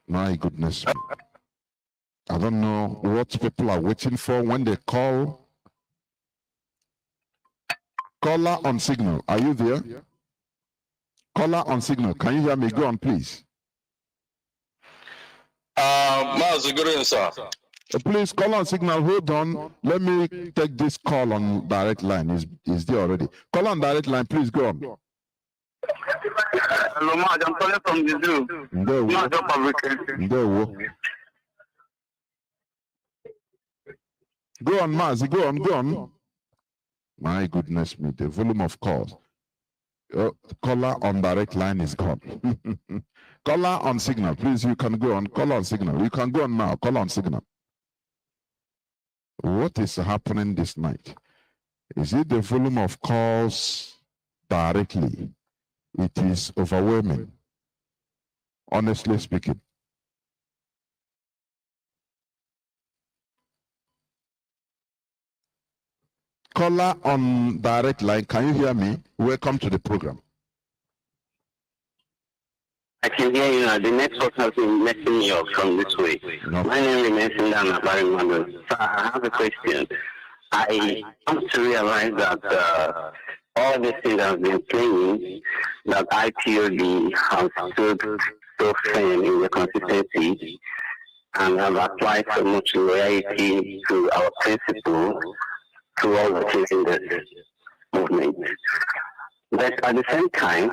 My goodness me. I don't know what people are waiting for when they call. Caller on Signal. Are you there? Caller on Signal. Can you hear me? Go on, please. Sir. Please call on Signal. Hold on. Let me take this call on direct line. Is there already? Call on direct line. Please go on. Hello, Maj. I'm calling from the zoo. Go on, Mazi. Go on. Go on. My goodness me. The volume of calls. Caller on direct line is gone. Caller on Signal. Please, you can go on. Call on Signal. You can go on now. Call on Signal. What is happening this night? Is it the volume of calls directly? It is overwhelming, honestly speaking. Caller on direct line, can you hear me? Welcome to the program. I can hear you now. The network has been messing me up from this way. No. My name is Ifeanyi. So I have a question. I come to realize that all these things have been playing, that IPOB has stood so firm in the consistency and have applied so much loyalty to our principle to all the things in this movement. But at the same time,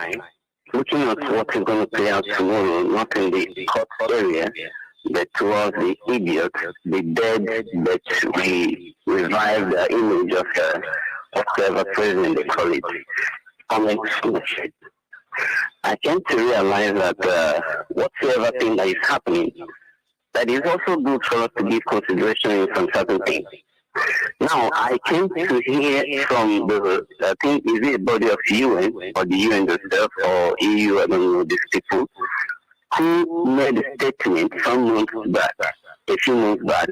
looking at what is going to play out tomorrow, not in the court area, but towards the idiot, the dead, but we revive the image of whatever president they call it, coming foolishness. I came to realize that whatsoever thing that is happening, that it's also good for us to give consideration in some certain things. Now, I came to hear from the, I think, is it a body of UN or the UN itself or EU, I don't know, these people, who made a statement some months back, a few months back,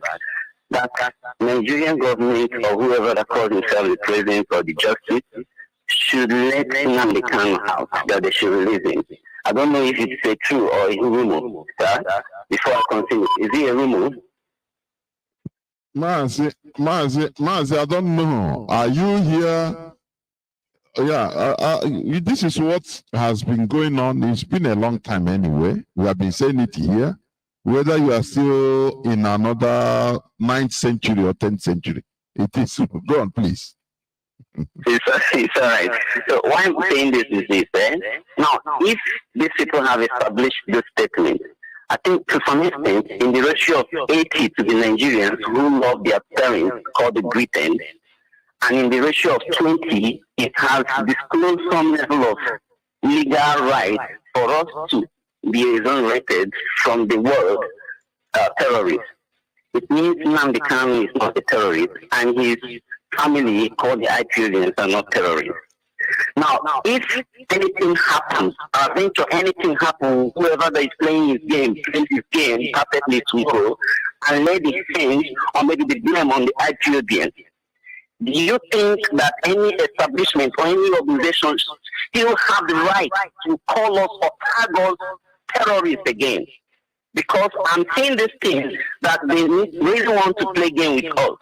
that Nigerian government or whoever that calls himself the president or the justice should let Nnamdi Kanu out, that they should release him. I don't know if it's a true or a rumor, sir. Before I continue, is it a rumor? Mazi, I don't know. Are you here? Yeah, this is what has been going on. It's been a long time anyway. We have been saying it here. Whether you are still in another 9th century or 10th century, it is. Go on, please. It's all right. So why I'm saying this is this, now, if these people have established this statement, I think to some extent, in the ratio of 80 to the Nigerians who love their parents, called the Britain, and in the ratio of 20, it has disclosed some level of legal right for us to be exonerated from the word terrorist. It means Nnamdi Kanu is not a terrorist, and his family, called the IPOBs, are not terrorists. Now, if anything happens, I think anything happens, whoever that is playing his game, plays his game perfectly tomorrow, and lay the change or maybe the blame on the IPOBs, do you think that any establishment or any organization still have the right to call us or tag us terrorists again? Because I'm seeing this thing that they really want to play game with us.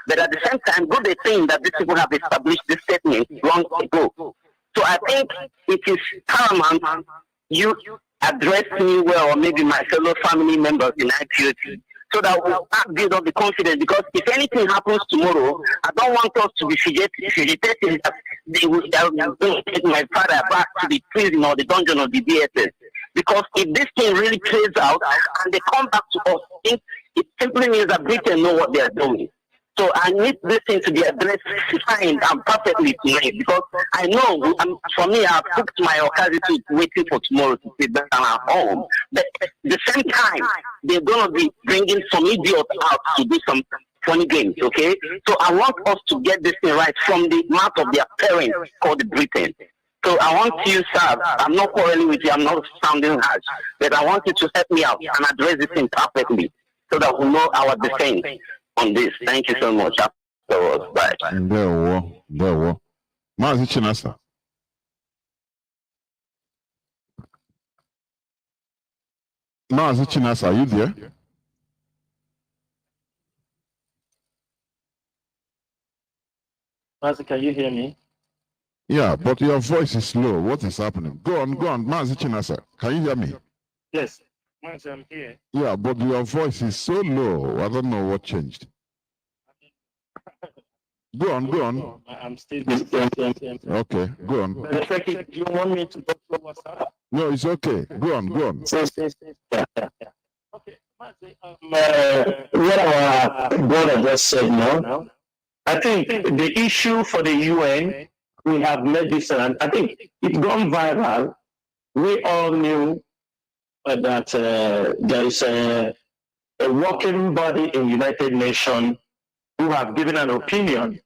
But at the same time, good they think that these people have established this statement long ago. So I think it is paramount you address me well, or maybe my fellow family members in IPOT, so that we'll build up the confidence. Because if anything happens tomorrow, I don't want us to be fidgeting that they will take my father back to the prison or the dungeon of the DSS. Because if this thing really plays out and they come back to us, it simply means that Britain know what they are doing. So I need this thing to be addressed fine and perfectly tonight, because I know, for me, I've booked my occasion waiting for tomorrow to sit down at home. But at the same time, they're going to be bringing some idiot out to do some funny games, okay? So I want us to get this thing right from the mouth of their parents called the Britain. So I want you, sir, I'm not quarreling with you, I'm not sounding harsh, but I want you to help me out and address this thing perfectly so that we know our defense on this. Thank you so much. Afterwards, bye. There were. Mazi Chinasa. Mazi Chinasa, are you there? Mazi, can you hear me? Yeah, but your voice is low. What is happening? Go on. Mazi Chinasa, can you hear me? Yes. Mazi, I'm here. Yeah, but your voice is so low. I don't know what changed. Go on. I'm still. Okay, go on. Do you want me to go through WhatsApp? No, it's okay. Go on. Okay, Mazi, what our brother just said now, I think the issue for the UN, we have made this, and I think it's gone viral. We all knew that there is a working body in United Nations who have given an opinion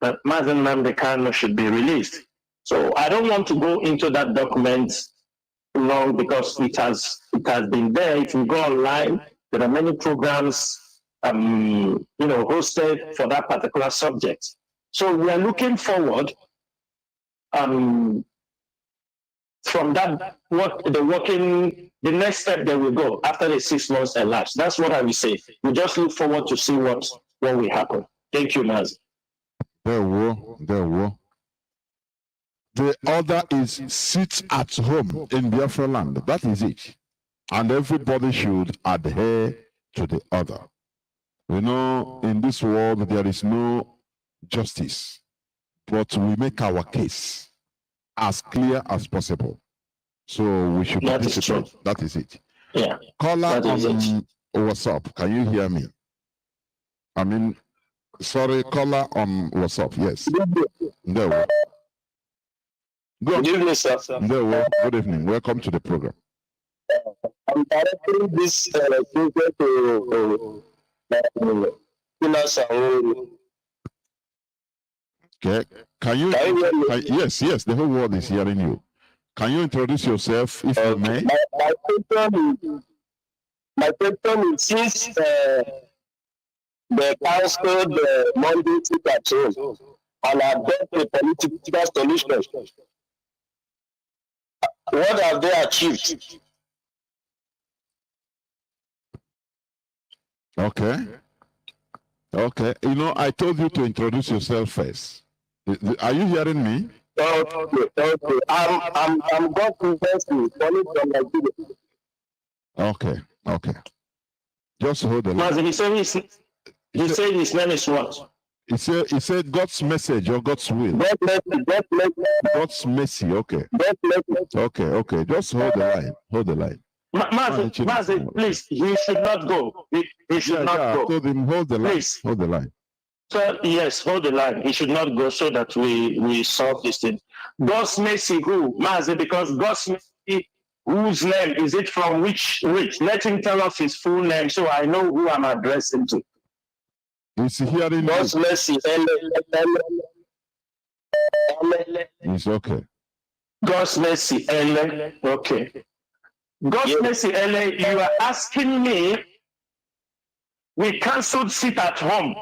that Mazi Nnamdi Kanu should be released. So I don't want to go into that document long, because it has been there. If you go online, there are many programs hosted for that particular subject. So we are looking forward from that, the next step that will go after the 6 months elapsed. That's what I will say. We just look forward to see what will happen. Thank you, Mazi. There were. The other is sit at home in Biafra land. That is it. And everybody should adhere to the other. You know, in this world, there is no justice, but we make our case as clear as possible. So we should participate. That is it. Yeah. Caller on WhatsApp. Can you hear me? Caller on WhatsApp. Yes. There we go. Good evening, sir. There we go. Good evening. Welcome to the program. I'm directing this question to Okay. Can you? Yes, yes. The whole world is hearing you. Can you introduce yourself, if you may? My question is, since the council, the Monday sit at home, and adopt a political solution, what have they achieved? Okay. Okay. You know, I told you to introduce yourself first. Are you hearing me? Okay. I'm God calling from Nigeria. Okay. Okay. Just hold the line. He said his name is what? He said God's message or God's will. God's mercy. Okay. Okay. Just hold the line. Hold the line. Mazi, please, he should not go. He should not go. I told him hold the line. Please. Hold the line. So, yes, hold the line. He should not go so that we solve this thing. God's mercy, who? Mazi, because God's mercy, whose name is it from which? Let him tell us his full name so I know who I'm addressing to. Is he hearing God's mercy. It's okay. God's mercy. Okay. God's mercy, you are asking me, we cancelled sit at home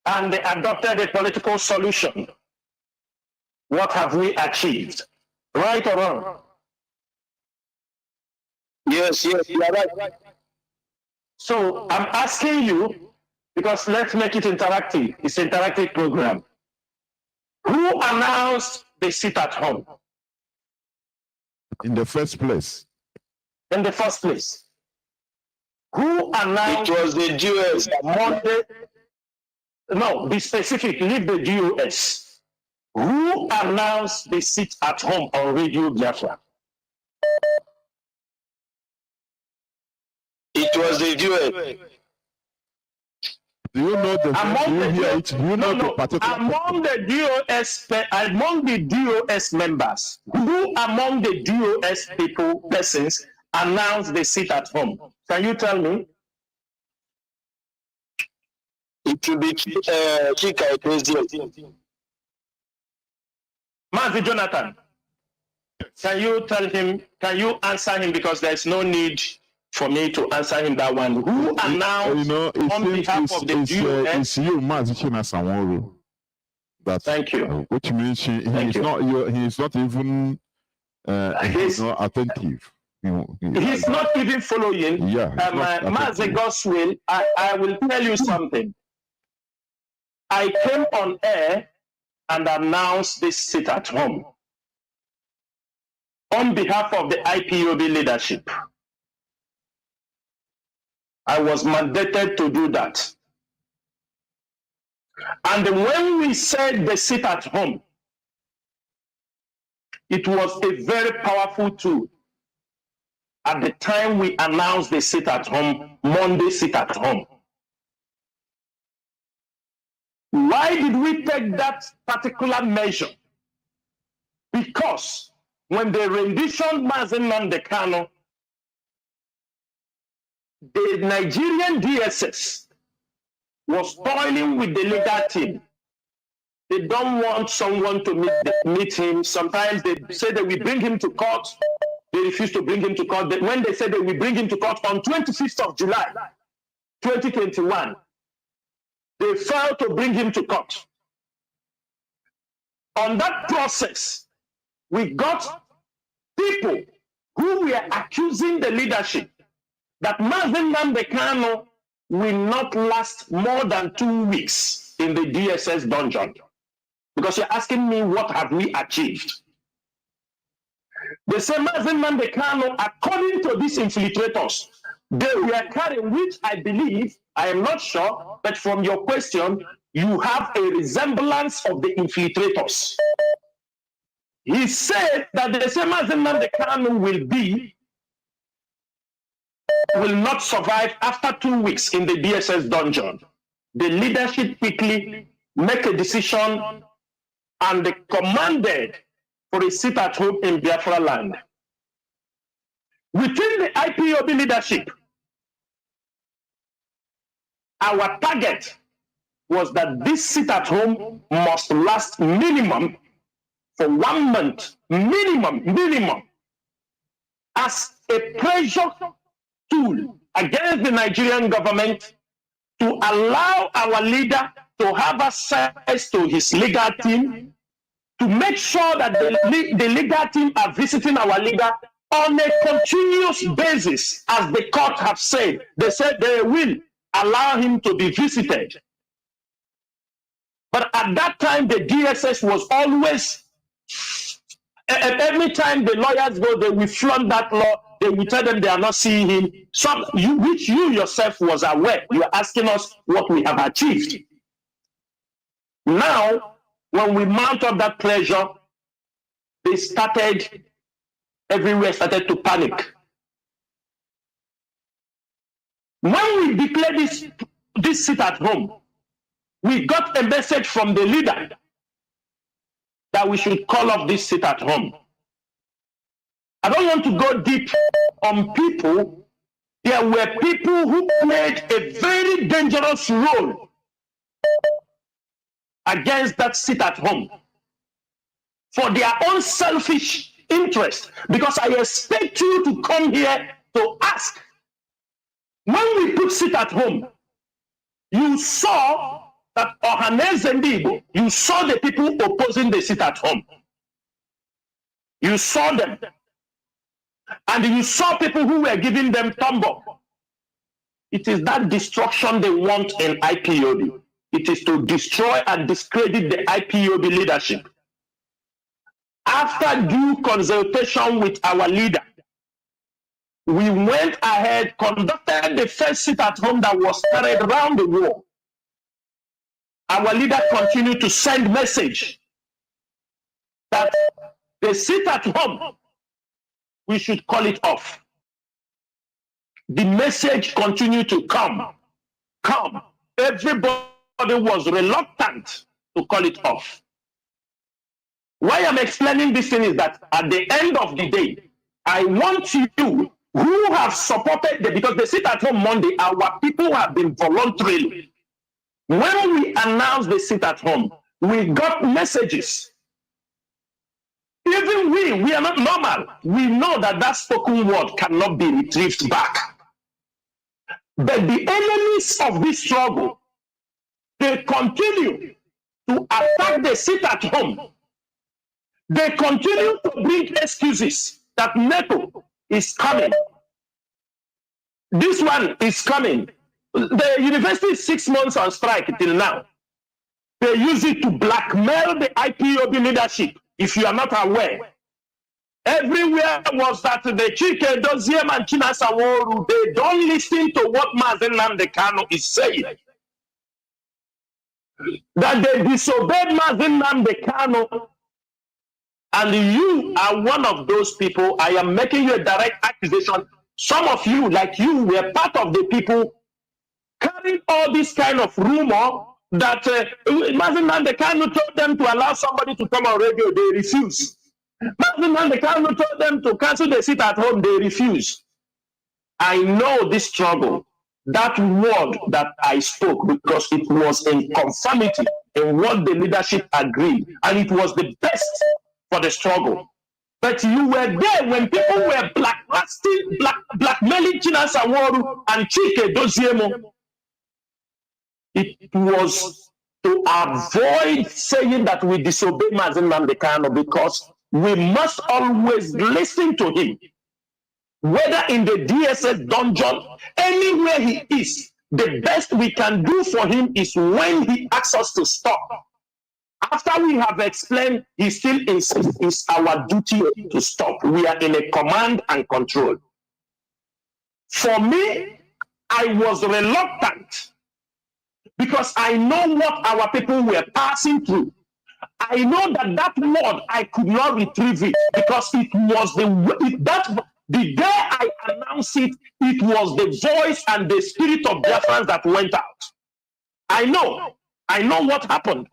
and they adopted a political solution. What have we achieved? Right or wrong? Yes, you are right. So I'm asking you, because let's make it interactive. It's an interactive program. Who announced the sit at home? In the first place. In the first place. Who announced? It was the DOS. Monday. No, be specific. Leave the DOS. Who announced the sit at home on Radio Biafra? It was the DOS. Do you know the? Among do you hear it? Do you know the particular? Among the DOS members, who among the DOS persons announced they sit at home? Can you tell me? It will be Chika President. Mazi Jonathan, can you tell him? Can you answer him, because there is no need for me to answer him that one. Who announced on behalf of the DOS? It's you, Mazi Jonathan. Thank you. Which means he is not even he's not attentive. He's not even following. Yeah. Mazi Gospel, I will tell you something. I came on air and announced this sit at home on behalf of the IPOB leadership. I was mandated to do that. And when we said the sit at home, it was a very powerful tool. At the time we announced the sit at home, Monday sit at home. Why did we take that particular measure? Because when they renditioned Mazi Nnamdi Kanu, the Nigerian DSS was toiling with the legal team. They don't want someone to meet him. Sometimes they say that we bring him to court. They refuse to bring him to court. When they said that we bring him to court on 25th of July, 2021, they failed to bring him to court. On that process, we got people who were accusing the leadership that Mazi Nnamdi Kanu will not last more than 2 weeks in the DSS dungeon. Because you're asking me, what have we achieved? They say Mazi Nnamdi Kanu, according to these infiltrators, they were carrying, which I believe, I am not sure, but from your question, you have a resemblance of the infiltrators. He said that the same Mazi Nnamdi Kanu will not survive after 2 weeks in the DSS dungeon. The leadership quickly make a decision and they commanded for a sit at home in Biafra land. Within the IPOB leadership, our target was that this sit at home must last minimum for 1 month, minimum, as a pressure tool against the Nigerian government to allow our leader to have access to his legal team, to make sure that the legal team are visiting our leader on a continuous basis, as the court have said. They said they will allow him to be visited. But at that time, the DSS was always, every time the lawyers go, they will flaunt that law. They will tell them they are not seeing him. Which you yourself was aware. You are asking us what we have achieved. Now, when we mount up that pressure, everywhere started to panic. When we declared this sit at home, we got a message from the leader that we should call off this sit at home. I don't want to go deep on people. There were people who played a very dangerous role against that sit at home for their own selfish interest, because I expect you to come here to ask. When we put sit at home, you saw that Ohaneze Ndigbo, you saw the people opposing the sit at home. You saw them. And you saw people who were giving them thumb up. It is that destruction they want in IPOB. It is to destroy and discredit the IPOB leadership. After due consultation with our leader, we went ahead, conducted the first sit at home that was carried around the world. Our leader continued to send message that the sit at home, we should call it off. The message continued to come. Everybody was reluctant to call it off. Why I'm explaining this thing is that at the end of the day, I want you who have supported because the sit at home Monday, our people have been voluntarily. When we announced the sit at home, we got messages. Even we are not normal. We know that spoken word cannot be retrieved back. But the enemies of this struggle, they continue to attack the sit at home. They continue to bring excuses that NATO is coming. This one is coming. The university is 6 months on strike till now. They use it to blackmail the IPOB leadership, if you are not aware. Everywhere was that the Chike, Doziem, and Chinasaworu, they don't listen to what Mazen Nnamdi Kanu is saying. That they disobeyed Mazen Nnamdi Kanu. And you are one of those people. I am making you a direct accusation. Some of you, like you, were part of the people carrying all this kind of rumor that Mazen Nnamdi Kanu told them to allow somebody to come on radio. They refuse. Mazen Nnamdi Kanu told them to cancel the sit at home. They refuse. I know this struggle. That word that I spoke, because it was in conformity in what the leadership agreed, and it was the best for the struggle. But you were there when people were blackmailing Chinasaworu and Chike Doziemo. It was to avoid saying that we disobey Mazen Nnamdi Kanu, because we must always listen to him. Whether in the DSS dungeon, anywhere he is, the best we can do for him is when he asks us to stop. After we have explained, he still insists it's our duty to stop. We are in a command and control. For me, I was reluctant because I know what our people were passing through. I know that word, I could not retrieve it because it was the day I announced it, it was the voice and the spirit of Biafrans that went out. I know what happened.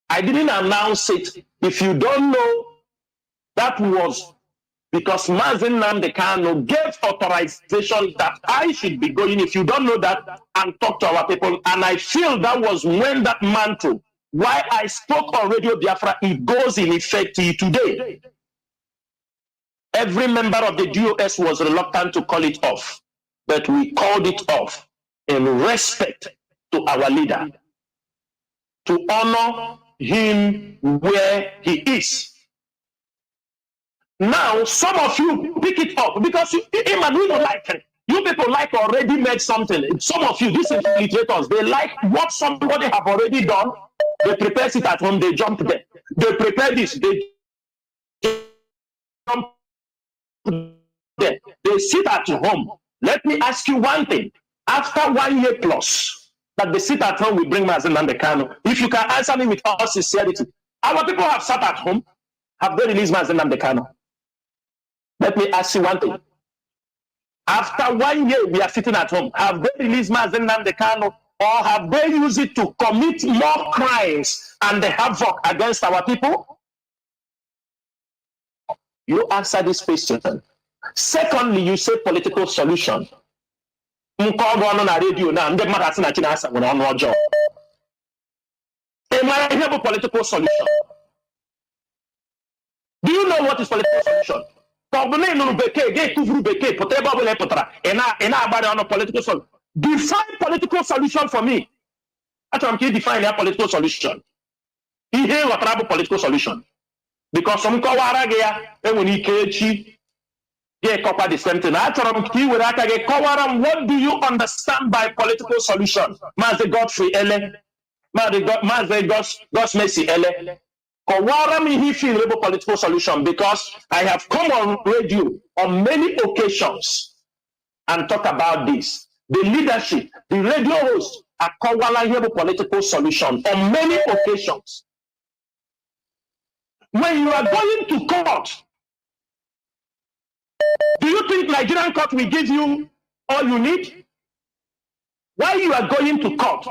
I didn't announce it. If you don't know, that was because Mazen Namdekano gave authorization that I should be going, if you don't know that, and talk to our people. And I feel that was when that mantle, why I spoke on Radio Biafra, it goes in effect today. Every member of the DOS was reluctant to call it off, but we called it off in respect to our leader, to honor him where he is. Now, some of you pick it up because you don't like it. You people like already made something. Some of you, these infiltrators, they like what somebody have already done. They prepare it at home, they jump there. They prepare this, they jump there. They sit at home. Let me ask you one thing. After 1 year plus that they sit at home, we bring Mazen Namdekano. If you can answer me with all sincerity, our people have sat at home. Have they released Mazen Namdekano? Let me ask you one thing. After 1 year, we are sitting at home. Have they released Mazen Namdekano, or have they used it to commit more crimes and the havoc against our people? You answer this question. Secondly, you say political solution. Radio now, political solution. Do you know what is political solution? Define political solution for me. That's why I'm define a political solution. Here what about political solution? Because some when he the same thing. What do you understand by political solution? Master Godfrey Ele, Master God's Mercy Ele. He feel about political solution because I have come on radio on many occasions and talk about this. The leadership, the radio hosts are calling about political solution on many occasions. When you are going to court, do you think Nigerian court will give you all you need? Why you are going to court?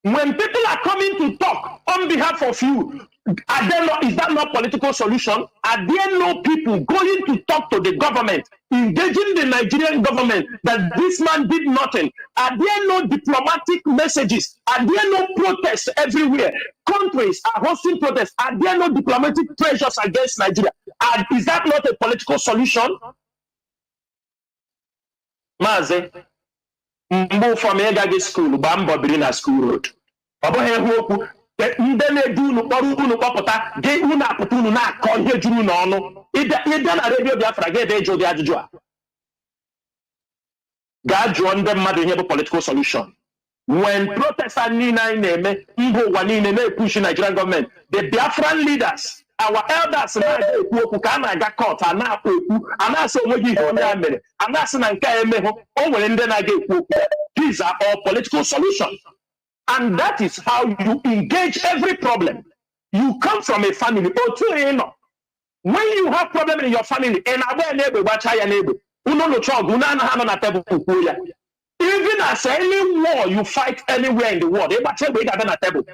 When people are coming to talk on behalf of you, is that not political solution? Are there no people going to talk to the government, engaging the Nigerian government that this man did nothing? Are there no diplomatic messages? Are there no protests everywhere? Countries are hosting protests. Are there no diplomatic pressures against Nigeria? Is that not a political solution? Maze, move from Egagi school, Bambo Brina School Road. Political solution. When protests are pushing Nigerian government, the Biafran leaders, our elders, these are all political solutions. And that is how you engage every problem. You come from a family. When you have problem in your family, even as any war you fight anywhere in the world,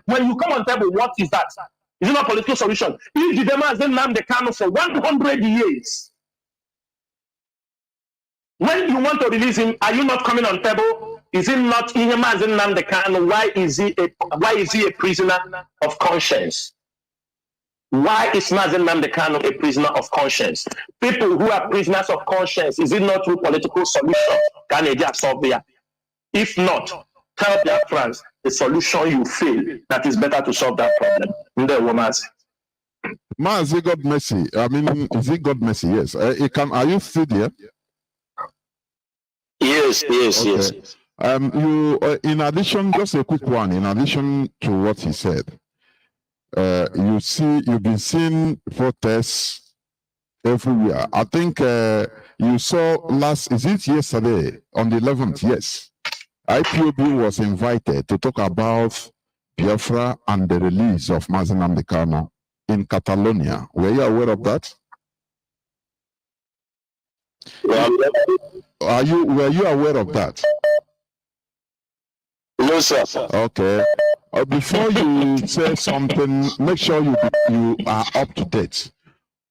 when you come on table, what is that? Is it not a political solution? If the demand Namdekano for 100 years, when you want to release him, are you not coming on table? Is it not Mazen Namdekano? Why is he a prisoner of conscience? Why is Mazen Namdekano a prisoner of conscience? People who are prisoners of conscience, is it not through political solution? Can they just solve there? If not, tell their friends the solution you feel that is better to solve that problem. Is it God mercy? I mean, is it God mercy? Yes. Are you still there? Yes. You, in addition, just a quick one. In addition to what he said, you've been seeing protests everywhere. I think you saw is it yesterday on the 11th? Yes. IPOB was invited to talk about Biafra and the release of Mazen Namdekano in Catalonia. Were you aware of that? Were you aware of that? No, sir. Okay. Before you say something, make sure you are up to date.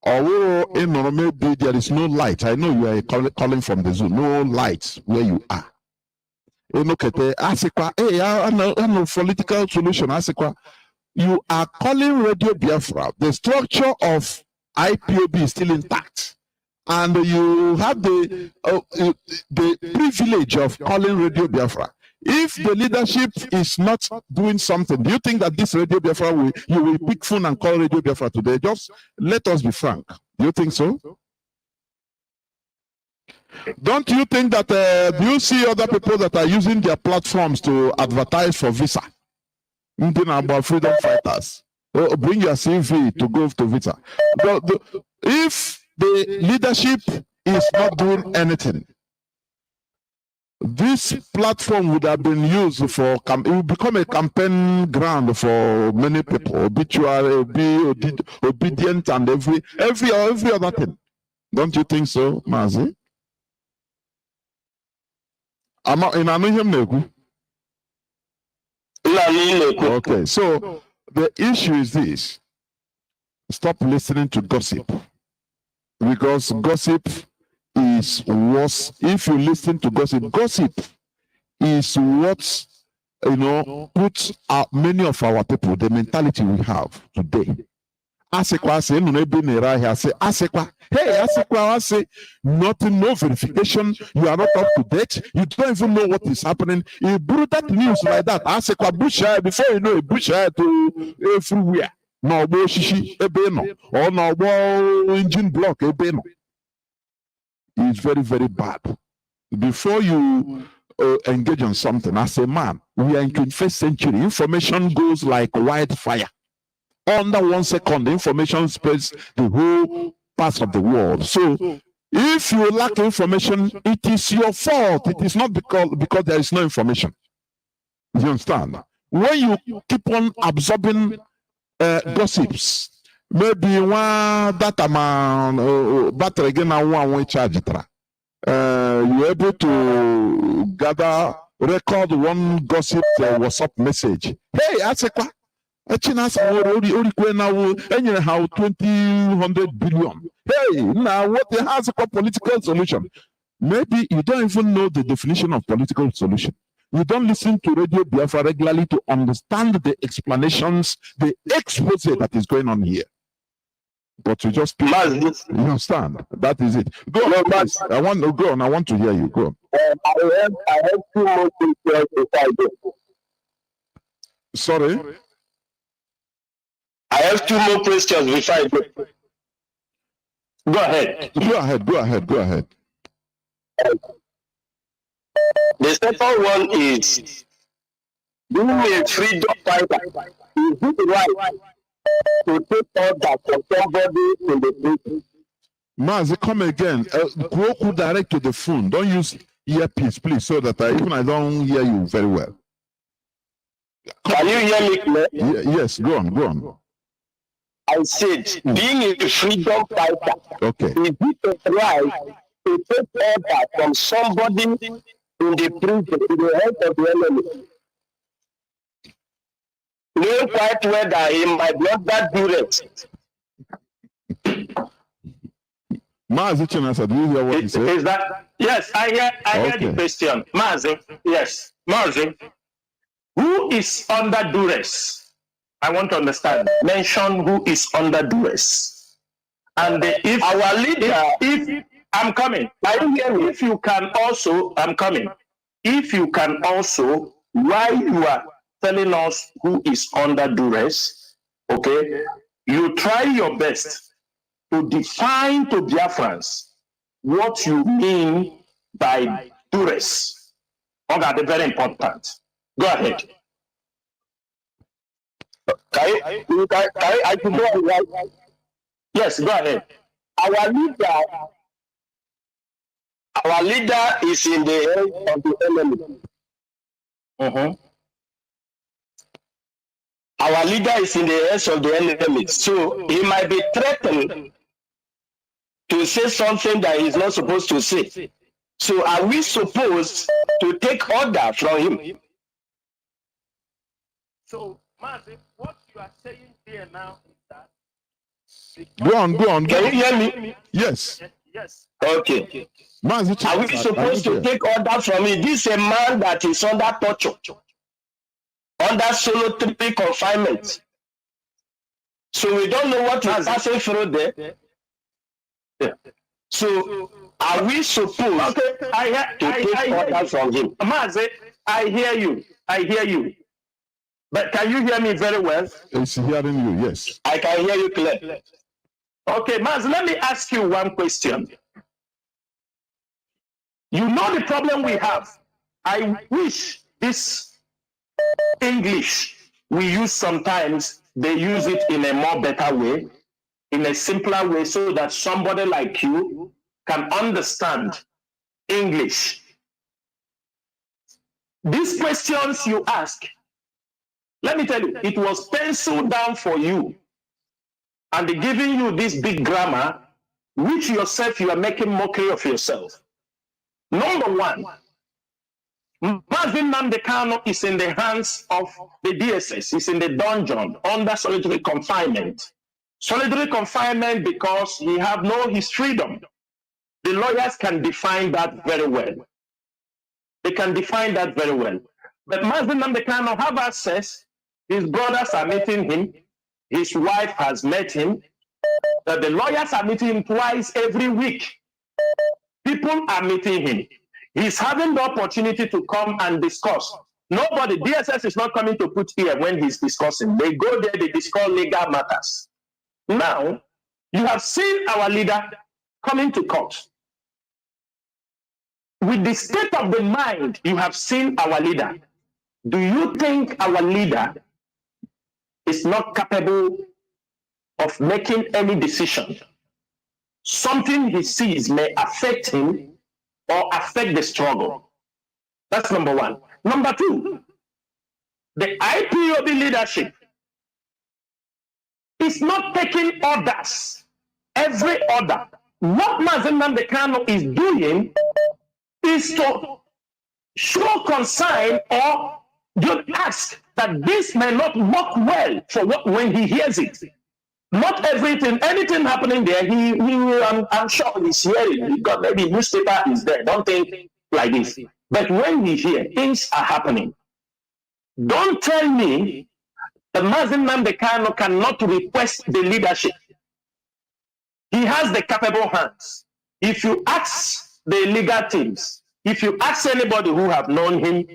Or maybe there is no light. I know you are calling from the Zoom. No light where you are. Look at the hey, I know political solution. You are calling Radio Biafra. The structure of IPOB is still intact, and you have the privilege of calling Radio Biafra. If the leadership is not doing something, do you think that this Radio Biafra you will pick phone and call Radio Biafra today? Just let us be frank. Do you think so? Don't you think that do you see other people that are using their platforms to advertise for visa? About freedom fighters. Bring your CV to go to visa. If the leadership is not doing anything, this platform would have been used for it will become a campaign ground for many people. Obituary, be obedient, and every other thing. Don't you think so, Mazi? Okay, so the issue is this: stop listening to gossip, because gossip is worse. If you listen to gossip is what puts out many of our people, the mentality we have today. Asekwa say no be nera here say asekwa. Hey, asekwa say nothing, no verification. You are not up to date. You don't even know what is happening. You brought that news like that. Asekwa bushire before you know it bushire to everywhere. No bo shishi ebeno or no bo engine block ebeno. It's very, very bad. Before you engage on something, as a man, we are in 21st century. Information goes like wildfire. Under 1 second, the information spreads the whole parts of the world. So if you lack information, it is your fault. It is not because there is no information. You understand? When you keep on absorbing gossips, maybe one data man battery again one charge it. You're able to record one gossip WhatsApp message. Hey, Asekwa. How 200 billion. Hey, now what has a political solution? Maybe you don't even know the definition of political solution. You don't listen to Radio Biafra regularly to understand the explanations, the expose that is going on here. But you just you understand. That is it. Go on, please. I want to go on. I want to hear you. Go on. I have 2 more questions before I go. Sorry? I have 2 more questions before I go. Go ahead. Go ahead. The second one is, being a freedom fighter, is it right to take order from somebody in the prison? Mazi, come again. Go direct to the phone. Don't use earpiece, please, so that I don't hear you very well. Can you hear me clear? Yes, go on. I said, being a freedom fighter, okay, is it right to take order from somebody in the prison, in the hands of the enemy? Knowing quite well that he might not that duress. Mazi Chinasa, do you hear what he said? Is that, yes, I hear the question. Mazi, yes. Mazi, who is under duress? I want to understand. Mention who is under duress. And if our leader, if I'm coming, if you can also, I'm coming. If you can also, while you are telling us who is under duress, okay, you try your best to define to Biafrans what you mean by duress. Okay, very important. Go ahead. I can go ahead. Yes, go ahead. Our leader is in the hands of the enemy. Our leader is in the hands of the enemy. So he might be threatened to say something that he's not supposed to say. So are we supposed to take order from him? So, Mazi, what you are saying here now is that. Go on. Can you hear me? Yes. Yes. Okay. Mazi, are we supposed to take order from it? This is a man that is under torture, under solitary confinement. So we don't know what is passing through there. Yeah. So are we supposed to take order from him? Mazi, I hear you. But can you hear me very well? It's hearing you, yes. I can hear you clearly. Okay, Mazi, let me ask you one question. You know the problem we have. I wish this English we use sometimes, they use it in a more better way, in a simpler way, so that somebody like you can understand English. These questions you ask, let me tell you, it was penciled down for you, and they're giving you this big grammar, which yourself you are making mockery of yourself. Number one, Mazi Nnamdi Kanu is in the hands of the DSS. He's in the dungeon under solitary confinement. Solitary confinement because he have no his freedom. The lawyers can define that very well. They can define that very well. But Mazi Nnamdi Kanu have access. His brothers are meeting him. His wife has met him. The lawyers are meeting him twice every week. People are meeting him. He's having the opportunity to come and discuss. Nobody, DSS is not coming to put here when he's discussing. They go there, they discuss legal matters. Now, you have seen our leader coming to court. With the state of the mind you have seen our leader, do you think our leader is not capable of making any decision? Something he sees may affect him or affect the struggle. That's number one. Number two, the IPOB leadership is not taking orders. Every order. What Mazi Nnamdi Kanu is doing is to show concern or just ask that this may not work well for what when he hears it. Not everything, anything happening there, I'm sure he's hearing. He got maybe newspaper is there. Don't think like this. But when we hear things are happening, don't tell me that Mazi Nnamdi Kanu cannot request the leadership. He has the capable hands. If you ask the legal teams, if you ask anybody who have known him,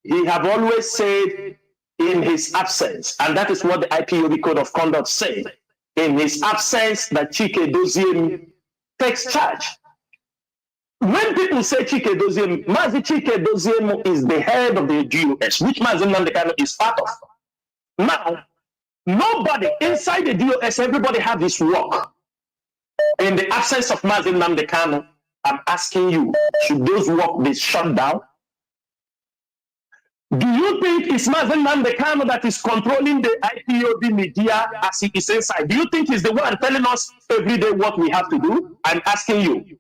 he have always said in his absence, and that is what the IPOB Code of Conduct said. In his absence, that Chike Doziem takes charge. When people say Chike Doziem, Mazi Chike Doziem is the head of the DOS, which Mazi Nnamdi Kanu is part of. Now, nobody inside the DOS, everybody have his work. In the absence of Mazi Nnamdi Kanu, I'm asking you, should those work be shut down? Do you think it's Mazi Nnamdi Kanu that is controlling the IPOB media as he is inside? Do you think he's the one telling us every day what we have to do? I'm asking you.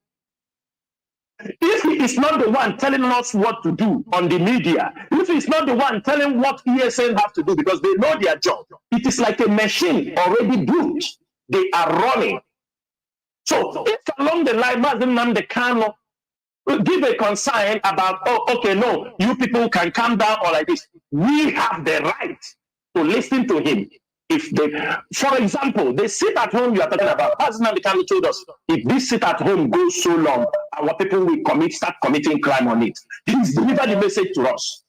If he is not the one telling us what to do on the media, if he's not the one telling what ESN have to do because they know their job, it is like a machine already built. They are running. So if along the line Mazi Nnamdi Kanu give a concern about, oh, okay, no, you people can calm down or like this. We have the right to listen to him. If they, for example, they sit at home you are talking about, Mazi Nnamdi Kanu told us, if this sit at home goes so long, our people will start committing crime on it. He's delivered the message to us.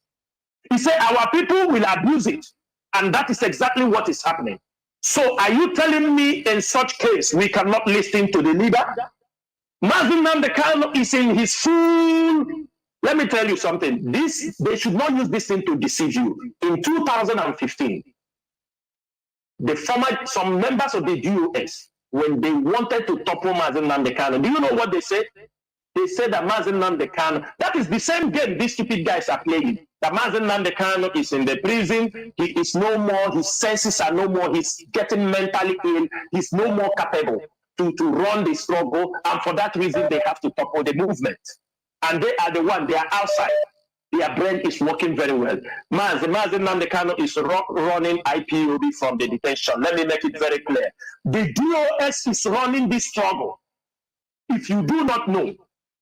He said our people will abuse it. And that is exactly what is happening. So are you telling me in such case we cannot listen to the leader? Mazi Nnamdi Kanu is in his full. Let me tell you something. They should not use this thing to deceive you. In 2015, some members of the DOS, when they wanted to topple Mazi Nnamdi Kanu, do you know what they said? They said that Mazi Nnamdi Kanu, that is the same game these stupid guys are playing. That Mazi Nnamdi Kanu is in the prison, he is no more, his senses are no more, he's getting mentally ill, he's no more capable to run the struggle, and for that reason they have to topple the movement. And they are the one, they are outside. their brain is working very well. Mazi Nnamdi Kanu is running IPOB from the detention. Let me make it very clear. The DOS is running this struggle. If you do not know,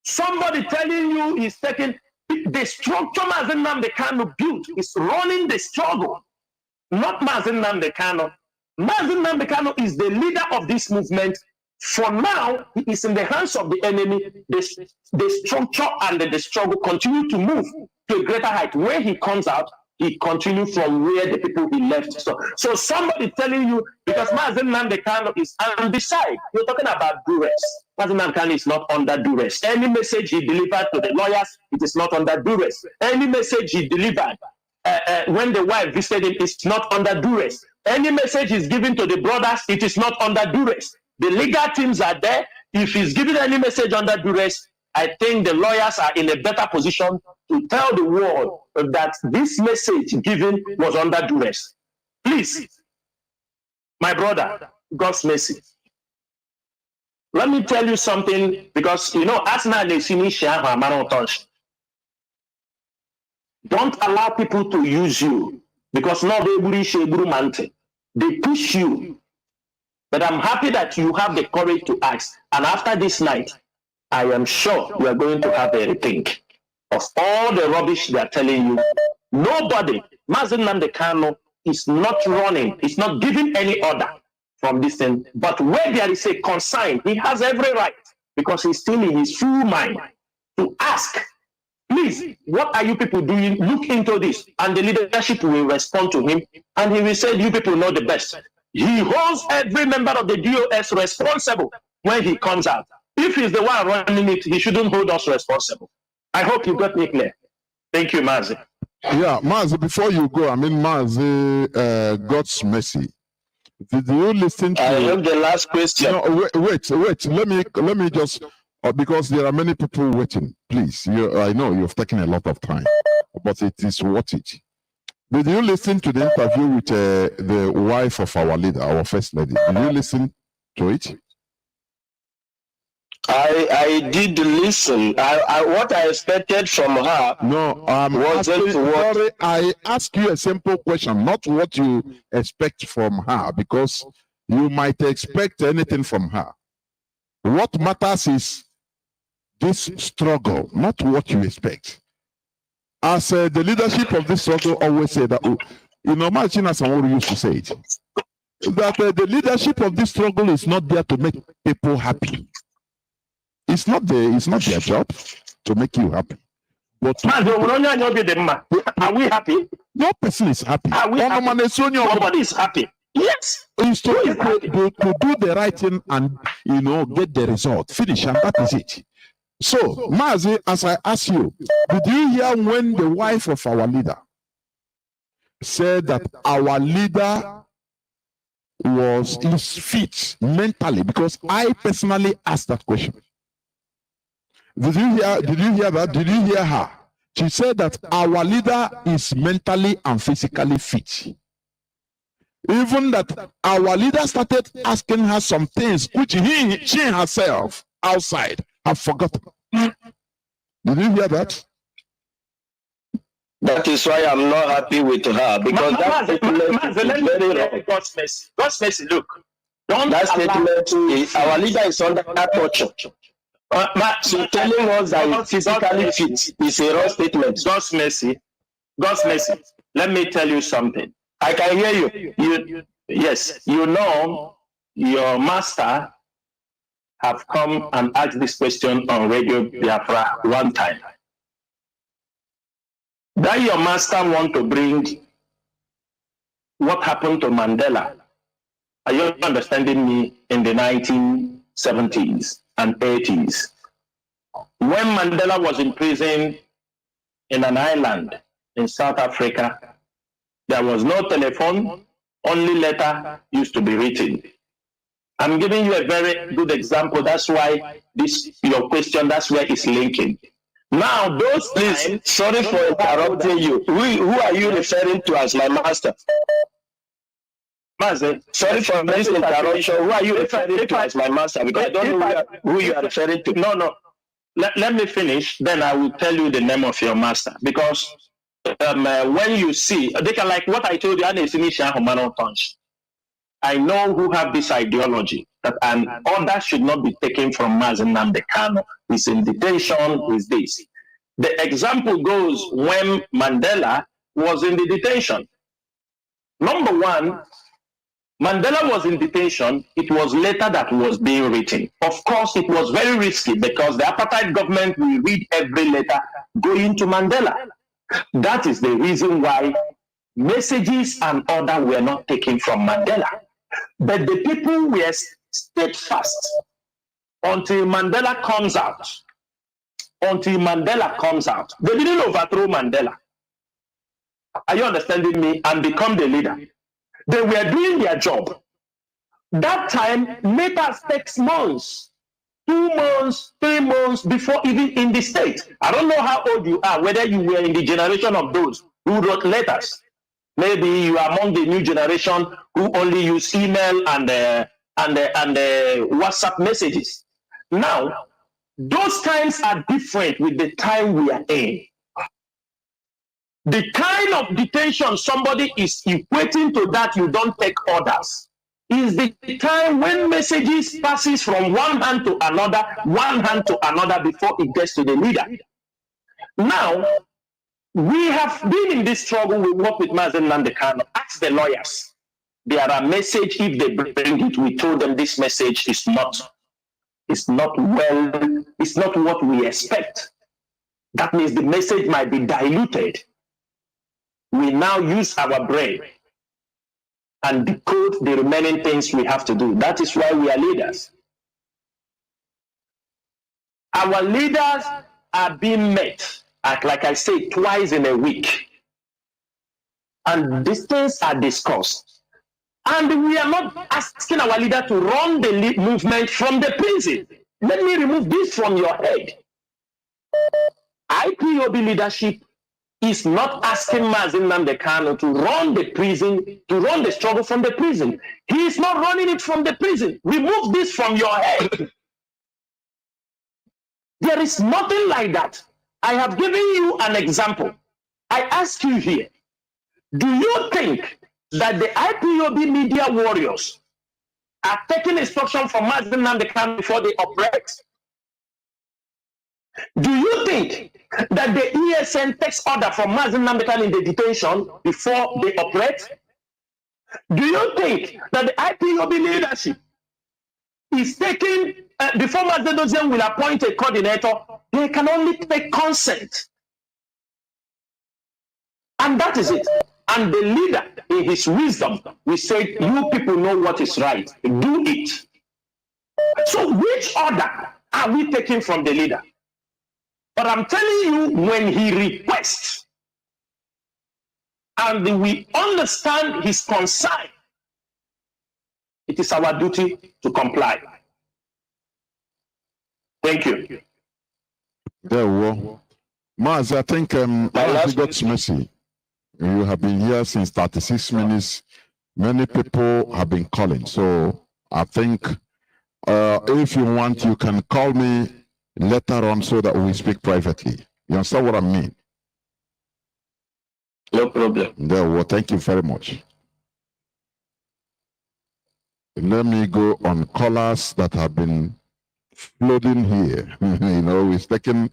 somebody telling you is taking the structure Mazi Nnamdi Kanu built is running the struggle, not Mazi Nnamdi Kanu. Mazi Nnamdi Kanu is the leader of this movement. For now, he is in the hands of the enemy. The structure and the struggle continue to move to a greater height. When he comes out, he continues from where the people he left. So somebody telling you, because Mazi Nnamdi Kanu is, and besides, you're talking about duress. Mazi Nnamdi Kanu is not under duress. Any message he delivered to the lawyers, it is not under duress. Any message he delivered when the wife visited him, is not under duress. Any message is given to the brothers, it is not under duress. The legal teams are there. If he's giving any message under duress, I think the lawyers are in a better position to tell the world that this message given was under duress. Please, my brother, God's mercy. Let me tell you something, because you know, don't allow people to use you, because no, they push you. But I'm happy that you have the courage to ask. And after this night, I am sure we are going to have a rethink of all the rubbish they are telling you. Nobody, Mazi Nnamdi Kanu, is not running, is not giving any order from this thing. But where there is a consign, he has every right, because he's still in his full mind, to ask, please, what are you people doing? Look into this. And the leadership will respond to him. And he will say, you people know the best. He holds every member of the DOS responsible when he comes out. If he's the one running it, he shouldn't hold us responsible. I hope you got me clear. Thank you, Mazi. Yeah, Mazi, before you go, Mazi, God's mercy. Did you listen to... I have the last question. No, wait. Let me just... because there are many people waiting. Please, I know you've taken a lot of time, but it is worth it. Did you listen to the interview with the wife of our leader, our first lady? Did you listen to it? I did listen. What I expected from her. No, sorry, I ask you a simple question, not what you expect from her, because you might expect anything from her. What matters is this struggle, not what you expect. As the leadership of this struggle always say that, you know, Martina Sanwo used to say it, that the leadership of this struggle is not there to make people happy. It's not their job to make you happy. But are we happy? No person is happy. Are we happy? Nobody is happy. Yes. It's to do the right thing and, you know, get the result. Finish, and that is it. So, Mazi, as I ask you, did you hear when the wife of our leader said that our leader is fit mentally? Because I personally asked that question. Did you hear that? Did you hear her? She said that our leader is mentally and physically fit. Even that our leader started asking her some things which she herself outside have forgotten. Did you hear that? That is why I'm not happy with her, because that statement is very wrong. God's mercy, look. That statement is, our leader is under torture. So telling us that he's physically fit is a wrong statement. God's mercy. Let me tell you something. I can hear you. Yes, you know your master have come and asked this question on Radio Biafra one time. That your master want to bring what happened to Mandela. Are you understanding me? In the 1970s and 80s, when Mandela was in prison in an island in South Africa, there was no telephone, only letter used to be written. I'm giving you a very good example. That's why your question, that's where it's linking. Now, those please, sorry for interrupting you. Who are you referring to as my master? Mazi, sorry for this interruption. Who are you referring to as my master? Because I don't know who you are referring to. No. let me finish, then I will tell you the name of your master. Because when you see, they can, like what I told you, I know who have this ideology that an order should not be taken from Mazen Nnamdi Kanu. He's in detention, is this. The example goes when Mandela was in the detention. Number one, Mandela was in detention. It was later that was being written. Of course, it was very risky because the apartheid government will read every letter going to Mandela. That is the reason why messages and order were not taken from Mandela. But the people were steadfast until Mandela comes out. Until Mandela comes out. They didn't overthrow Mandela. Are you understanding me? And become the leader. They were doing their job. That time made us take months, 2 months, 3 months before even in the state. I don't know how old you are, whether you were in the generation of those who wrote letters. Maybe you are among the new generation who only use email and WhatsApp messages. Now, those times are different with the time we are in. The kind of detention somebody is equating to that you don't take orders is the time when messages passes from one hand to another before it gets to the leader. Now, we have been in this struggle. We work with Mazen Nnamdi Kanu. Ask the lawyers. There are messages, if they bring it, we told them this message is not what we expect. That means the message might be diluted. We now use our brain and decode the remaining things we have to do. That is why we are leaders. Our leaders are being met, like I say, twice in a week. And these things are discussed. And we are not asking our leader to run the movement from the prison. Let me remove this from your head. IPOB leadership is not asking Mazen Nnamdi Kanu to run the prison, to run the struggle from the prison. He is not running it from the prison. Remove this from your head. There is nothing like that. I have given you an example. I ask you here, do you think that the IPOB media warriors are taking instruction from Mazen Nnamdi Kanu before they operate? Do you think that the ESN takes order from Mazen Nnamdi Kanu in the detention before they operate? Do you think that the IPOB leadership is taking, before Mazen Dozien will appoint a coordinator, they can only take consent? And that is it. And the leader, in his wisdom, will say, you people know what is right. Do it. So which order are we taking from the leader? But I'm telling you, when he requests, and we understand his concern, it is our duty to comply. Thank you. There we go. Maz, I think God's mercy. You have been here since 36 minutes. Many people have been calling. So I think if you want, you can call me later on so that we speak privately. You understand what I mean? No problem. There we go. Thank you very much. Let me go on callers that have been flooding here. You know, it's taken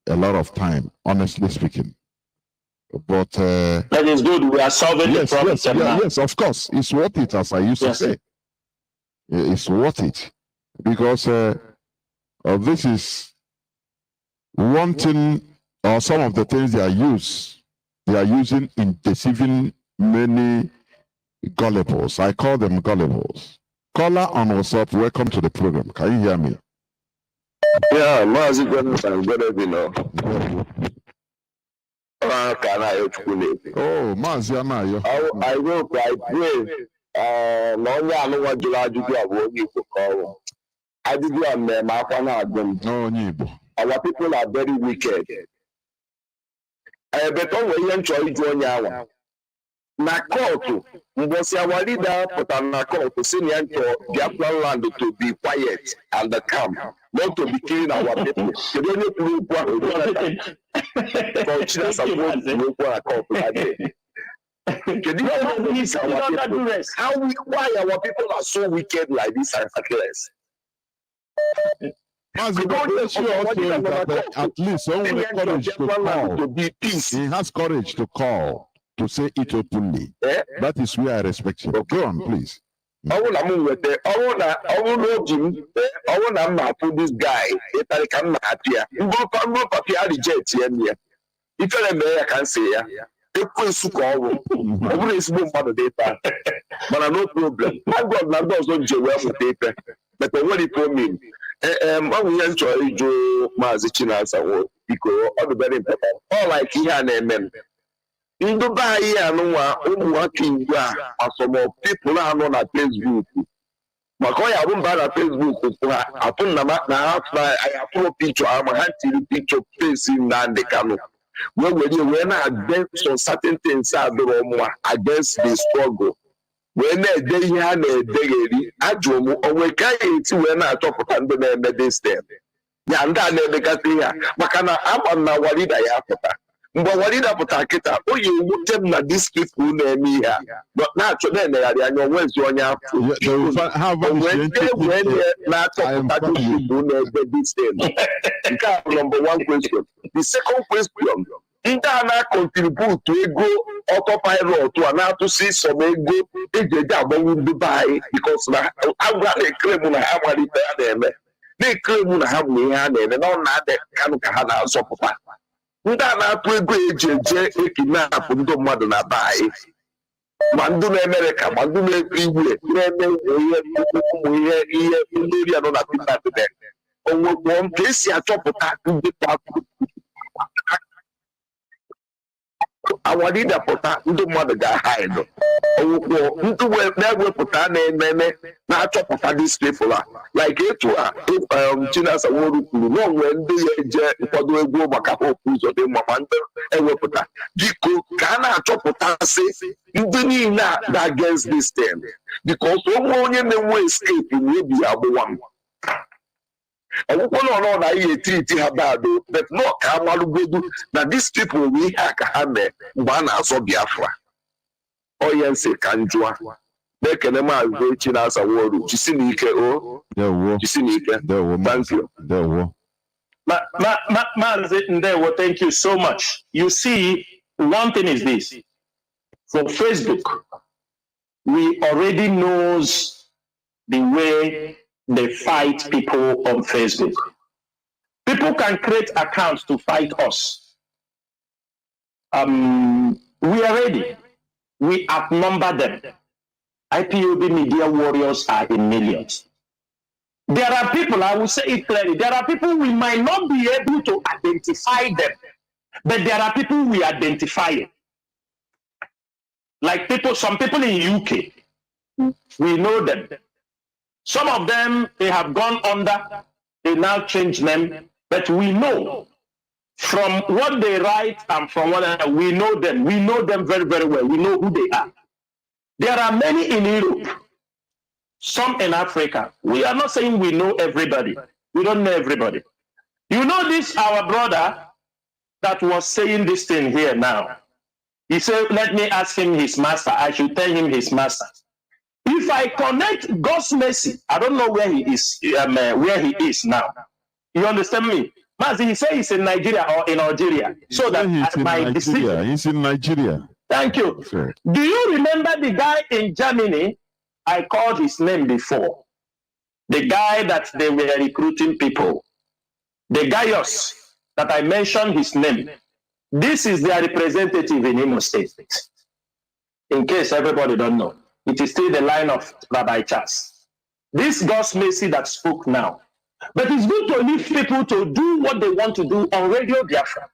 a lot of time, honestly speaking. But that is good. We are solving the problem. Yes, of course. It's worth it, as I used to say. It's worth it. Because this is one thing, or some of the things they are using in deceiving many gullibles. I call them gullibles. Caller on WhatsApp, welcome to the program. Can you hear me? Yeah, Mazi good evening. Oh, Mazi Anayo. I hope, I pray. No, I know what July do. I did our people are very wicked. But when you enjoy na kọọtụ mgbọsị our leader pụtara na kọọtụ si na ya nchọ Biafra land to be quiet and calm, not to be killing our people. Kedu onye kwuru okwu ahụ? Chinasa kwuru okwu na kọọtụ na day. Why our people are so wicked like this and heartless? At least someone has courage to call. He has courage to call, to say it openly. That is where I respect him. Go on, please. I want to this guy. I reject him. If I can say, but no problem. My God, my God don't do well with paper. But what it mean? We enjoy Joe Mazichinasa because all the very important. All like here and then. In Dubai, I know working some of people are on at Facebook. Makoya won't buy a Facebook. I put them up now. I have a picture. I'm a handy picture facing down the canoe. When we're not against certain things against the struggle. When they had a day, I drew away to when I talk about the step. Yanda never got here. Makana, I'm on what did I have? But what did I put a kita? Oh, you would tell me these people near me here. But not to them, I know when's your have when not talking about people this step. Number one question. The second question. Ndana contribute to ego autopilot to an to see some ego in Dubai because I claim on how they claim on how we had and all that kind of Kahana support. Ndana to ego kidnap into Madonna buy. Manduna America, Manduna everywhere, India don't have to that. On one place, you chop attack in the park. Our leader put into mother guy hide. Into where we put our name, not chop of these people. Like it to China's award, no when they for the go back up who's or the moment and we put that. Dico cannot chop of us into not against this thing because one in the way escape will be our one. I won't know that I treat bad, but no Kamalu now these people we have one as of Biafra. Oh, yes, Kanjua. They can imagine us a word. You see, thank you. Thank you so much. You see, one thing is this. For Facebook, we already knows the way they fight people on Facebook. People can create accounts to fight us. We are ready. We outnumber them. IPOB media warriors are in millions. There are people, I will say it clearly, there are people we might not be able to identify them, but there are people we identify. Like some people in UK, we know them. Some of them, they have gone under, they now change them, but we know from what they write and from what we know them very, very well. We know who they are. There are many in Europe, some in Africa. We are not saying we know everybody. We don't know everybody. You know this, our brother that was saying this thing here now. He said, let me ask him his master. I should tell him his master. If I connect God's mercy, I don't know where he is now. You understand me? Mazi, he says he's in Nigeria or in Algeria. So that he's in Nigeria. Thank you. Sure. Do you remember the guy in Germany? I called his name before. The guy that they were recruiting people. The Gaius that I mentioned his name. This is their representative in Imo State. In case everybody don't know. It is still the line of Rabbi Charles. This God's mercy that spoke now. But it's good to leave people to do what they want to do on Radio Biafra.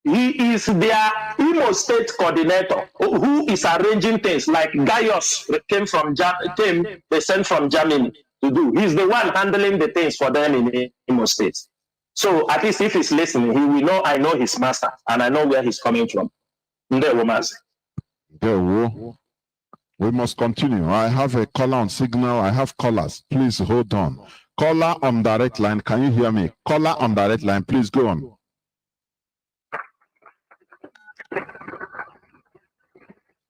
He is their Imo State coordinator who is arranging things like Gaius they sent from Germany to do. He's the one handling the things for them in Imo State. So at least if he's listening, he will know I know his master and I know where he's coming from. We must continue. I have a caller on signal. I have callers. Please hold on. Caller on direct line. Can you hear me? Caller on direct line. Please go on.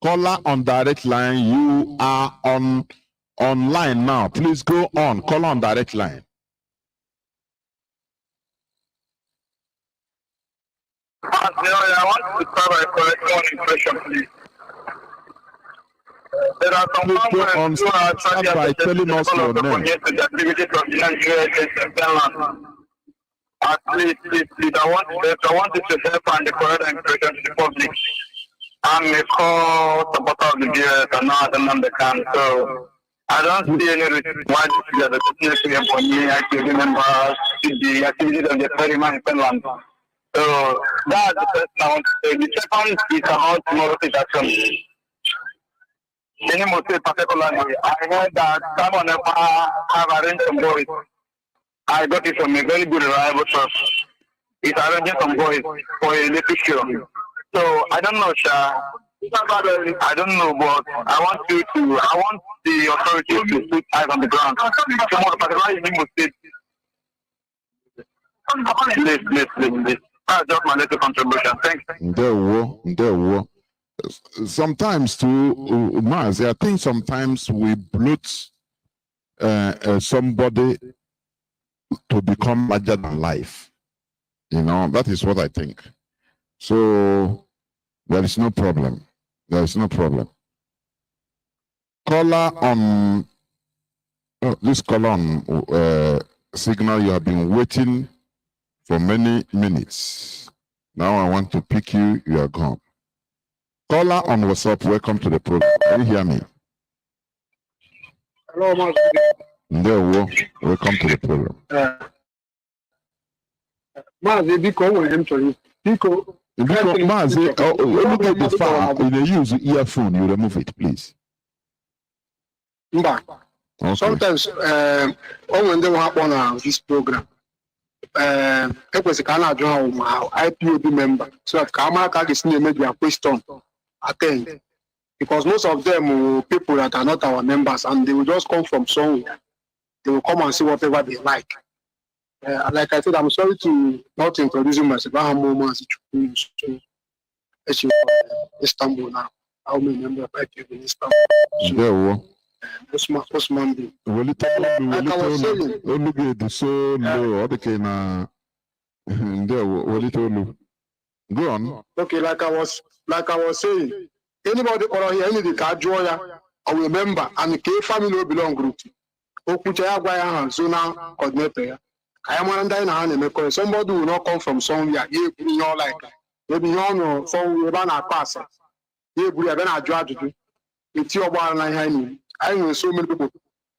Caller on direct line. You are online now. Please go on. Caller on direct line. I want to start by correcting one impression, please. There are some comments who are trying by telling us your name. Please, I want you to help and correct the impression to the public. I'm a core supporter of the GS and not another can, so I don't see any reason why this is a decision for me. I can remember the activities of the ferryman in Finland. So that's the first I want to say. The second is about moral action. Particularly, I heard that someone have arranged some boys. I got it from a very good reliable source. It's arranging some boys for a little show. So I don't know, Sha. I don't know, but I want the authorities to put eyes on the ground. Particularly in Imo State. Please. That's just my little contribution. Thanks. There were. Sometimes too, Maz, I think sometimes we bloat somebody to become larger than life. You know, that is what I think. So there is no problem. There is no problem. Caller on this caller on signal, you have been waiting for many minutes. Now I want to pick you. You are gone. Caller on WhatsApp, welcome to the program. Can you hear me? Hello, Mazi. Welcome to the program. Mazi, Mazi, look at the file. When you use the earphone, you remove it, please. Okay. Sometimes, when they happen on this program, it was a Canada IPOB member. So that Kamaka is made a question. Attend, because most of them are people that are not our members and they will just come from somewhere. They will come and see whatever they like. Like I said, I'm sorry to not introduce myself. I am Istanbul now. I'm a member of IPOB in Istanbul. Osman. Go on. Okay, like I was saying, anybody or here, any the card joya or remember, and the family will belong group. Okuchaya Guaya Zona coordinator. I am under in hand because somebody will not come from somewhere. You know, like maybe you know, so we run a pass. You will have a judge to do. It's your one line. I know so many people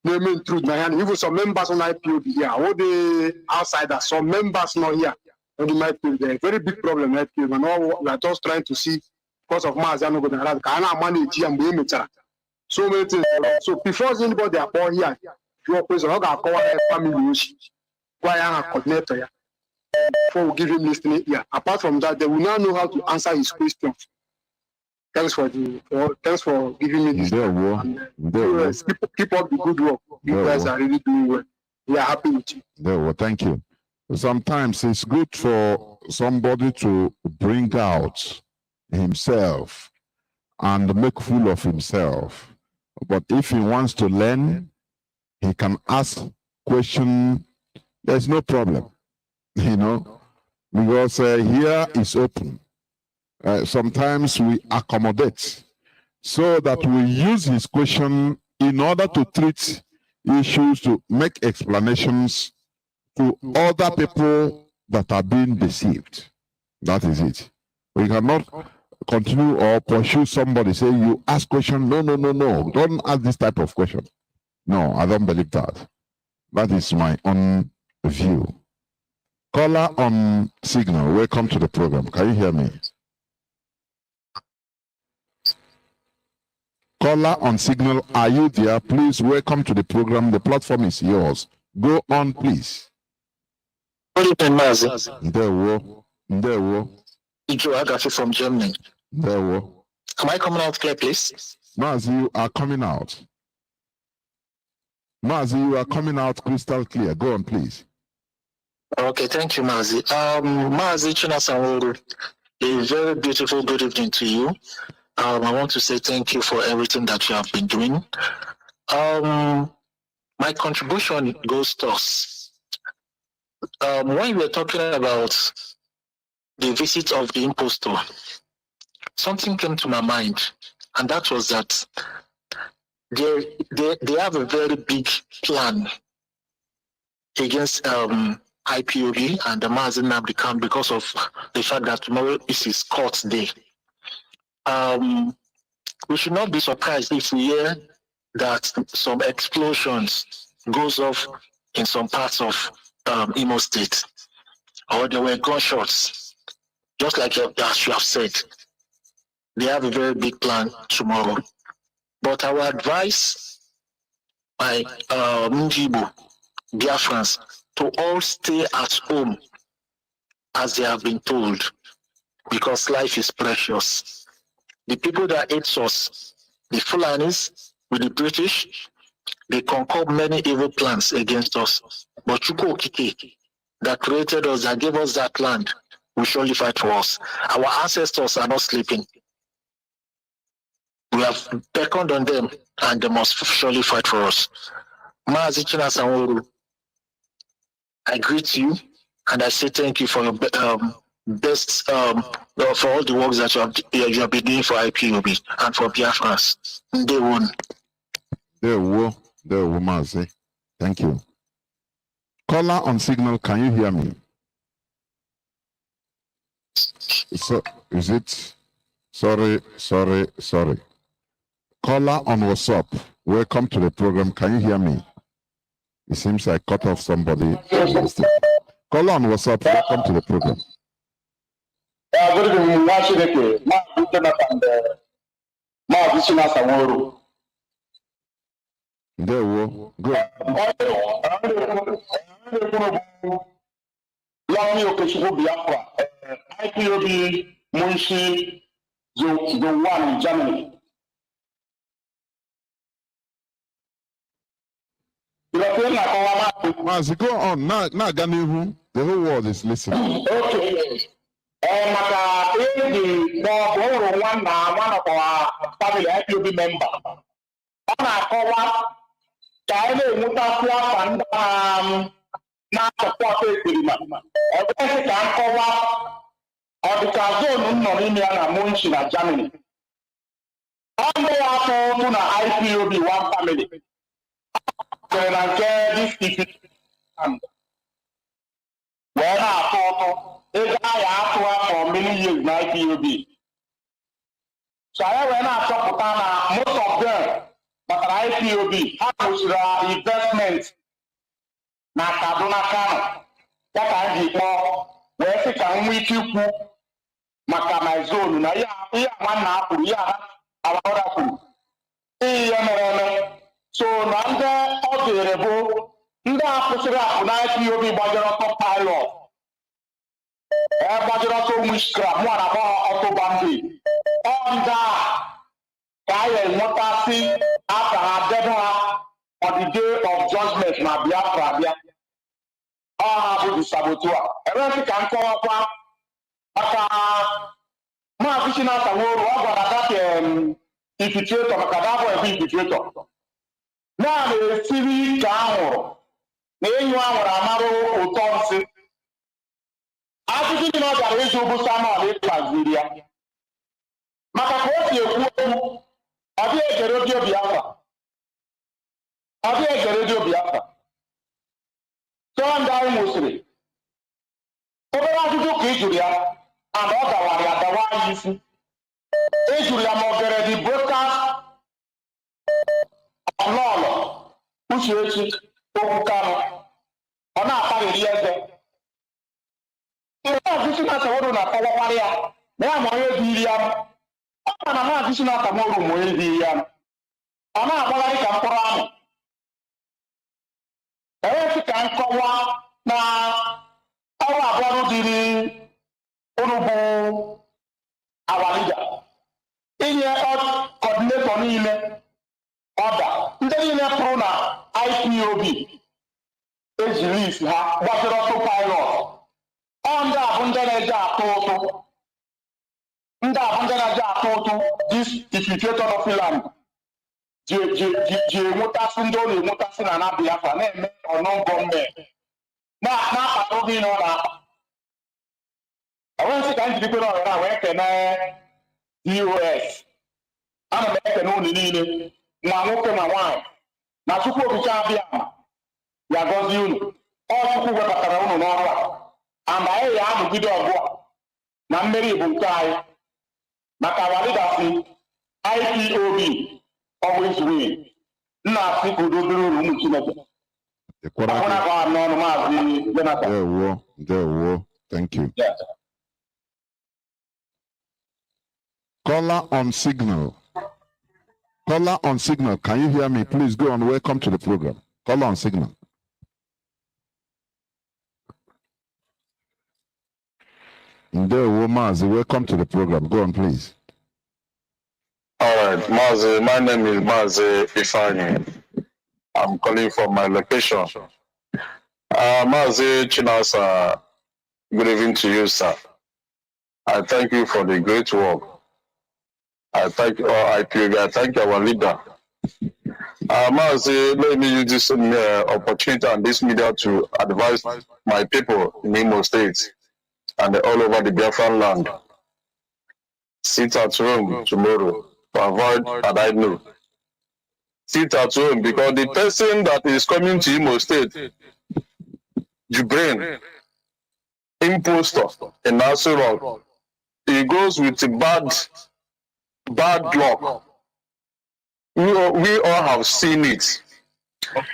naming truth. Even some members on IPOB here, all the outsiders, some members not here. And it might be a very big problem, right? And all we are just trying to see because of Mazano Godara, can I manage and be immature. So many things. So before anybody are born here, you always have a family why I'm a coordinator. Before we give him listening here. Apart from that, they will now know how to answer his questions. Thanks for giving me this. Keep up the good work. You guys are really doing well. We are happy with you. Thank you. Sometimes it's good for somebody to bring out himself and make fool of himself. But if he wants to learn, he can ask questions. There's no problem, you know, because here is open. Sometimes we accommodate so that we use his question in order to treat issues, to make explanations to other people that are being deceived. That is it. We cannot continue or pursue somebody, say you ask question. No. Don't ask this type of question. No, I don't believe that. That is my own view. Caller on signal, welcome to the program. Can you hear me? Caller on signal, are you there? Please welcome to the program. The platform is yours. Go on, please. Good evening, Mazi. Ndewo. Ijo Agafi from Germany. Ndewo. Am I coming out clear, please? Mazi, you are coming out. Mazi, you are coming out crystal clear. Go on, please. Okay, thank you, Mazi. Mazi Chinasanworu, a very beautiful good evening to you. I want to say thank you for everything that you have been doing. My contribution goes to us. When you were talking about the visit of the impostor, something came to my mind, and that was that they have a very big plan against IPOB and the Mazi Nnamdi Kanu because of the fact that tomorrow is his court day. We should not be surprised if we hear that some explosions goes off in some parts of Imo State, or there were gunshots, just like as you have said. They have a very big plan tomorrow. But I would advise my Munjibu Biafrans to all stay at home as they have been told, because life is precious. The people that hate us, the Fulanis with the British, they concoct many evil plans against us. But Chukwu Okike, that created us, that gave us that land, will surely fight for us. Our ancestors are not sleeping. We have beckoned on them, and they must surely fight for us. Mazi Chinasanworu, I greet you, and I say thank you for your best, for all the works that you have been doing for IPOB and for Biafrans. Day one. There, Mazi. Thank you. Caller on signal, can you hear me? So, is it? Sorry. Caller on WhatsApp, welcome to the program. Can you hear me? It seems I cut off somebody. Caller on WhatsApp, welcome to the program. Good evening, There, go. IPOB Munshi the one in Germany. Mazi, go on. Now, the whole world is listening. Okay. One of our family IPOB member. Na-support experiment. Everything can cover or the zone no India na Munchi na Germany. Under to na IPOB one family. Then I get this when I for many years na IPOB. So when I talk about most of them that are IPOB have investment na Kaduna Kano. What I did more, where they can meet you maka my zone. Na ya one na our other. So now the audible, the officer na IPOB budget of pilot. Budget of witchcraft, one about auto bandit. On that, I will not see after her death on the day of judgment, my Biafra. The saboteur. Everything can come up. My vision as a world, what that infiltrator, infiltrator. Now the civil down. Then you are Amaro Utonsi. I think you know that is Ubusama of Nigeria. Makakosi, are you a radio Biafra? Are you a radio Biafra? So I'm dying mostly. Over to do Julia and other one, the one you see. Julia Mogere, the broadcast of Lolo, which you see, Okano, on our family. This is not a word on a power area. Now I'm on your Diliam. I'm not this is not a more room with Diliam. I'm not going to come. Everything can come now. ọrụ abụọ dịrị unu bụ our leader inye coordinator niile ọda ndị niile pụrụ na IPOB eji list ha gbasara ọtụ pilot ndị a bụ ndị na-eje atụ ụtụ this infiltrator of land ji enwetasị ndị ọ na-enwetasị na na Biafra na-eme ọnụ gọọmenti na-akpata oge na ọ na-akpa enweghị ka m jirikwere ọhara wee kene DOS ana m ekene unu niile nwa nwoke ma nwaanyị na Chukwu okike abịa ya gọzie unu ọ Chukwu wepụtara unu n'ọrụ a ama anyị ya anọgide ọgụ a na mmeri bụ nke anyị maka walidasi IPOB always win nna asị ka udo dịrị unu ụmụ Chineke ọbụna ka ọ n'ọnụ maazị Jonathan. Ndewo. Thank you. Yeah. Caller on signal. Caller on signal. Can you hear me? Please go on. Welcome to the program. Caller on signal. Ndewo Mazi, welcome to the program. Go on, please. All right, Mazi. My name is Mazi Ifeanyi. I'm calling from my location. Mazi Chinasa, good evening to you, sir. I thank you for the great work. I thank all IPOB. I thank our leader. Mazi, let me use this opportunity and this media to advise my people in Imo State and all over the Biafran land. Sit at home tomorrow to avoid and I know. Sit at home because the person that is coming to Imo State, Jibrin, imposter in Nasirok, he goes with bad luck. We all have seen it.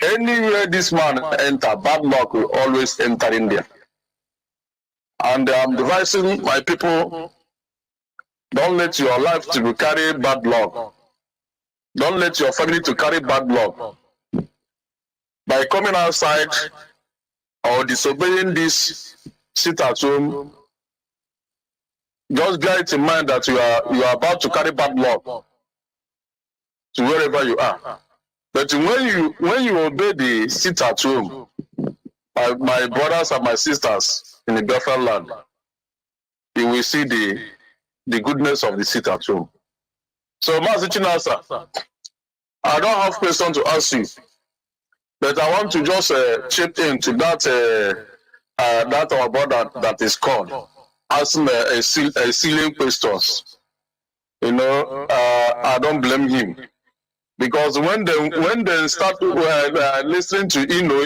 Anywhere this man enter, bad luck will always enter in there. And I'm advising my people, don't let your life to carry bad luck. Don't let your family to carry bad luck. By coming outside or disobeying this sit at home, just bear it in mind that you are about to carry bad luck to wherever you are. But when you obey the sit at home, my brothers and my sisters in the Biafran land, you will see the goodness of the sit at home. So, Mazi Chinasa, I don't have question to ask you, but I want to just chip into that our brother that is called, asking a silly questions. You know, I don't blame him. Because when they start listening to Ino,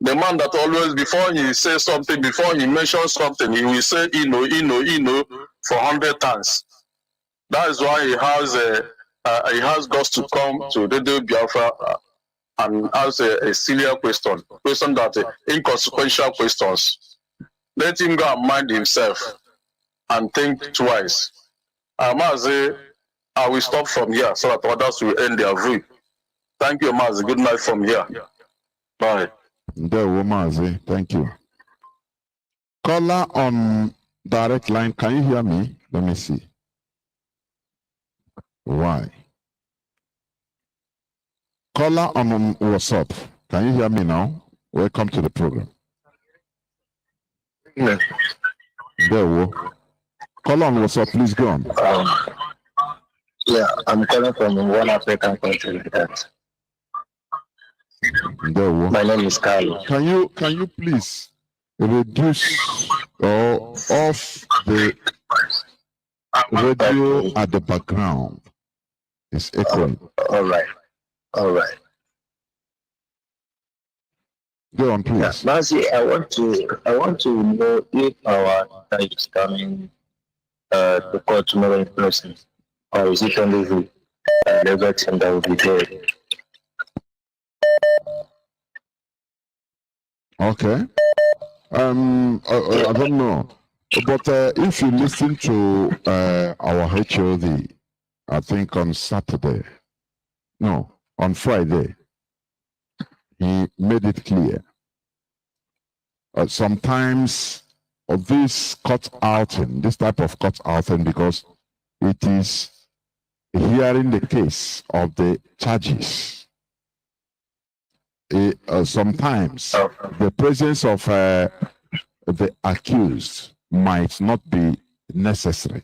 the man that always, before he says something, before he mentions something, he will say Ino for 100 times. That is why he has guts to come to Radio Biafra and ask a silly question that inconsequential questions. Let him go and mind himself and think twice. Mazi, I will stop from here so that others will end their view. Thank you, Mazi. Good night from here. Bye. Mazi, thank you. Caller on direct line, can you hear me? Let me see. Why? Caller on WhatsApp, can you hear me now? Welcome to the program. Yeah. Caller on WhatsApp, please go on. Yeah, I'm calling from one African country. My name is Carlo. Can you please reduce or off the radio at the background? It's echoing. All right. Go on, please. Yeah, Mazi, I want to know if our guy is coming to court tomorrow in person, or is it only the legal team that will be there? Okay. I don't know, but if you listen to our HOD, I think on Friday, he made it clear. sometimes this cut outing, this type of cut outing, because it is hearing the case of the charges. Sometimes the presence of the accused might not be necessary.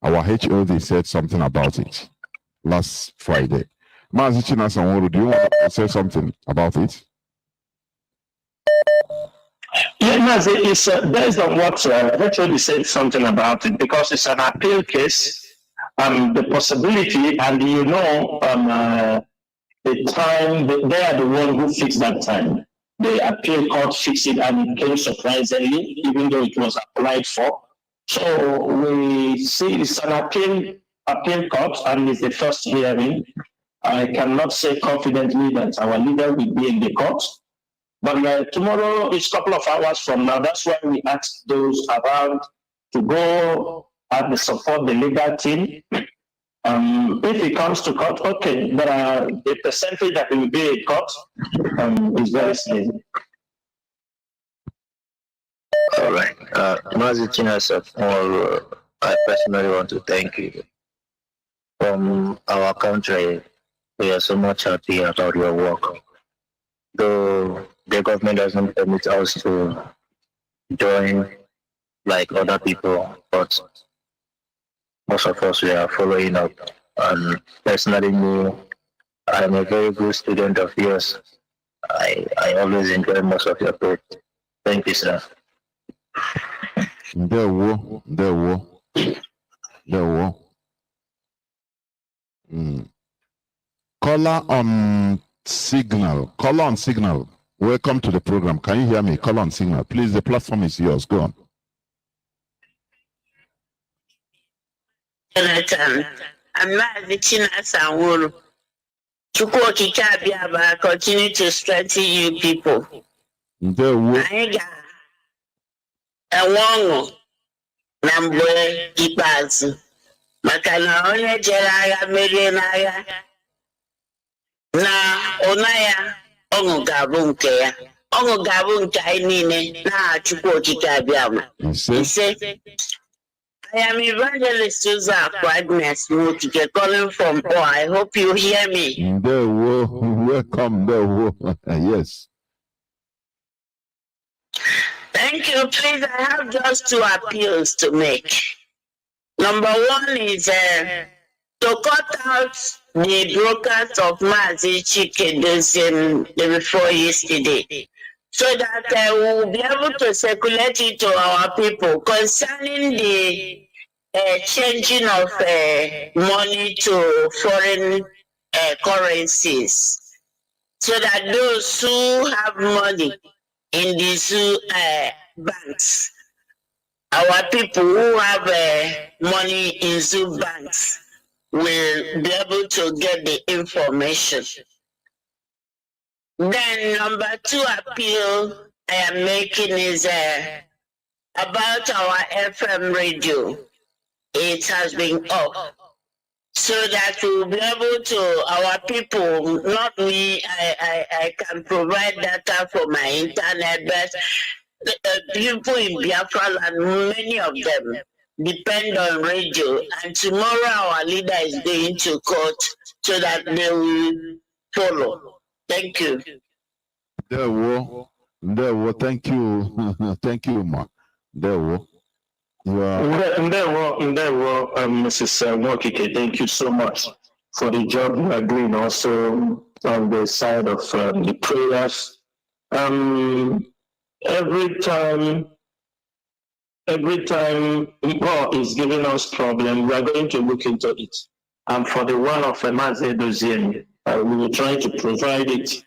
Our HOD said something about it last Friday. Mazi Chinasanworo, do you want to say something about it? Yeah, it's based on what HOD said something about it, because it's an appeal case. The possibility, and the time, they are the one who fixed that time. The appeal court fixed it, and it came surprisingly, even though it was applied for. So we see it's an appeal court, and it's the first hearing. I cannot say confidently that our leader will be in the court, but tomorrow is a couple of hours from now. That's why we ask those around to go and support the legal team. If it comes to court, okay, but the percentage that will be in court is very slim. All right. Mazi Chinasa, I personally want to thank you. From our country, we are so much happy about your work. Though the government doesn't permit us to join like other people, but most of us, we are following up. And personally, me, I'm a very good student of yours. I always enjoy most of your posts. Thank you, sir. There were. Caller on signal. Welcome to the program. Can you hear me? Caller on signal. Please, the platform is yours. Go on. Jonathan, I'm Mazi Chinasanworo. Chukwokikabiaba, continue to strengthen you people. Anyị ga-enwe na mgbe ikpeazụ maka na onye jere agha merie n'agha na ụna ya ọṅụ ga-abụ nke ya. Ọṅụ ga-abụ nke anyị niile n'aha Chukwokikabiaba. Ise. I am Evangelist Susan Agnes Mutike calling from O. I hope you hear me. Welcome. Yes. Thank you. Please, I have just 2 appeals to make. Number 1 is to cut out the broadcast of Mazi Chikedozie before yesterday, so that we will be able to circulate it to our people concerning the changing of money to foreign currencies, so that those who have money in these banks, our people who have money in zoo banks, will be able to get the information. Then number 2 appeal I am making is about our FM radio. It has been off, so that we will be able to, our people, not me, I can provide data for my internet, but people in Biafra and many of them depend on radio. And tomorrow our leader is going to court so that they will follow. Thank you. There were. Thank you. Thank you, Ma. There were. Mrs. Nwokike, thank you so much for the job you are doing also on the side of the prayers. Every time God is giving us problem, we are going to look into it. And for the one of Mazi Dozie, we will try to provide it.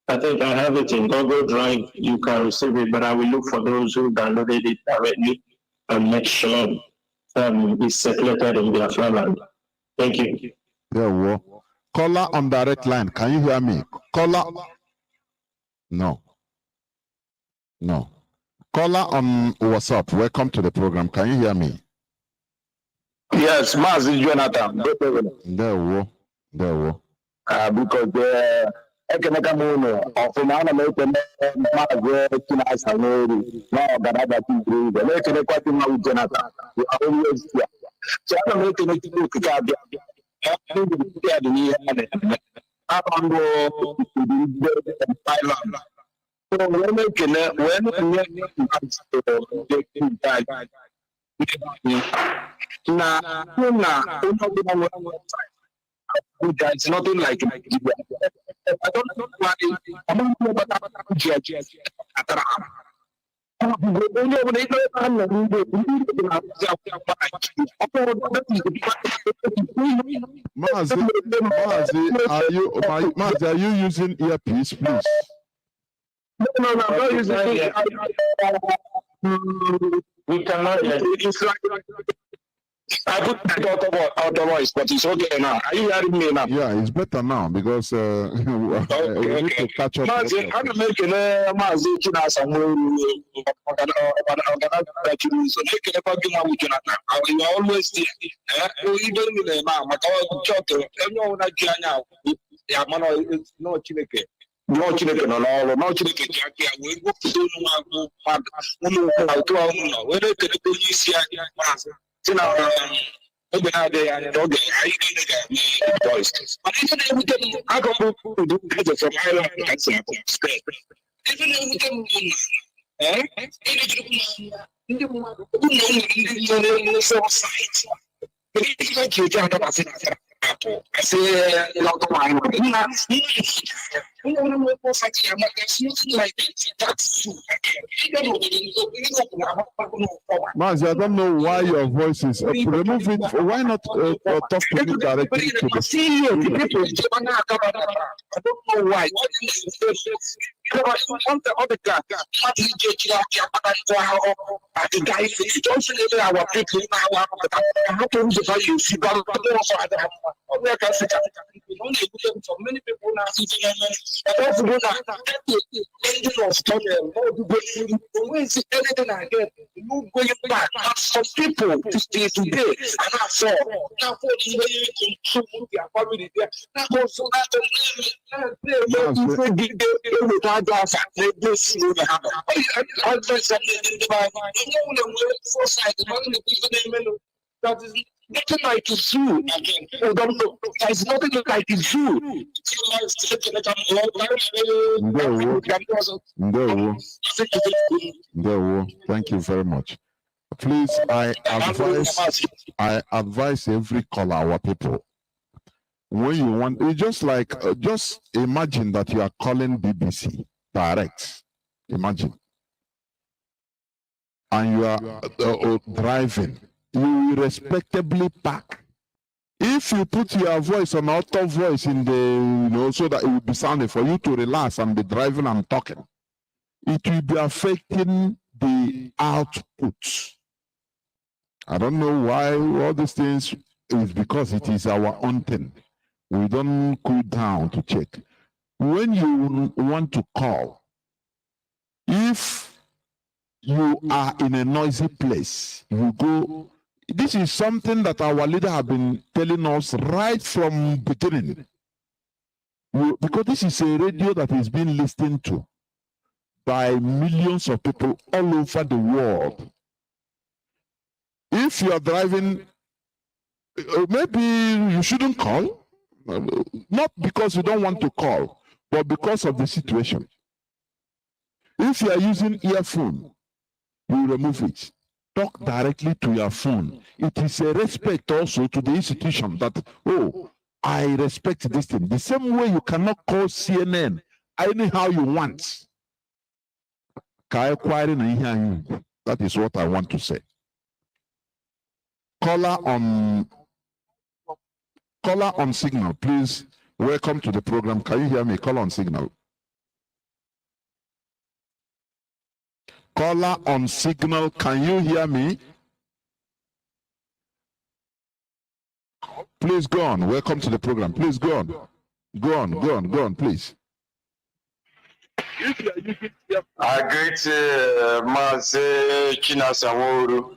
I think I have it in Google Drive. You can receive it, but I will look for those who downloaded it directly and make sure it's circulated in their land. Thank you. Yeah, caller on direct line. Can you hear me? Caller. No. Caller on WhatsApp. Welcome to the program. Can you hear me? Yes, Mazi Jonathan. There were. Because ekeneka m unu ọfụma ana m ekene maazị Chinasa Nworu na ọgarabata Igbo na-ekenekwa dị mma Jonathan so ana m ekene Chukwu okike abịa ya dị n'ihe a na-eme aba mbụ Thailand wee na-ekene wee na-enye na onye ọbụla nwere it's nothing like Nigeria. I don't know why I'm not about judge. Mazi, are you using earpiece, please? No, I'm not using earpiece. We cannot hear. It's like I put that out of voice, but it's okay now. Are you hearing me now? Yeah, it's better now because we need to catch up. Mazi, I'm making a Mazi Chinasa Nworu. So make a fucking out with Jonathan. You always see even in the man, my daughter, everyone that you now. Yeah, man, it's no Chineke. No Chineke, no Chineke, Jackie. I will go to do no one. Whether the police here, oge na-adịghị anya na oge anyị niile ga-eme voices. Mana ihe na-ewute m aka m bụ Eze from Ireland ka si akụ Spain. Ihe na-ewute m bụ na ndị mmadụ ụlọ nwere ndị nwere saịtị. Ihe ji eji adabasị na apụ asị ịlọtọ nwaanyị na onye nwere mmekọ saịtị ya maka something like that. Mazi, I don't know why your voice is remove it. Why not talk to me directly to the I don't know why. The guy says, don't say our people now. How can you see? So many people now anything I get, you going back. Some people today, and I saw now for their family there. Now go so that is nothing like a zoo again. People don't know. There's nothing like a zoo. Thank you very much. Please, I advise every caller, our people, when you want, it's just like, just imagine that you are calling BBC direct. Imagine. And you are driving. You will respectably park. If you put your voice on auto voice in the, so that it will be sounding for you to relax and be driving and talking, it will be affecting the output. I don't know why all these things is because it is our own thing. We don't cool down to check. When you want to call, if you are in a noisy place, you go. This is something that our leader have been telling us right from beginning. Because this is a radio that is being listened to by millions of people all over the world. If you are driving, maybe you shouldn't call. Not because you don't want to call, but because of the situation. If you are using earphone, you remove it. Talk directly to your phone. It is a respect also to the institution that, oh, I respect this thing. The same way you cannot call CNN anyhow you want. That is what I want to say. Caller on signal, please. Welcome to the program. Can you hear me? Caller on signal. Caller on signal, can you hear me? Please go on. Welcome to the program. Please go on. Go on, please. I greet Mazi Chinasa Nworu.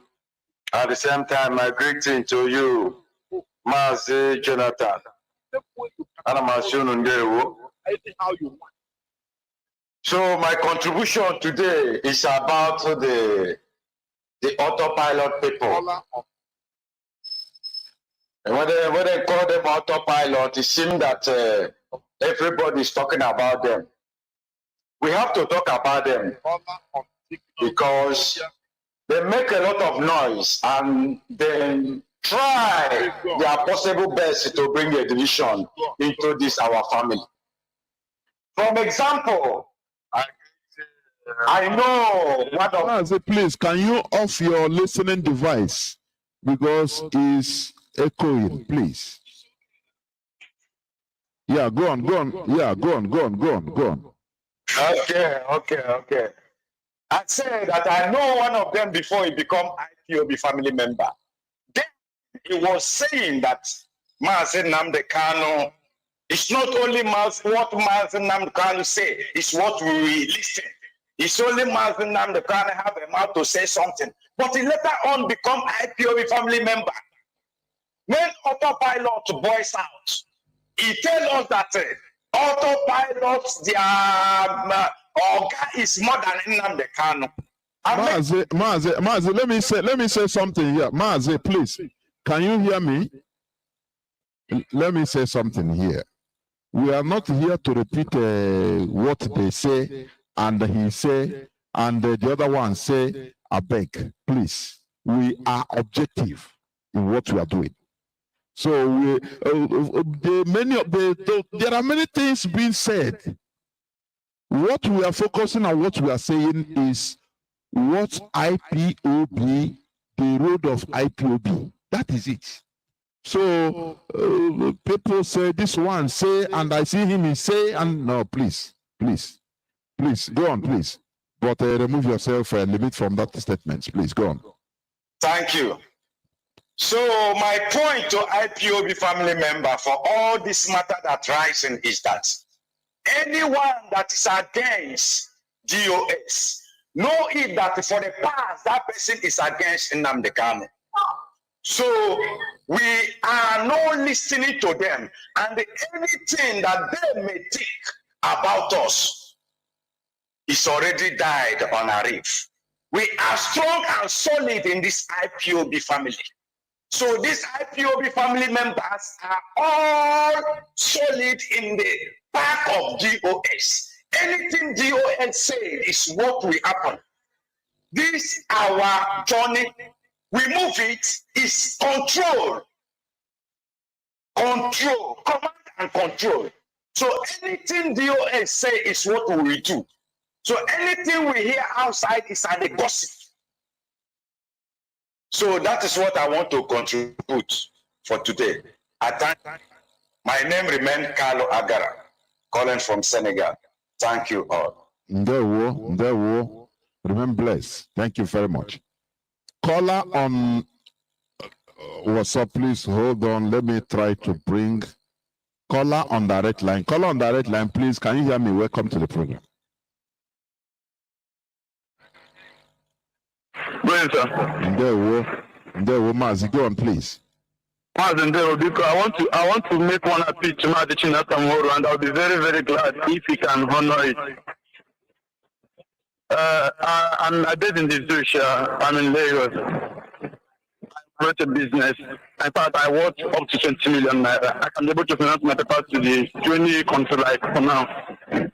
At the same time, I greeting to you, Mazi Jonathan. Ana m asị unu ndewo. anyhow you want. So my contribution today is about the autopilot people. And when they call them autopilot, it seems that everybody is talking about them. We have to talk about them because they make a lot of noise and then try their possible best to bring a division into this our family. For example, I know what of. Please, can you off your listening device because it's echoing, please. Yeah, go on. Yeah, go on. Okay. I said that I know one of them before he become IPOB family member. Then he was saying that Mazi Nnamdi Kanu, it's not only what Mazi Nnamdi Kanu say, it's what we listen. It's only Mazi Nnamdi Kanu have a mouth to say something. But he later on become IPOB family member. When autopilot boys out, he tell us that autopilot, their Oga is more than Nnamdi Kanu. Mazi, let me say something here. Mazi, please, can you hear me? Let me say something here. We are not here to repeat what they say, and he say, and the other one say, I beg, please. We are objective in what we are doing. So there are many things being said. What we are focusing on, what we are saying is what IPOB, the road of IPOB. That is it. So people say this one say, and I see him say, and no, please, go on, please. But remove yourself and limit from that statement, please. Go on. Thank you. So my point to IPOB family member for all this matter that rising is that anyone that is against DOS, know it that for the past, that person is against Nnamdi Kanu. So we are not listening to them, and anything that they may think about us is already died on a reef. We are strong and solid in this IPOB family. So these IPOB family members are all solid in the back of DOS. Anything DOS say is what will happen. This our journey. We move it is control, command and control. So anything DOS say is what we will do. So anything we hear outside is a gossip. So that is what I want to contribute for today. My name remains Carlo Agara, calling from Senegal. Thank you all. Ndewo. Remain blessed. Thank you very much. Caller on WhatsApp, please hold on. Let me try to bring caller on direct line. Caller on direct line, please. Can you hear me? Welcome to the program. Go ahead, sir. Ndewo, Mazi, go on, please. Mazi Ndewo, because I want to make one appeal to Mazi Chinasa, and I'll be very, very glad if he can honor it. I'm based in this dish. I'm in Lagos. I wrote a business. In fact, I worth up to 20 million naira. I can be able to finance my path to the 20 country like for now.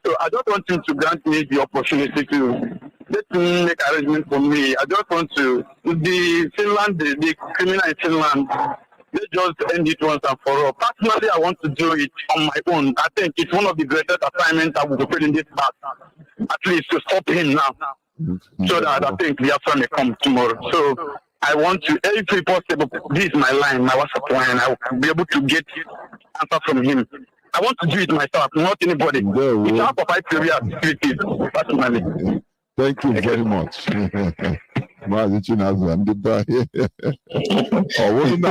So I just want him to grant me the opportunity to let him make arrangement for me. I just want to the criminal in Finland. They just end it once and for all. Personally, I want to do it on my own. I think it's one of the greatest assignments I will put in this past. At least to stop him now. So that I think the answer may come tomorrow. So I want to, if possible, this is my line, my WhatsApp line. I will be able to get answer from him. I want to do it myself, not anybody. It's half of IPOB activities, personally. Thank you very much. Mazi Chinasa,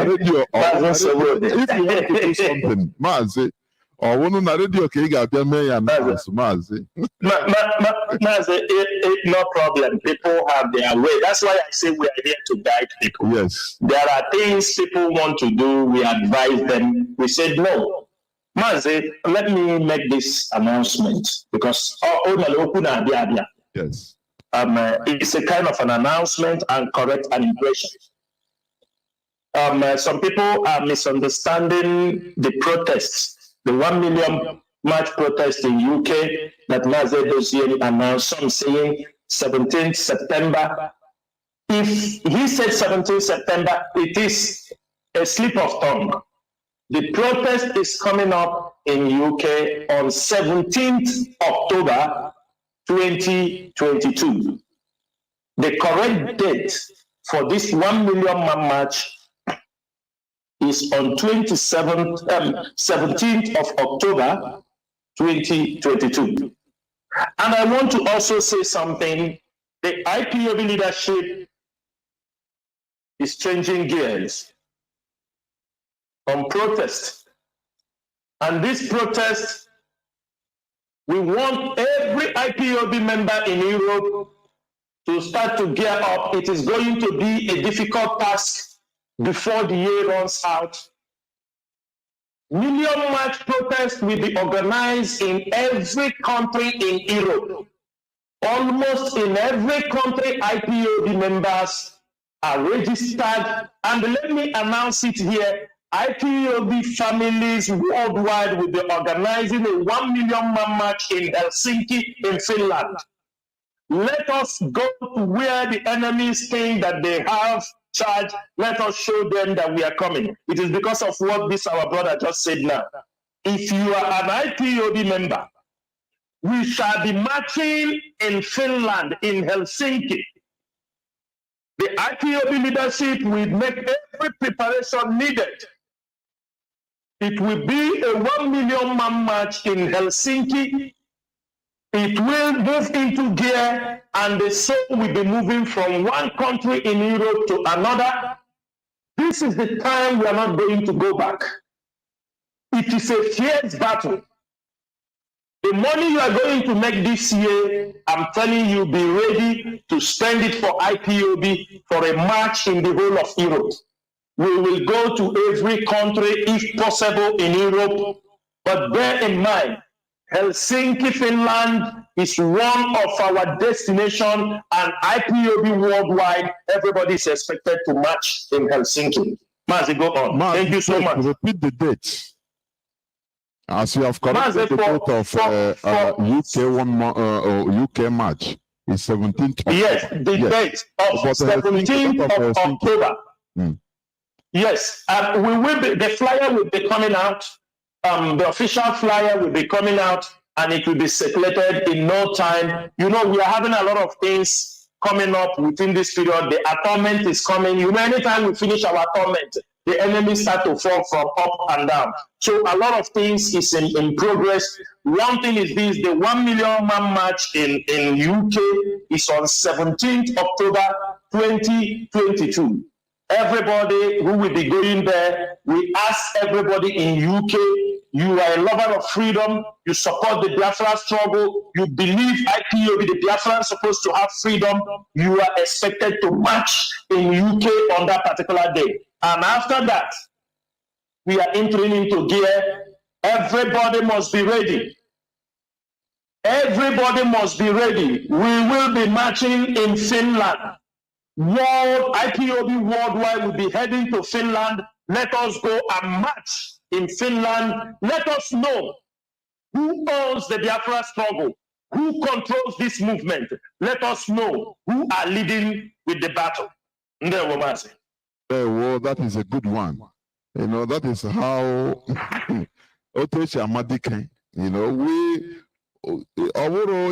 if you want to do something, Mazi, or one on the radio, okay, got your mayor, Mazi. No problem. People have their way. That's why I say we are here to guide people. Yes. There are things people want to do. We advise them. We said no. Mazi, let me make this announcement because Yes. It's a kind of an announcement and correct an impression. Some people are misunderstanding the protests, the 1 million march protest in UK that Mazi Dozier announced. Some saying 17th September. If he said 17th September, it is a slip of tongue. The protest is coming up in UK on 17th October 2022. The correct date for this 1 million man march is on 17th of October 2022. And I want to also say something. The IPOB leadership is changing gears on protest. And this protest, we want every IPOB member in Europe to start to gear up. It is going to be a difficult task before the year runs out. Million march protests will be organized in every country in Europe. Almost in every country, IPOB members are registered. And let me announce it here. IPOB families worldwide will be organizing a 1 million man march in Helsinki in Finland. Let us go to where the enemies think that they have charge. Let us show them that we are coming. It is because of what this our brother just said now. If you are an IPOB member, we shall be marching in Finland, in Helsinki. The IPOB leadership will make every preparation needed. It will be a 1 million man march in Helsinki. It will move into gear, and the soul will be moving from one country in Europe to another. This is the time we are not going to go back. It is a fierce battle. The money you are going to make this year, I'm telling you, be ready to spend it for IPOB for a march in the whole of Europe. We will go to every country, if possible, in Europe. But bear in mind, Helsinki, Finland is one of our destinations, and IPOB worldwide, everybody is expected to march in Helsinki. Mazi, go on. Thank you so much. Repeat the date. As you have corrected the date of UK March is 17th October. Yes, the date of 17th of October. Yes, we will be, the flyer will be coming out. The official flyer will be coming out, and it will be circulated in no time. You know, we are having a lot of things coming up within this period. The atonement is coming. You know, anytime we finish our atonement, the enemies start to fall from up and down. So a lot of things is in progress. One thing is this: the 1 million man march in UK is on 17th October 2022. Everybody who will be going there, we ask everybody in UK, you are a lover of freedom, you support the Biafra struggle, you believe IPOB, the Biafra is supposed to have freedom, you are expected to march in UK on that particular day. And after that, we are entering into gear. Everybody must be ready. Everybody must be ready. We will be marching in Finland. IPOB worldwide will be heading to Finland. Let us go and march in Finland. Let us know who owns the Biafra struggle, who controls this movement. Let us know who are leading with the battle. Well, that is a good one. You know, that is how you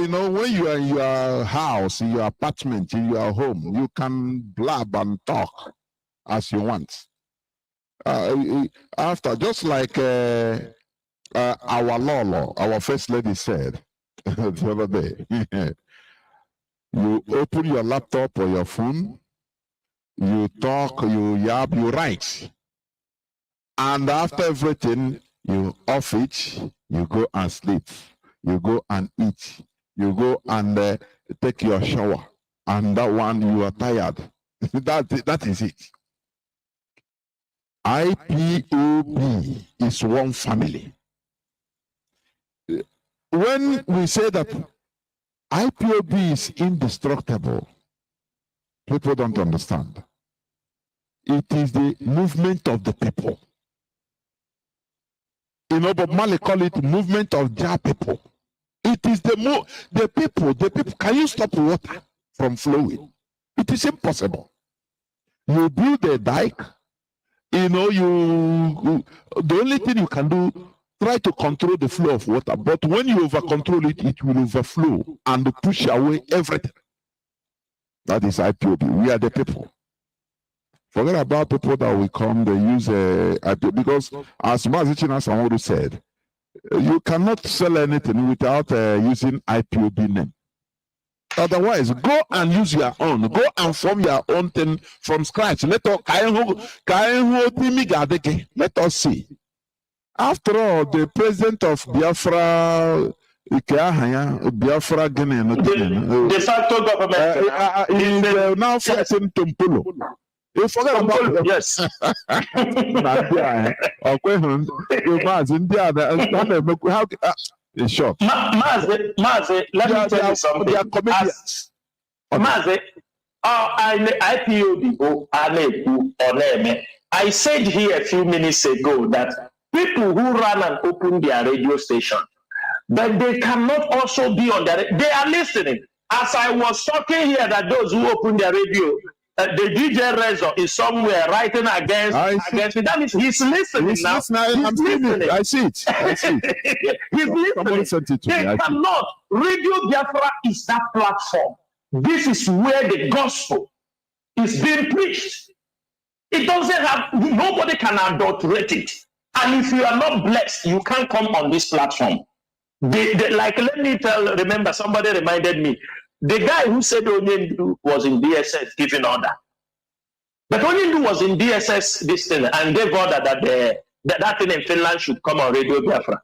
know, when you are in your house, in your apartment, in your home, you can blab and talk as you want. After, just like our Lolo, our first lady said the other day, you open your laptop or your phone, you talk, you yap, you write. And after everything, you off it, you go and sleep. You go and eat. You go and take your shower. And that one, you are tired. that is it. IPOB is one family. when we say that IPOB is indestructible, people don't understand. It is the movement of the people. You know, Bob Marley call it movement of their people. It is the people. Can you stop water from flowing? It is impossible. You build a dike, you know, the only thing you can do, try to control the flow of water. But when you over control it, it will overflow and push away everything. That is IPOB. We are the people. Forget about people that will come, they use IPOB, because as Mazichina Sanwodu said, you cannot sell anything without using IPOB name. Otherwise, go and use your own. Go and form your own thing from scratch. Let us see. After all, the president of Biafra, Biafra Guinea, de facto government is now fighting Tumpulu. You forget about yes. In short, Mazi, let me tell you something. They are comedians. Mazi, IPOB, I said here a few minutes ago that people who run and open their radio station, but they cannot also be on their. They are listening. As I was talking here, that those who open their radio, the DJ Rezo is somewhere writing against me. That means he's listening now. I'm listening. I see it. He's listening. They cannot. Radio Biafra is that platform. This is where the gospel is being preached. It doesn't have, nobody can adulterate it. And if you are not blessed, you can't come on this platform. Like, let me remember, somebody reminded me, the guy who said Onyendu was in DSS giving order. But Onyendu was in DSS this thing and gave order that that thing in Finland should come on Radio Biafra.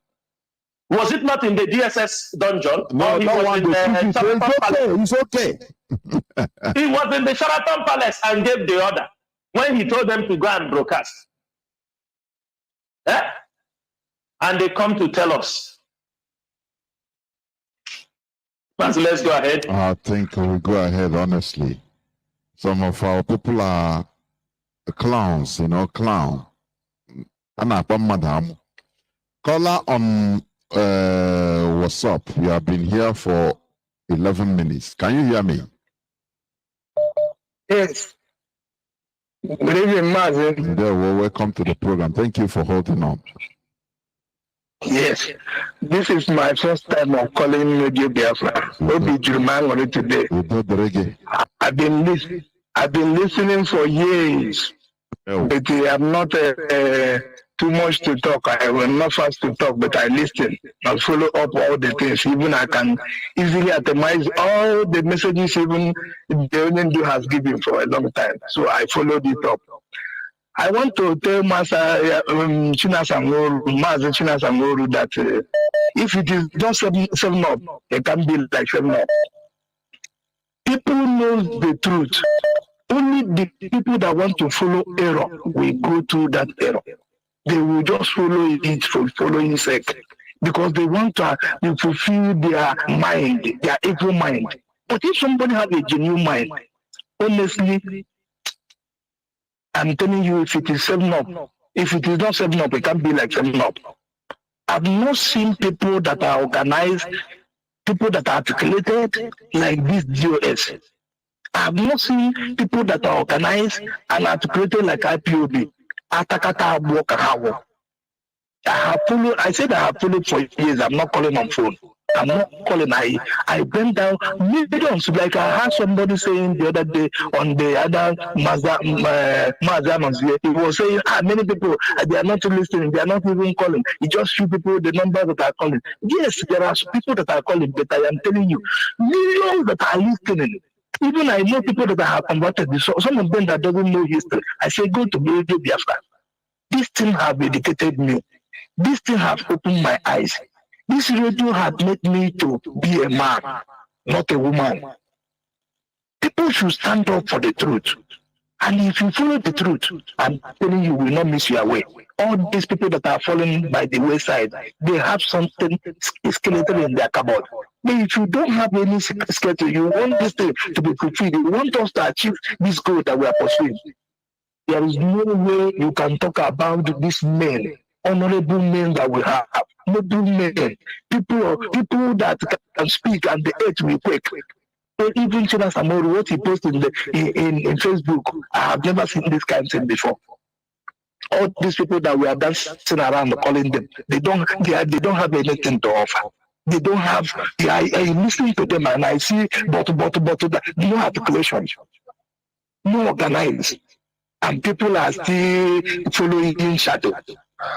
Was it not in the DSS dungeon? No, he was in the Sheraton Palace. It's okay. He was in the Sheraton Palace and gave the order when he told them to go and broadcast. And they come to tell us. Let's go ahead. I think we'll go ahead, honestly. Some of our people are clowns, clown. Madam. Caller on what's up? You have been here for 11 minutes. Can you hear me? Yes. Good evening, Mazi. Well, welcome to the program. Thank you for holding on. Yes, this is my first time of calling Radio Biafra. Obi Jurman today. I've been listening for years, but I'm not too much to talk. I will not fast to talk, but I listen. I follow up all the things. Even I can easily itemize all the messages even the Onyendu has given for a long time. So I followed it up. I want to tell Master Chinasangoru that if it is not 7 up, it can be like 7 up. People know the truth. Only the people that want to follow error will go through that error. They will just follow it for following sake because they want to fulfill their mind, their evil mind. But if somebody has a genuine mind, honestly, I'm telling you, if it is 7 up, if it is not 7 up, it can't be like 7 up. I've not seen people that are organized, people that are articulated like this DOS. I've not seen people that are organized and articulated like IPOB. I said I have followed for years. I'm not calling on phone. I'm not calling. I went down millions. Like I heard somebody saying the other day on the other Mazda, he was saying, many people, they are not listening. They are not even calling. It's just few people, the numbers that are calling. Yes, there are people that are calling, but I am telling you, millions that are listening. Even I know people that have converted. So some of them that doesn't know history. I say, go to Radio Biafra. This thing have educated me. This thing have opened my eyes. This radio had made me to be a man, not a woman. People should stand up for the truth. And if you follow the truth, I'm telling you, will not miss your way. All these people that are falling by the wayside, they have something skeleton in their cupboard. But if you don't have any skeleton, you want this thing to be fulfilled, you want us to achieve this goal that we are pursuing. There is no way you can talk about these men, honorable men that we have, noble men, people that can speak and the earth will quake. Even China Samori, what he posted in Facebook, I have never seen this kind of thing before. All these people that we are dancing around calling them, they don't have anything to offer. They don't have. I listen to them and I see but no articulation, no organized, and people are still following in shadow.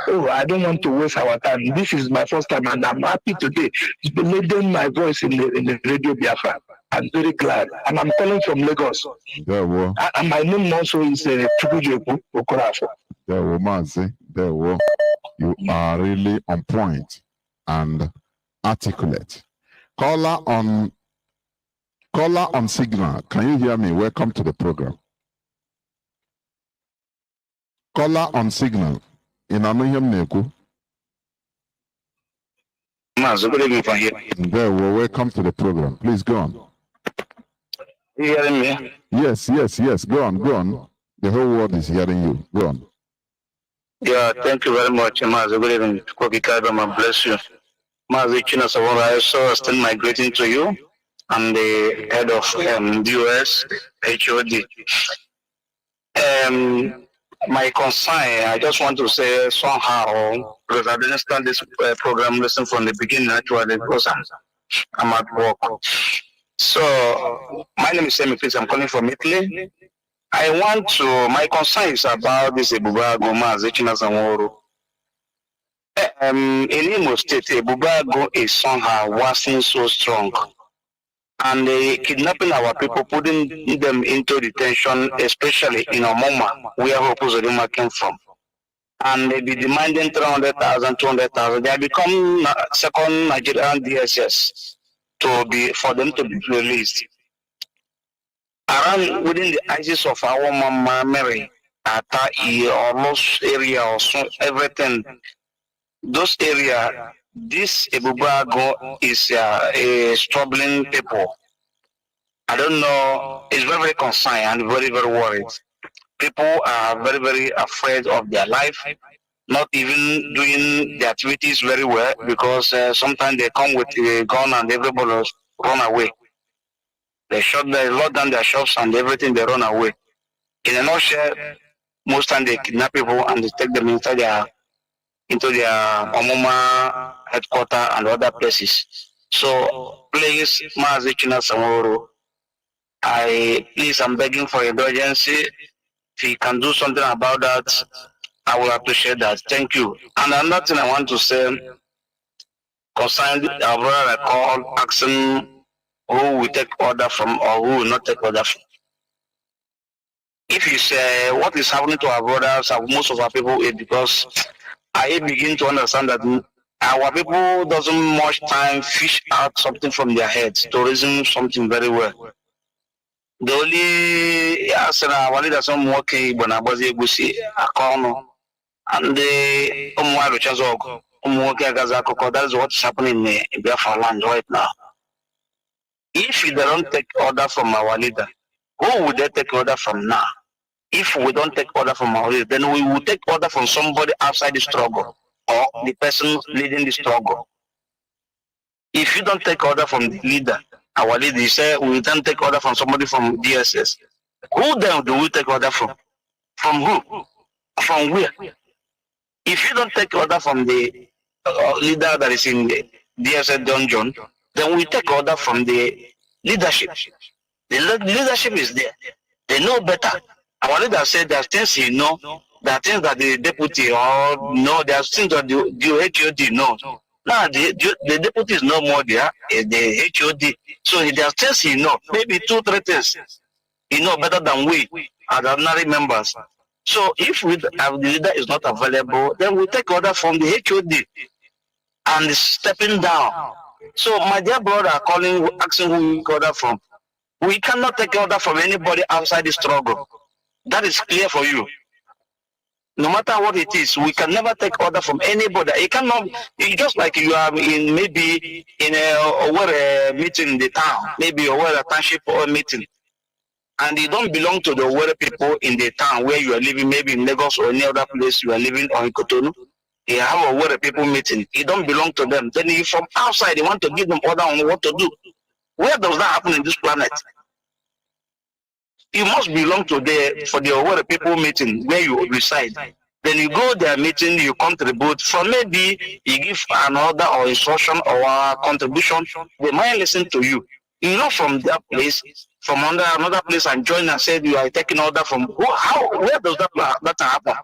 Oh, I don't want to waste our time. This is my first time, and I'm happy today to lending my voice in the Radio Biafra. I'm very glad, and I'm calling from Lagos. And my name also is Chukwujeku Okorafo. You are really on point and articulate. Caller on signal. Can you hear me? Welcome to the program. Caller on signal. In Anoyam Neku. Good evening from here. Welcome to the program. Please go on. You hearing me? Yes. Go on. The whole world is hearing you. Go on. Yeah, thank you very much, Mazi. Good evening. God bless you. Mazi China Savora, I also extend my greeting to you and the head of US HOD. My concern, I just want to say somehow, because I didn't start this program listen from the beginning actually, because I'm at work. So, my name is Semi Chris, I'm calling from Italy. My concern is about this Ebubago Mazi China Savora. In Imo State, Ebubago is somehow waxing so strong. And kidnapping our people, putting them into detention, especially in Omoma, where Opuzodima came from. And they be demanding 300,000, 200,000. They have become second Nigerian DSS for them to be released. Around within the ISIS of our Mama Mary, Atai, or those area, or so, everything, those area. This Ebubago is a struggling people. I don't know. It's very, very concerned and very, very worried. People are very, very afraid of their life, not even doing the activities very well because sometimes they come with a gun and everybody run away. They lock down their shops and everything, they run away. In a nutshell, most time they kidnap people and they take them into their Omoma headquarters and other places. So please, Mazi China Samoro, I'm begging for indulgence. If you can do something about that, I will appreciate that. Thank you. And another thing I want to say, concerning our brother I call asking who will take order from or who will not take order from. If you say what is happening to our brothers, most of our people, is because I begin to understand that our people doesn't much time fish out something from their heads to reason something very well. The only wali that some working but abazi egusi akono and the umwaru chazog umwoke gazako. That is what's happening in Biafra land right now. If they don't take order from our leader, who would they take order from now? If we don't take order from our leader, then we will take order from somebody outside the struggle or the person leading the struggle. If you don't take order from the leader, our leader, you say we then take order from somebody from DSS. Who then do we take order from? From who? From where? If you don't take order from the leader that is in the DSS dungeon, then we take order from the leadership. The leadership is there. They know better. Our leader said there are things he know, there are things that the deputy or no, there are things that the HOD knows. Now the deputy is no more there, the HOD. So there are things he know, maybe 2-3 things he know better than we as ordinary members. So if the leader is not available, then we take order from the HOD and stepping down. So my dear brother asking who we order from. We cannot take order from anybody outside the struggle. That is clear for you. No matter what it is, we can never take order from anybody. It cannot. It's just like you are in maybe in a meeting in the town, maybe a township or meeting, and you don't belong to the Owerri people in the town where you are living, maybe in Lagos or any other place you are living, or in Cotonou. You have a Owerri people meeting. You don't belong to them. Then you from outside, you want to give them order on what to do. Where does that happen in this planet? You must belong to for the Owerri people meeting where you reside. Then you go their meeting, you contribute. From maybe you give an order or instruction or a contribution, they might listen to you. You know, from that place, from another place, and join and said you are taking order from where does that happen?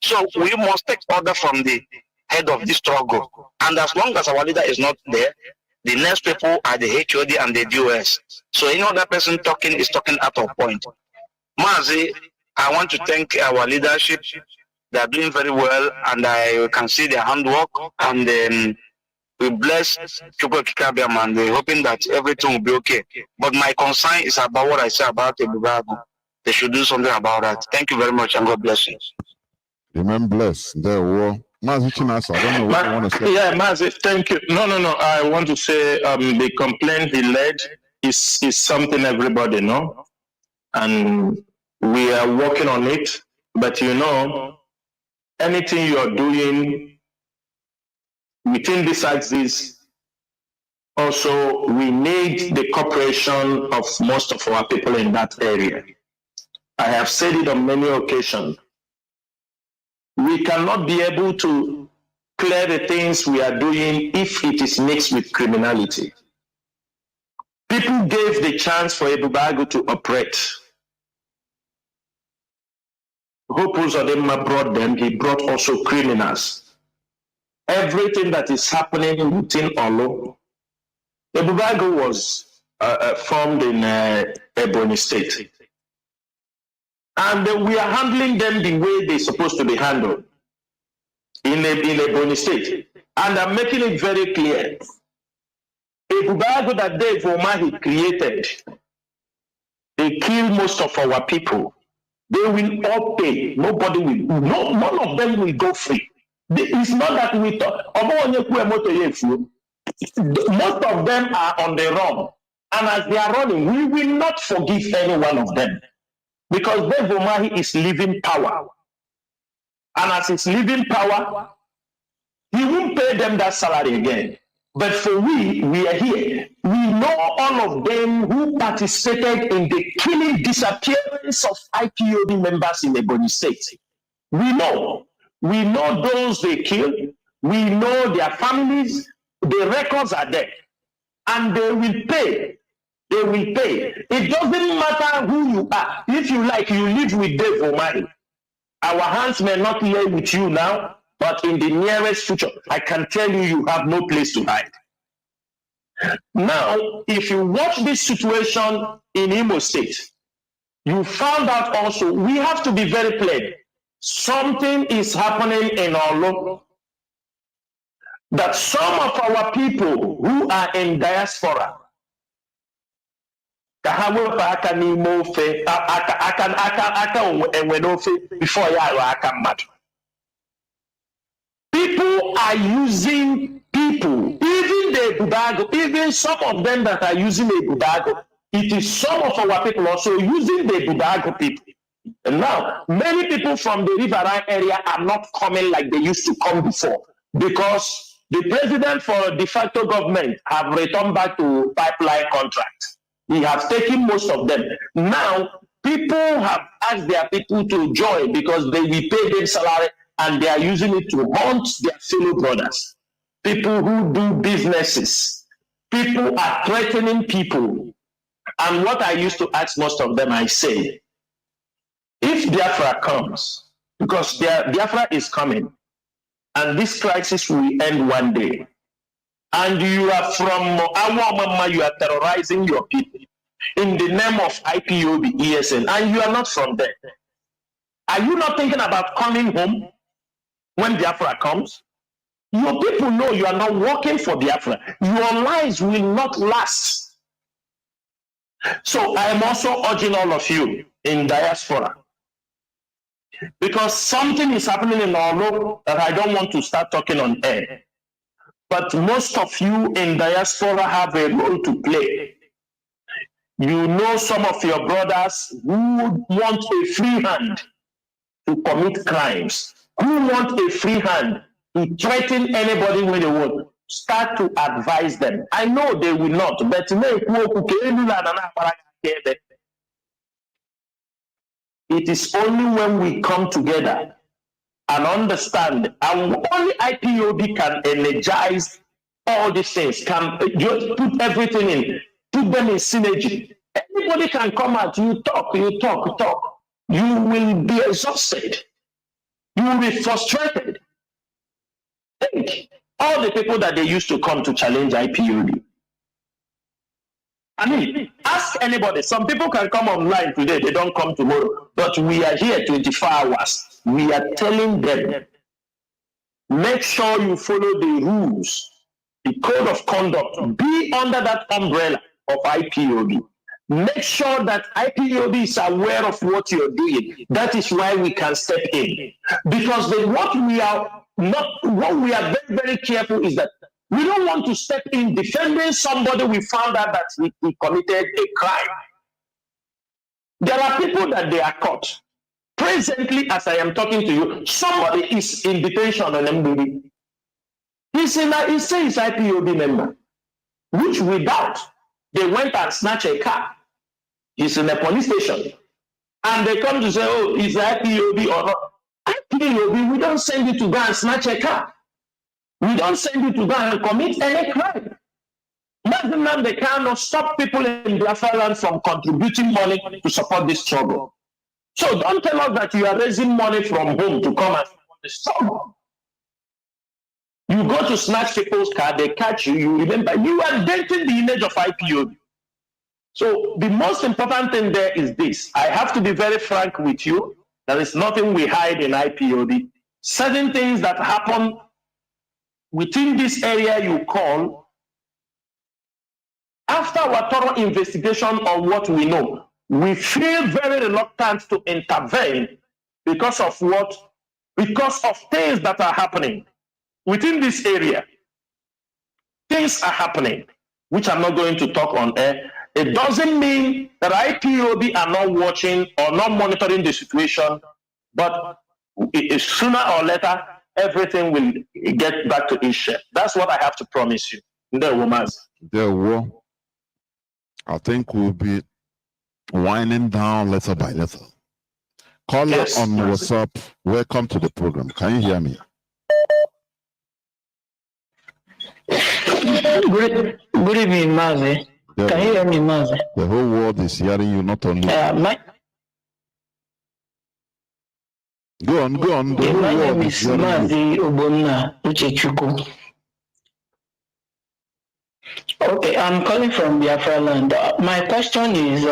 So we must take order from the head of this struggle. And as long as our leader is not there, the next people are the HOD and the DOS. So any other person talking is talking out of point. Mazi, I want to thank our leadership. They are doing very well, and I can see their handwork. And we bless Chukwu Kikabiam, and we're hoping that everything will be okay. But my concern is about what I say about Ebubago. They should do something about that. Thank you very much, and God bless you. Amen. Bless. There were. Mazi Chinasa, I don't know what you want to say. Yeah, Mazi, thank you. No. I want to say the complaint he led is something everybody know, and we are working on it. But you know, anything you are doing within this axis, also we need the cooperation of most of our people in that area. I have said it on many occasions. We cannot be able to clear the things we are doing if it is mixed with criminality. People gave the chance for Ebubago to operate. Hope Uzodinma brought them, he brought also criminals. Everything that is happening within Olo, Ebubago was formed in Ebonyi State. And we are handling them the way they're supposed to be handled in Ebonyi State. And I'm making it very clear. Ebubago that Dave Umahi created, they kill most of our people. They will all pay. Nobody will. None of them will go free. It's not that we talk. Most of them are on the run. And as they are running, we will not forgive any one of them. Because Dave Umahi is living power. And as it's living power, he won't pay them that salary again. But for we are here. We know all of them who participated in the killing, disappearance of IPOB members in Ebonyi State. We know those they killed. We know their families. The records are there. And they will pay. They will pay. It doesn't matter who you are. If you like, you live with Dave Umahi. Our hands may not lay with you now, but in the nearest future, I can tell you, you have no place to hide. Now, if you watch this situation in Imo State, you found out also, we have to be very clear. Something is happening in Olo that some of our people who are in diaspora, before people are using people, even the Ebubago, even some of them that are using the Ebubago, it is some of our people also using the Ebubago people. And now, many people from the Riverine area are not coming like they used to come before, because the president for de facto government have returned back to pipeline contract. He has taken most of them. Now, people have asked their people to join because they will pay them salary, and they are using it to hunt their fellow brothers. People who do businesses. People are threatening people. And what I used to ask most of them, I say, if Biafra comes, because Biafra is coming, and this crisis will end one day, and you are from Awamama, you are terrorizing your people in the name of IPOB, ESN, and you are not from there. Are you not thinking about coming home when Biafra comes? Your people know you are not working for Biafra. Your lives will not last. So I am also urging all of you in diaspora, because something is happening in Olo that I don't want to start talking on air. But most of you in diaspora have a role to play. You know some of your brothers who want a free hand to commit crimes, who want a free hand to threaten anybody when they want. Start to advise them. I know they will not, but it is only when we come together and understand, and only IPOB can energize all these things, can just put everything in, put them in synergy. Anybody can come out, you talk. You will be exhausted. You will be frustrated. Think all the people that they used to come to challenge IPOB. I mean, ask anybody. Some people can come online today, they don't come tomorrow. But we are here 24 hours. We are telling them, make sure you follow the rules, the code of conduct. Be under that umbrella of IPOB. Make sure that IPOB is aware of what you're doing. That is why we can step in. Because what we are very, very careful is that we don't want to step in defending somebody we found out that he committed a crime. There are people that they are caught. Presently, as I am talking to you, somebody is in detention on MBB. He says he's IPOB member, which without, they went and snatched a car. He's in a police station. And they come to say, oh, is IPOB or not? IPOB, we don't send you to go and snatch a car. We don't send you to go and commit any crime. Maximum, they cannot stop people in Biafra land from contributing money to support this struggle. So don't tell us that you are raising money from home to come and support the struggle. You go to snatch people's car, they catch you, you remember, you are denting the image of IPOB. So the most important thing there is this. I have to be very frank with you. There is nothing we hide in IPOB. Certain things that happen within this area you call, after our thorough investigation of what we know, we feel very reluctant to intervene because of what? Because of things that are happening within this area. Things are happening, which I'm not going to talk on air. It doesn't mean that IPOB are not watching or not monitoring the situation, but sooner or later, everything will get back to its shape. That's what I have to promise you. I think we'll be winding down letter by letter. Caller on WhatsApp, welcome to the program. Can you hear me? Good evening, Mazi. Can you hear me, Mazi? The whole world is hearing you, not only. Go on. My name is Mazi Ubonna Uchechukwu. Okay, I'm calling from Biafra land. My question is,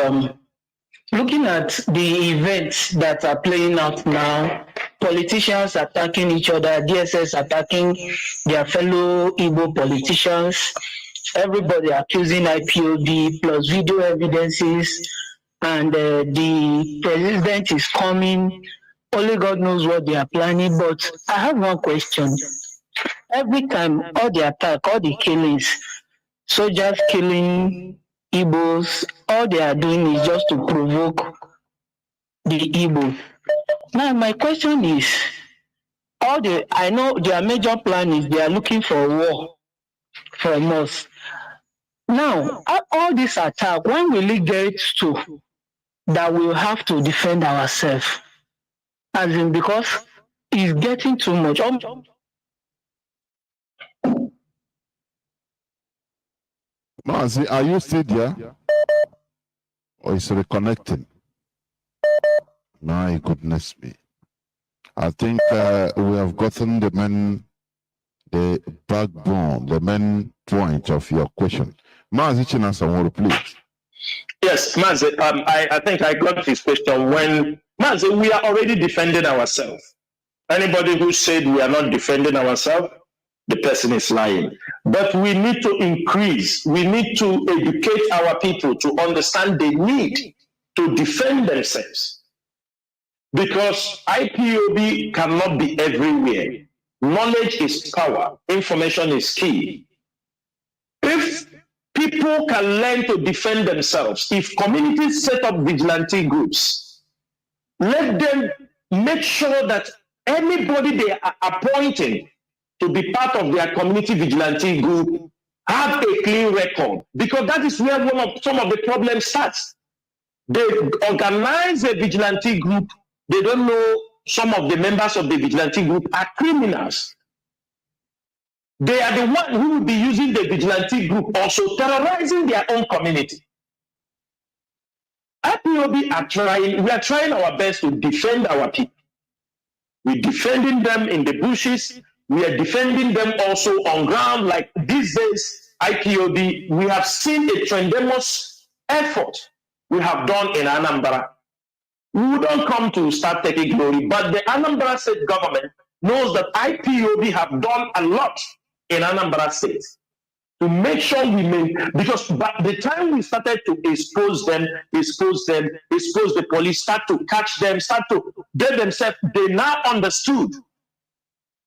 looking at the events that are playing out now, politicians attacking each other, DSS attacking their fellow Igbo politicians, everybody accusing IPOB plus video evidences, and the president is coming. Only God knows what they are planning. But I have one question. Every time, all the attack, all the killings, soldiers killing Igbos, all they are doing is just to provoke the Igbos. Now, my question is, I know their major plan is they are looking for war from us. Now, all this attack, when will it get to that we'll have to defend ourselves? As in, because it's getting too much. Mazi, are you still there? Or is it reconnecting? My goodness me. I think we have gotten the backbone, the main point of your question. Mazi Chinasamoro, please. Yes, Mazi, I think I got his question when, Mazi, we are already defending ourselves. Anybody who said we are not defending ourselves, the person is lying. But we need to increase, we need to educate our people to understand the need to defend themselves. Because IPOB cannot be everywhere. Knowledge is power. Information is key. If people can learn to defend themselves, if communities set up vigilante groups, let them make sure that anybody they are appointing to be part of their community vigilante group have a clean record, because that is where some of the problems starts. They organize a vigilante group, they don't know some of the members of the vigilante group are criminals. They are the one who will be using the vigilante group also terrorizing their own community. IPOB are trying, we are trying our best to defend our people. We're defending them in the bushes. We are defending them also on ground. Like these days, IPOB, we have seen a tremendous effort we have done in Anambra. We don't come to start taking glory, but the Anambra State government knows that IPOB have done a lot in Anambra State to make sure we make, because by the time we started to expose the police, start to catch them, start to get themselves, they now understood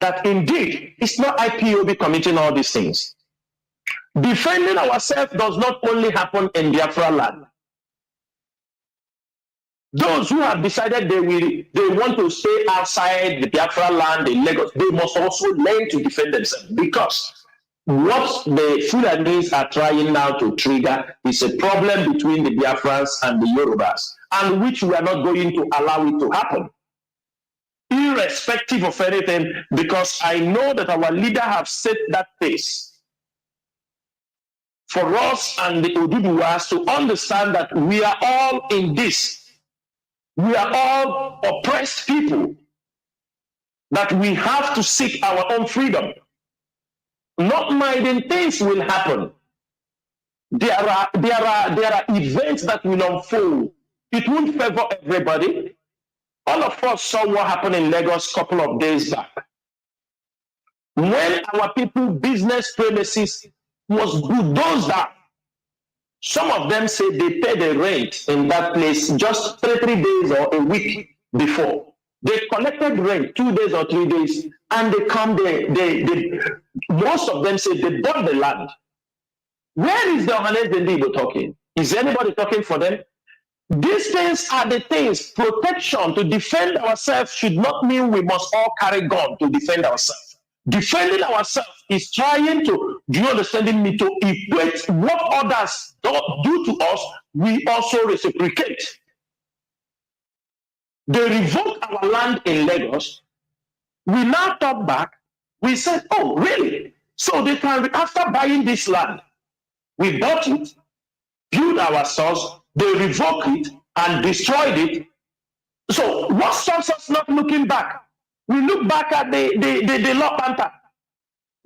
that indeed it's not IPOB committing all these things. Defending ourselves does not only happen in Biafra land. Those who have decided they want to stay outside the Biafra land in Lagos, they must also learn to defend themselves, because what the Fulanis are trying now to trigger is a problem between the Biafrans and the Yorubas, and which we are not going to allow it to happen, irrespective of anything, because I know that our leader have set that pace for us and the Oduduwas to understand that we are all in this. We are all oppressed people, that we have to seek our own freedom. Not minding things will happen. There are events that will unfold. It won't favor everybody. All of us saw what happened in Lagos a couple of days back. When our people business premises was bulldozed down, some of them say they paid the rent in that place just 3 days or a week before. They collected rent 2 days or 3 days, and they come there. Most of them say they bought the land. Where is the Ohanes Dendibo talking? Is anybody talking for them? These things are the things. Protection to defend ourselves should not mean we must all carry gun to defend ourselves. Defending ourselves is trying to, do you understand me, to equate what others do to us, we also reciprocate. They revoked our land in Lagos. We now talk back. We said, oh, really? So they can, after buying this land, we bought it, built our stores, they revoked it and destroyed it. So what stops us not looking back? We look back at the law panther.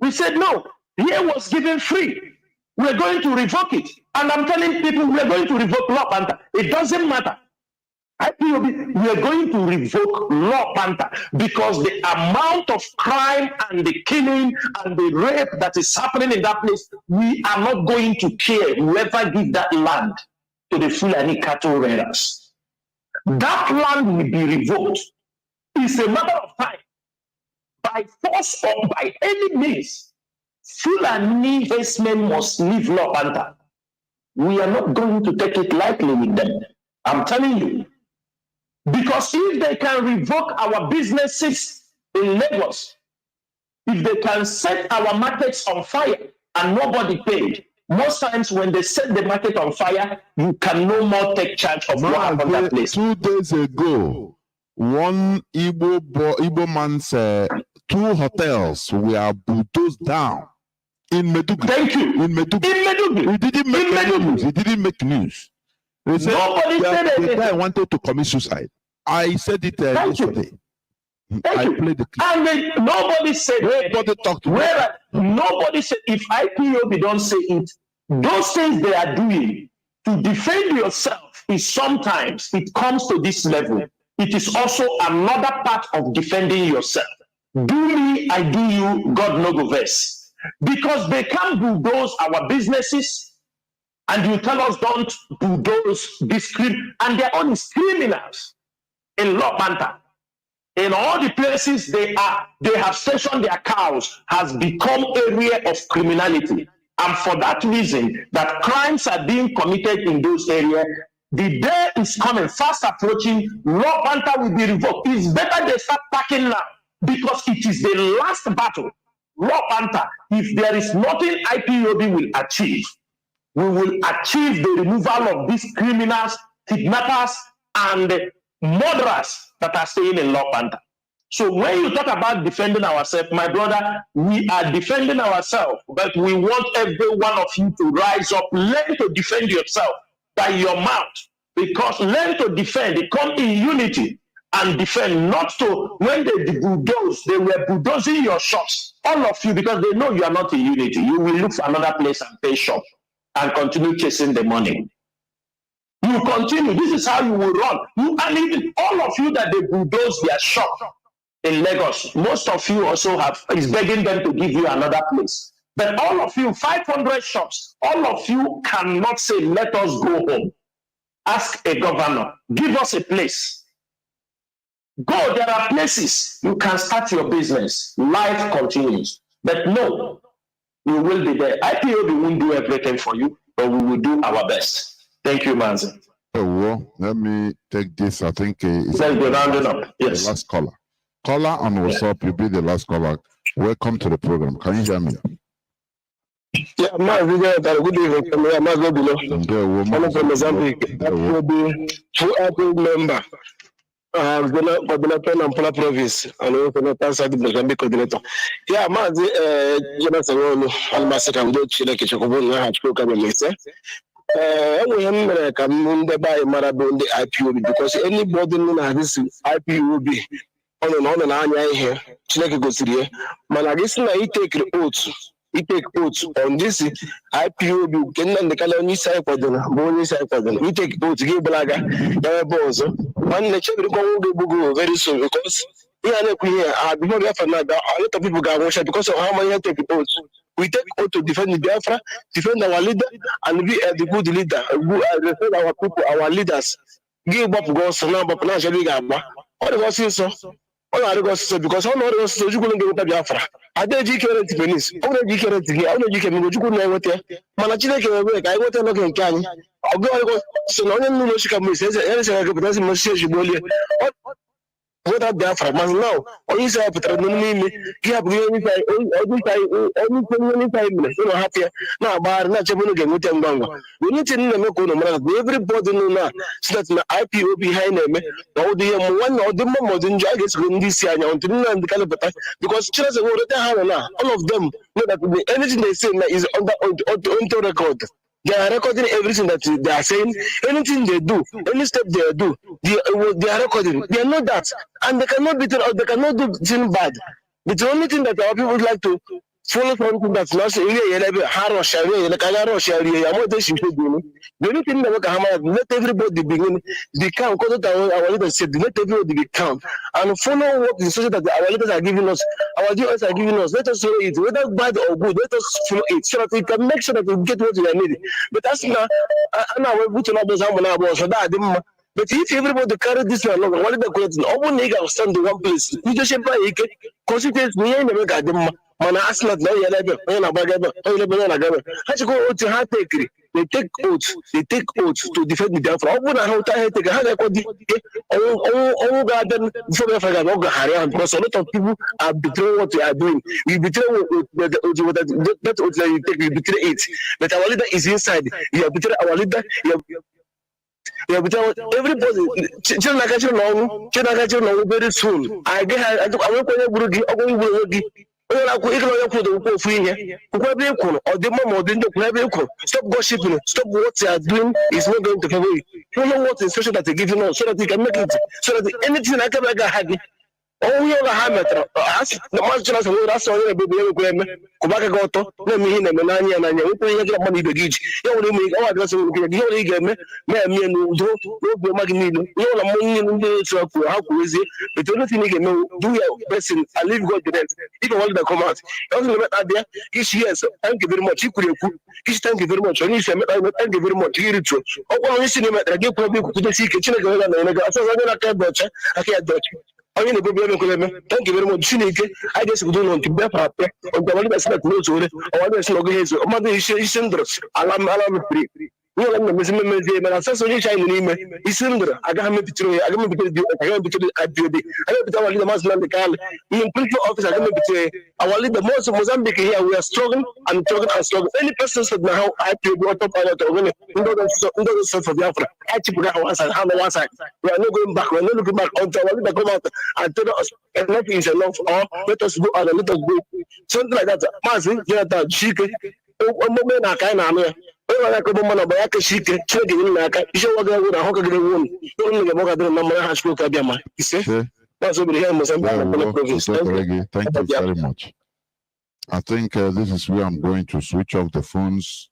We said, no, here was given free. We're going to revoke it. And I'm telling people we're going to revoke law panther. It doesn't matter. IPOB, we are going to revoke law panther, because the amount of crime and the killing and the rape that is happening in that place, we are not going to care whoever give that land to the Fulani cattle raiders. That land will be revoked. It's a matter of time. By force or by any means, Fulani herdsmen must leave law panther. We are not going to take it lightly with them. I'm telling you. Because if they can revoke our businesses in Lagos, if they can set our markets on fire and nobody paid, most times when they set the market on fire, you can no more take charge of what happened that place. 2 days ago, one Igbo man said 2 hotels were bulldozed down in Meduguri. Thank you. In Meduguri. He didn't make news. He didn't make news. They said Nobody said anything. The guy wanted to commit suicide. I said it yesterday. I played the clip. And then nobody said nobody talked to me. Nobody said, if IPOB don't say it, those things they are doing to defend yourself is sometimes it comes to this level. It is also another part of defending yourself. Do me, I do you, God no go vex. Because they can bulldoze our businesses, and you tell us don't bulldoze this crime, and they're only criminals. in Lopanta. In all the places they have stationed their cows has become area of criminality. And for that reason, that crimes are being committed in those areas, the day is coming, fast approaching, Lopanta will be revoked. It's better they start packing now because it is the last battle. Lopanta, if there is nothing IPOB will achieve, we will achieve the removal of these criminals, kidnappers, and murderers that are staying in Lopanta. So when you talk about defending ourselves, my brother, we are defending ourselves, but we want every one of you to rise up, learn to defend yourself by your mouth, because learn to defend, they come in unity and defend, not to, when they bulldoze, they were bulldozing your shops, all of you, because they know you are not in unity. You will look for another place and pay shop and continue chasing the money. You continue, this is how you will run. You, and even all of you that they bulldoze their shop in Lagos, most of you also is begging them to give you another place. But all of you, 500 shops, all of you cannot say, let us go home. Ask a governor, give us a place. Go, there are places you can start your business. Life continues. But no, you will be there. IPOB won't do everything for you, but we will do our best. Thank you, Manzi. Well, let me take this. I think it's rounding up. Yes. The last caller. Caller on WhatsApp, you'll be the last caller. Welcome to the program. Can you hear me? Yeah, good evening. I'm from Mozambique. That will be full active member. Coordinator and Pula province, and also the Mozambique coordinator. Yeah, Mazi, Jonathan, Almasaka, Chile, Kichakobun, Hachko, the IPOB, because anybody who has this IPOB on and on here, Chile goes here. Malagisna, he take oaths. He take oaths on this IPOB. Can the colony side for them, bonus side for them. He take oaths, give Blaga, Bozo. One lecture will go very soon because here, before we have another, a lot of people got watched because of how many take oaths. We take oath to defend the Biafra, defend our leader, and be the good leader. Defend our people, our leaders. Give up goals now, but now shall we go? All the goals so. All the goals so because all the goals so you couldn't get the Biafra. I did you carry the penis. All the you carry the all the you can go to what Manachina can work. I want to look in Kanye. I'll go so no one knows she can miss. There's a message what are Biafra? Mas now, only say Petronomy, you have only 5 minutes. You know, happy now, bar, not Chamuga, with them. We need to know everybody know so that my IPO behind them, all the one or the more than Jaggers in this year, and the Calabata, because Chelsea all of them know that anything they say is on the record. They are recording everything that they are saying. Anything they do, any step they do, they are recording. They know that, and they cannot be told, they cannot do anything bad. But the only thing that our people would like to follow something that's not saying, the only thing that we can let everybody begin become, because our leaders said, let everybody become and follow what the social that our leaders are giving us, our DOS are giving us. Let us follow it, whether bad or good. Let us follow it so that we can make sure that we get what we are needing. But that's not. But if everybody carry this along, what is the question? All nigga will stand in one place. You just say, consequence, we ain't never got them. Man, I ask not now, you're like, they take oaths to defend the Biafra. How would I take a hundred because a lot of people are betraying what we are doing. We betray that oath that you take, we betray it. But our leader is inside. You have betrayed our leader. Yeah, but everybody, very soon. I stop gossiping, stop what they are doing is not going to favor you. You know what instruction that they give you now so that you can make it, so that anything I can make happy. onye ụlọ ha metara asị na mmadụ chọrọ asị nwere asị onye na-ebubu ya nwekwa eme kwụba aka gị ọtọ na-eme ihe na-eme n'anya ya n'anya nwekwa ihe gị na mmadụ ibe gị iji ya nwere ime ọnwa adịgasị nwere ike ihe nwere ị ga-eme na-eme ya n'udo n'obi ọma gị niile ihe ụlọ mmụọ niile ndị na-etu ha kwuru ha kwurezie etu onye tin ị ga-eme do ya person and leave God the rest if you want to come out ya ọzọ na-emekta bịa ishi yes thank you very much ikwuru ekwu ishi thank you very much onye isi emekta thank you very much gị rituo ọkwa onye isi na-emetara gị kwuru okwu kwudesi ike Chineke ga na eme gị asọ onye na-aka ebe ọcha aka ya dị ọcha onye na-ebebi ebe nkwere eme thank you very much Chineke anyị ga-esigodo ụlọ nke mgbe fara apịa ọgwawali besịnet n'otu ole ọwali esi n'ogo ha ezo ọmadụ isi ndụrụ ala mepiri ihe ọla na-emezi mmemezie mana asasọ onye iche anyị nọ n'ime isi ndụrụ agaghị mepụtara onye agaghị mepụtara dị agaghị mepụtara adịodị agaghị mepụtara awali the master Nnamdi Kanu ihe mpụtara ọfịs agaghị mepụtara awali the most Mozambique here we are struggling and struggling any person said na how I feel go top pilot or when ndị ọzọ sọ for Biafra I chipụga ha one side ha na one side we are not going back we are not looking back until awali the come out and tell us enough is enough or let us go and let us go something like that Maazị Jonathan Chike omume na aka anyị na-anụ ya onye nwere aka bụ mmanụ ọgba ya kechi ike Chineke nyere na aka isi ọwa ga-ewu na ahụ kagịrị ewu ụnụ ụnụ ga-eme ọgadịrị na mmanya ha chukwu ka bịa ma ise maazị obere ihe Mozambique thank you very much. I think this is where I'm going to switch off the phones.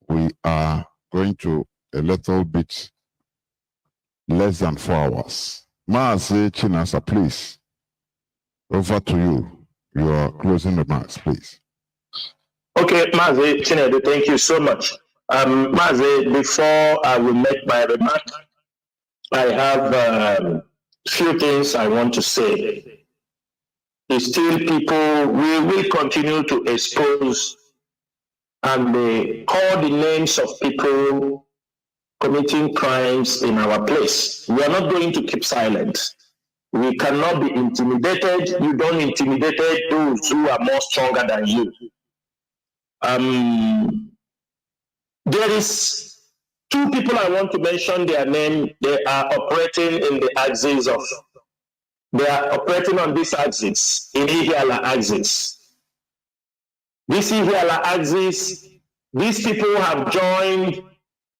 We are going to a little bit less than 4 hours. Maazị Chinasa, please, over to you. You are closing the remarks, please. Okay, Maazị Chinedu, thank you so much. Maazị, before I will make my remark, I have a few things I want to say. It's still people, we will continue to expose and call the names of people committing crimes in our place. We are not going to keep silent. We cannot be intimidated. You don't intimidate those who are more stronger than you. There is 2 people I want to mention their name. They are operating in the axis of, they are operating on this axis, in Ihiala axis. This Ihiala axis, these people have joined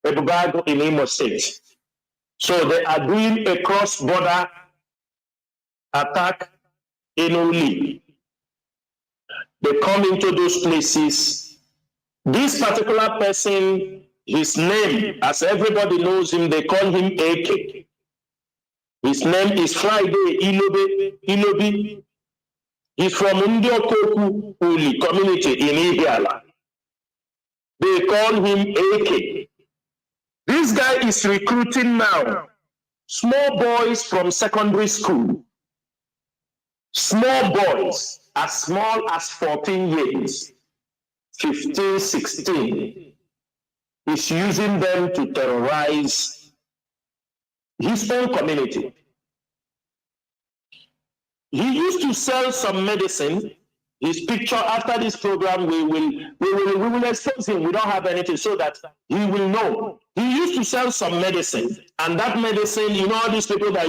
Ebugago in Imo State. So they are doing a cross-border attack in Uli. They come into those places. This particular person, his name, as everybody knows him, they call him AK. His name is Friday Ilobi. He's from Ndiokoku Uli community in Ihiala. They call him AK. This guy is recruiting now small boys from secondary school. Small boys as small as 14 years. 15, 16, is using them to terrorize his own community. He used to sell some medicine. His picture after this program, we will expose him. We don't have anything so that he will know. He used to sell some medicine, and that medicine, you know, all these people that